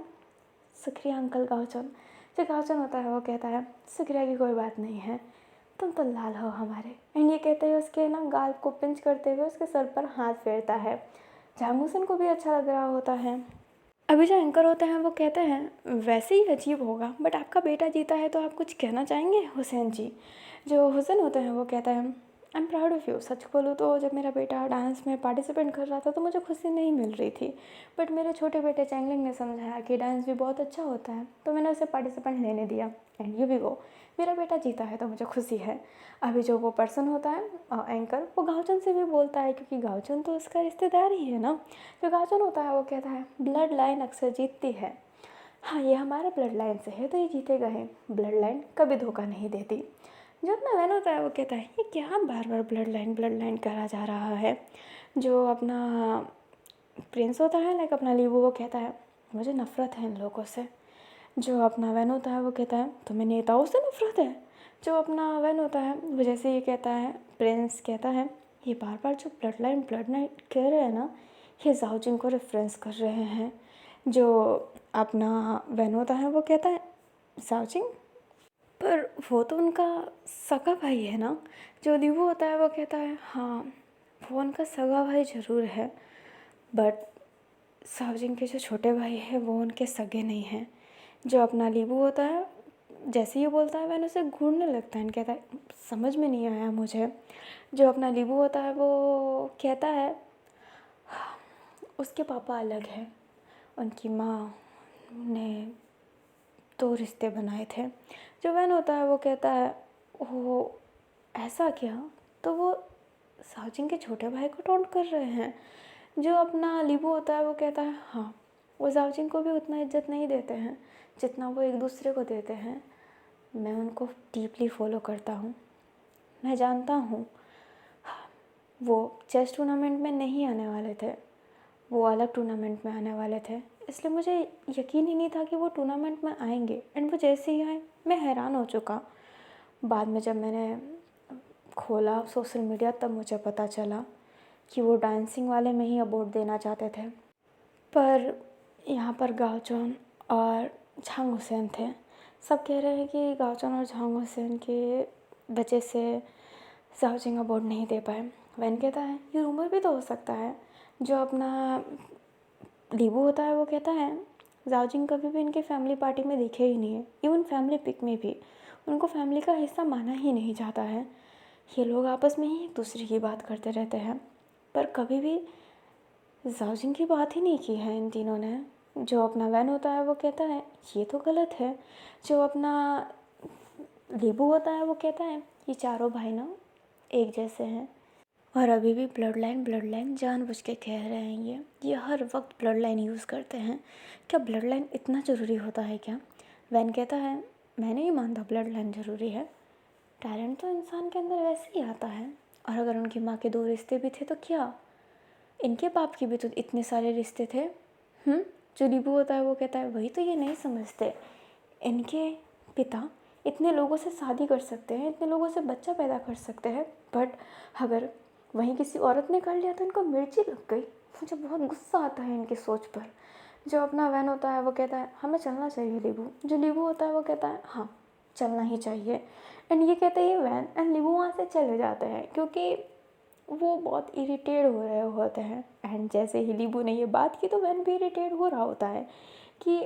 शुक्रिया अंकल गाओचन। जो गाओचन होता है वो कहता है शुक्रिया की कोई बात नहीं है, तुम तो लाल हो हमारे। एंड ये कहते हुए उसके ना गाल को पिंच करते हुए उसके सर पर हाथ फेरता है। झांगूसन को भी अच्छा लग रहा होता है। अभी जो एंकर होते हैं वो कहते हैं वैसे ही अजीब होगा बट आपका बेटा जीता है तो आप कुछ कहना चाहेंगे हुसैन जी। जो हुसैन होते हैं वो कहता है I am proud of you. सच बोलूँ तो जब मेरा बेटा डांस में पार्टिसिपेट कर रहा था तो मुझे खुशी नहीं मिल रही थी बट मेरे छोटे बेटे चैंगलिंग ने समझाया कि डांस भी बहुत अच्छा होता है तो मैंने उसे पार्टिसिपेंट लेने दिया एंड यू भी गो, मेरा बेटा जीता है तो मुझे खुशी है। अभी जो वो पर्सन होता है एंकर वो गाओचन से भी बोलता है क्योंकि गाओचन तो उसका रिश्तेदार ही है ना। जो गाओचन होता है वो कहता है ब्लड लाइन अक्सर जीतती है, हाँ ये हमारे ब्लड लाइन से है तो ये जीतेगा ही, ब्लड लाइन कभी धोखा नहीं देती। जो अपना वैन होता है वो कहता है ये क्या बार बार ब्लड लाइन करा जा रहा है। जो अपना प्रिंस होता है लाइक अपना लीबू वो कहता है मुझे नफ़रत है इन लोगों से। जो अपना वैन होता है वो कहता है तुम्हें नेताओं से नफ़रत है। जो अपना वैन होता है वो जैसे ये कहता है प्रिंस कहता है ये बार बार जो ब्लड लाइन कह रहे हैं ना ये जाओजिंग को रेफरेंस कर रहे हैं। जो अपना वैन होता है वो कहता है जाओजिंग पर वो तो उनका सगा भाई है ना। जो लीबू होता है वो कहता है हाँ वो उनका सगा भाई ज़रूर है बट सावजिंग के जो छोटे भाई हैं वो उनके सगे नहीं हैं। जो अपना लीबू होता है जैसे ही बोलता है वैन उसे घूरने लगता है, कहता है समझ में नहीं आया मुझे। जो अपना लीबू होता है वो कहता है उसके पापा अलग हैं, उनकी माँ ने 2 रिश्ते बनाए थे। जो वैन होता है वो कहता है वो ऐसा क्या, तो वो सावजिंग के छोटे भाई को टोंट कर रहे हैं। जो अपना लीबू होता है वो कहता है हाँ वो जाओजिंग को भी उतना इज्जत नहीं देते हैं जितना वो एक दूसरे को देते हैं। मैं उनको डीपली फॉलो करता हूँ, मैं जानता हूँ वो चेस टूर्नामेंट में नहीं आने वाले थे, वो अलग टूर्नामेंट में आने वाले थे इसलिए मुझे यकीन ही नहीं था कि वो टूर्नामेंट में आएंगे। एंड वो जैसे ही आए मैं हैरान हो चुका। बाद में जब मैंने खोला सोशल मीडिया तब मुझे पता चला कि वो डांसिंग वाले में ही अवार्ड देना चाहते थे, पर यहाँ पर गाओचोन और झांग हुसैन थे। सब कह रहे हैं कि गाओचोन और झांग हुसैन के वजह से जाओजिंग अवार्ड नहीं दे पाए। वैन कहता है ये रूमर भी तो हो सकता है। जो अपना लीबू होता है वो कहता है जाओजिंग कभी भी इनके फैमिली पार्टी में दिखे ही नहीं है, इवन फैमिली पिक में भी उनको फैमिली का हिस्सा माना ही नहीं जाता है। ये लोग आपस में ही एक दूसरे की बात करते रहते हैं, पर कभी भी जाओजिंग की बात ही नहीं की है इन तीनों ने। जो अपना वैन होता है वो कहता है ये तो गलत है। जो अपना लीबू होता है वो कहता है ये चारों भाई ना एक जैसे हैं। और अभी भी ब्लड लाइन जानबूझ के कह रहे हैं ये हर वक्त ब्लड लाइन यूज़ करते हैं। क्या ब्लड लाइन इतना ज़रूरी होता है क्या? वैन कहता है मैं नहीं मानता ब्लड लाइन ज़रूरी है। टैलेंट तो इंसान के अंदर वैसे ही आता है। और अगर उनकी माँ के 2 रिश्ते भी थे तो क्या, इनके बाप के भी तो इतने सारे रिश्ते थे। जो लीबू होता है वो कहता है वही तो ये नहीं समझते, इनके पिता इतने लोगों से शादी कर सकते हैं, इतने लोगों से बच्चा पैदा कर सकते हैं, बट अगर वहीं किसी औरत ने कर लिया तो इनको मिर्ची लग गई। मुझे बहुत गुस्सा आता है इनकी सोच पर। जो अपना वैन होता है वो कहता है हमें चलना चाहिए लीबू। जो लीबू होता है वो कहता है हाँ चलना ही चाहिए। एंड ये कहते हैं वैन, एंड लीबू वहाँ से चले जाते हैं क्योंकि वो बहुत इरिटेट हो रहे होते हैं। एंड जैसे ही लीबू ने ये बात की तो वैन भी इरिटेट हो रहा होता है कि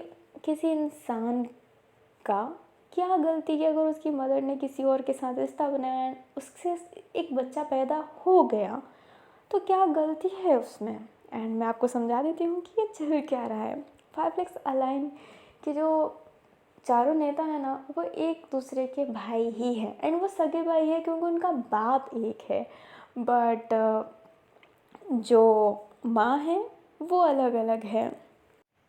किसी इंसान का क्या गलती की अगर उसकी मदर ने किसी और के साथ रिश्ता बनाया, उससे एक बच्चा पैदा हो गया तो क्या गलती है उसमें। एंड मैं आपको समझा देती हूँ कि ये चल क्या रहा है। 5 Lakhs अलाइन के जो चारों नेता हैं ना वो एक दूसरे के भाई ही हैं। एंड वो सगे भाई है क्योंकि उनका बाप एक है, बट जो माँ है वो अलग अलग है।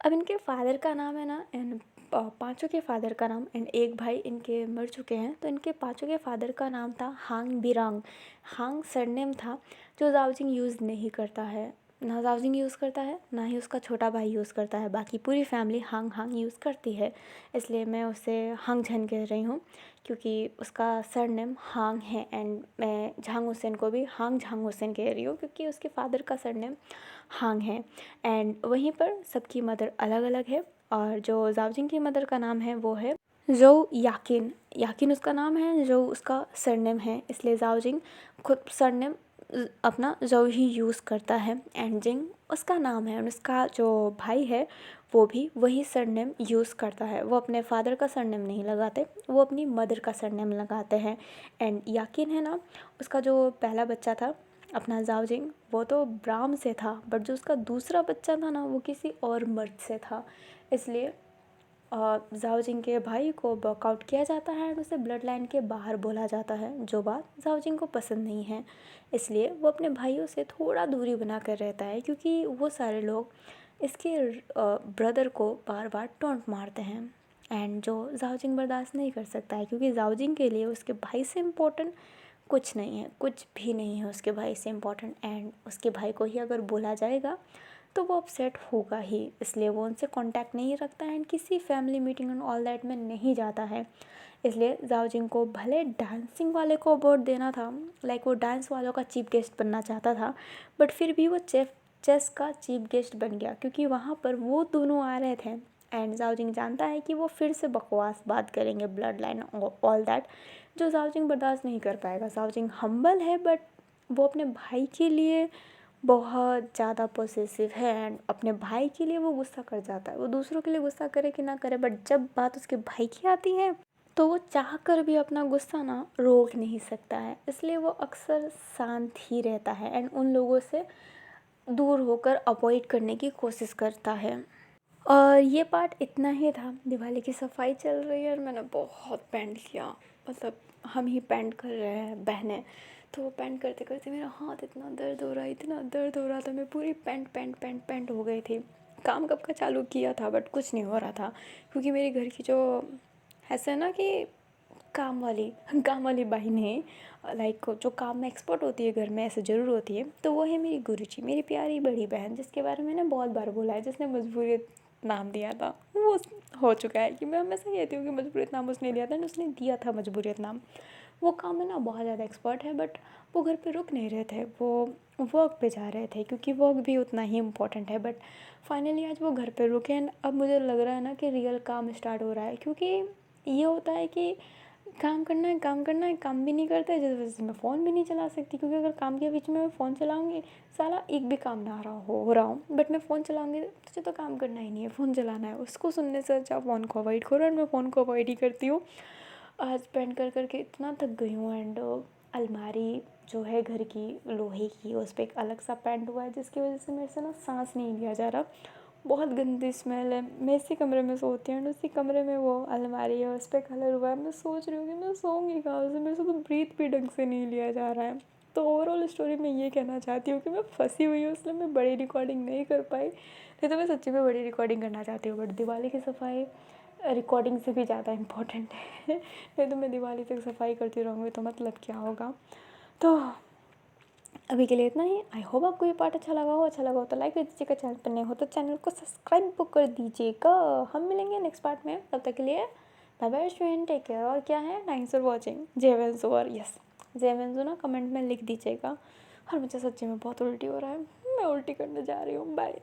अब इनके फादर का नाम है ना, एंड 5 के फादर का नाम, एंड एक भाई इनके मर चुके हैं, तो इनके 5 के फादर का नाम था हांग बिरांग। हांग सरनेम था जो जाओजिंग यूज़ नहीं करता है, ना जाओजिंग यूज़ करता है ना ही उसका छोटा भाई यूज़ करता है। बाकी पूरी फैमिली हांग हांग यूज़ करती है, इसलिए मैं उसे हांग झन कह रही हूँ क्योंकि उसका सरनेम हांग है। एंड मैं झांग हुसैन को भी हांग झांग हुसैन कह रही हूँ क्योंकि उसके फादर का सरनेम हांग है। एंड वहीं पर सबकी मदर अलग अलग है। और जो जाओजिंग की मदर का नाम है वो है जो याकिन। याकिन उसका नाम है, जो उसका सरनेम है, इसलिए जाओजिंग खुद सरनेम अपना जो ही यूज़ करता है। एंड जिंग उसका नाम है, और उसका जो भाई है वो भी वही सरनेम यूज़ करता है। वो अपने फादर का सरनेम नहीं लगाते, वो अपनी मदर का सरनेम लगाते हैं। एंड याकिन है ना, उसका जो पहला बच्चा था अपना जाओजिंग वो तो ब्राह्म से था, बट जो उसका दूसरा बच्चा था ना वो किसी और मर्द से था। इसलिए जाओजिंग के भाई को वर्कआउट किया जाता है और उसे ब्लड लाइन के बाहर बोला जाता है, जो बात जाओजिंग को पसंद नहीं है। इसलिए वो अपने भाइयों से थोड़ा दूरी बना कर रहता है क्योंकि वो सारे लोग इसके ब्रदर को बार बार टोंट मारते हैं। एंड जो जाओजिंग बर्दाश्त नहीं कर सकता है क्योंकि जाओजिंग के लिए उसके भाई से इम्पोर्टेंट कुछ नहीं है, कुछ भी नहीं है उसके भाई से इम्पोर्टेंट। एंड उसके भाई को ही अगर बोला जाएगा तो वो अपसेट होगा ही, इसलिए वो उनसे कांटेक्ट नहीं रखता है एंड किसी family meeting and all that में नहीं जाता है। इसलिए जाओजिंग को भले डांसिंग वाले को अवार्ड देना था, लाइक वो डांस वालों का चीफ गेस्ट बनना चाहता था, बट फिर भी वो चेस का चीफ गेस्ट बन गया क्योंकि वहाँ पर वो दोनों आ रहे थे। एंड जाओजिंग जानता है कि वो फिर से बकवास बात करेंगे ब्लड लाइन ऑल दैट, जो जाओजिंग बर्दाश्त नहीं कर पाएगा। जाओजिंग हम्बल है बट वो अपने भाई के लिए बहुत ज़्यादा पॉसेसिव है। एंड अपने भाई के लिए वो गुस्सा कर जाता है, वो दूसरों के लिए गुस्सा करे कि ना करे, बट जब बात उसके भाई की आती है तो वो चाह कर भी अपना गुस्सा ना रोक नहीं सकता है। इसलिए वो अक्सर शांत ही रहता है एंड उन लोगों से दूर होकर अवॉइड करने की कोशिश करता है। और ये पार्ट इतना ही था। दिवाली की सफाई चल रही है और मैंने बहुत पेंट किया, मतलब हम ही पेंट कर रहे हैं बहनें, तो वो पेंट करते करते मेरा हाथ इतना दर्द हो रहा था, मैं पूरी पेंट हो गई थी। काम कब का चालू किया था बट कुछ नहीं हो रहा था क्योंकि मेरी घर की जो ऐसा ना कि काम वाली बाई नहीं, लाइक जो काम में एक्सपर्ट होती है घर में, ऐसे ज़रूर होती है, तो वो है मेरी गुरुजी, मेरी प्यारी बड़ी बहन, जिसके बारे में मैंने बहुत बार बोला है, जिसने नाम दिया था वो हो चुका है कि मैं हमेशा कहती हूँ कि मजबूरियत नाम उसने दिया था एंड उसने दिया था मजबूरियत नाम। वो काम में ना बहुत ज़्यादा एक्सपर्ट है बट वो घर पे रुक नहीं रहे थे, वो वर्क पे जा रहे थे क्योंकि वर्क भी उतना ही इम्पोर्टेंट है। बट फाइनली आज वो घर पे रुके एंड अब मुझे लग रहा है ना कि रियल काम स्टार्ट हो रहा है, क्योंकि ये होता है कि काम करना है, काम करना है, काम भी नहीं करते, जिस वजह से मैं फ़ोन भी नहीं चला सकती, क्योंकि अगर काम के बीच में मैं फ़ोन चलाऊँगी साला एक भी काम ना हो रहा हूँ बट मैं फ़ोन चलाऊँगी, तुझे तो काम करना ही नहीं है, फ़ोन चलाना है। उसको सुनने से अच्छा फ़ोन को अवॉइड करो, और मैं फ़ोन को अवॉइड ही करती हूँ। आज पेंट कर कर के इतना थक गई हूँ एंड अलमारी जो है घर की लोहे की, उस पर एक अलग सा पेंट हुआ है जिसकी वजह से मेरे से ना सांस नहीं लिया जा रहा। बहुत गंदी स्मेल है। मैं इसी कमरे में सोती हूँ एंड उसी कमरे में वो अलमारी है, उस पर कलर हुआ है। मैं सोच रही हूँ कि मैं सोऊंगी कहाँ से, मेरे से तो ब्रीथ भी ढंग से नहीं लिया जा रहा है। तो ओवरऑल स्टोरी मैं ये कहना चाहती हूँ कि मैं फंसी हुई हूँ, इसलिए मैं बड़ी रिकॉर्डिंग नहीं कर पाई, नहीं तो मैं सच्ची में बड़ी रिकॉर्डिंग करना चाहती हूँ। बट दिवाली की सफाई रिकॉर्डिंग से भी ज़्यादा इम्पोर्टेंट है। नहीं तो मैं दिवाली तक सफाई करती रहूँगी तो मतलब क्या होगा। तो अभी के लिए इतना ही। आई होप आपको ये पार्ट अच्छा लगा हो तो लाइक कर दीजिएगा, चैनल पर नए हो तो चैनल को सब्सक्राइब कर दीजिएगा। हम मिलेंगे नेक्स्ट पार्ट में, तब तक के लिए bye bye student, take care. और क्या है, थैंक्स फॉर वॉचिंग। जय वेंसो, और यस जय वेंसो ना कमेंट में लिख दीजिएगा। और मुझे सच्ची में बहुत उल्टी हो रहा है, मैं उल्टी करने जा रही हूँ। बाय।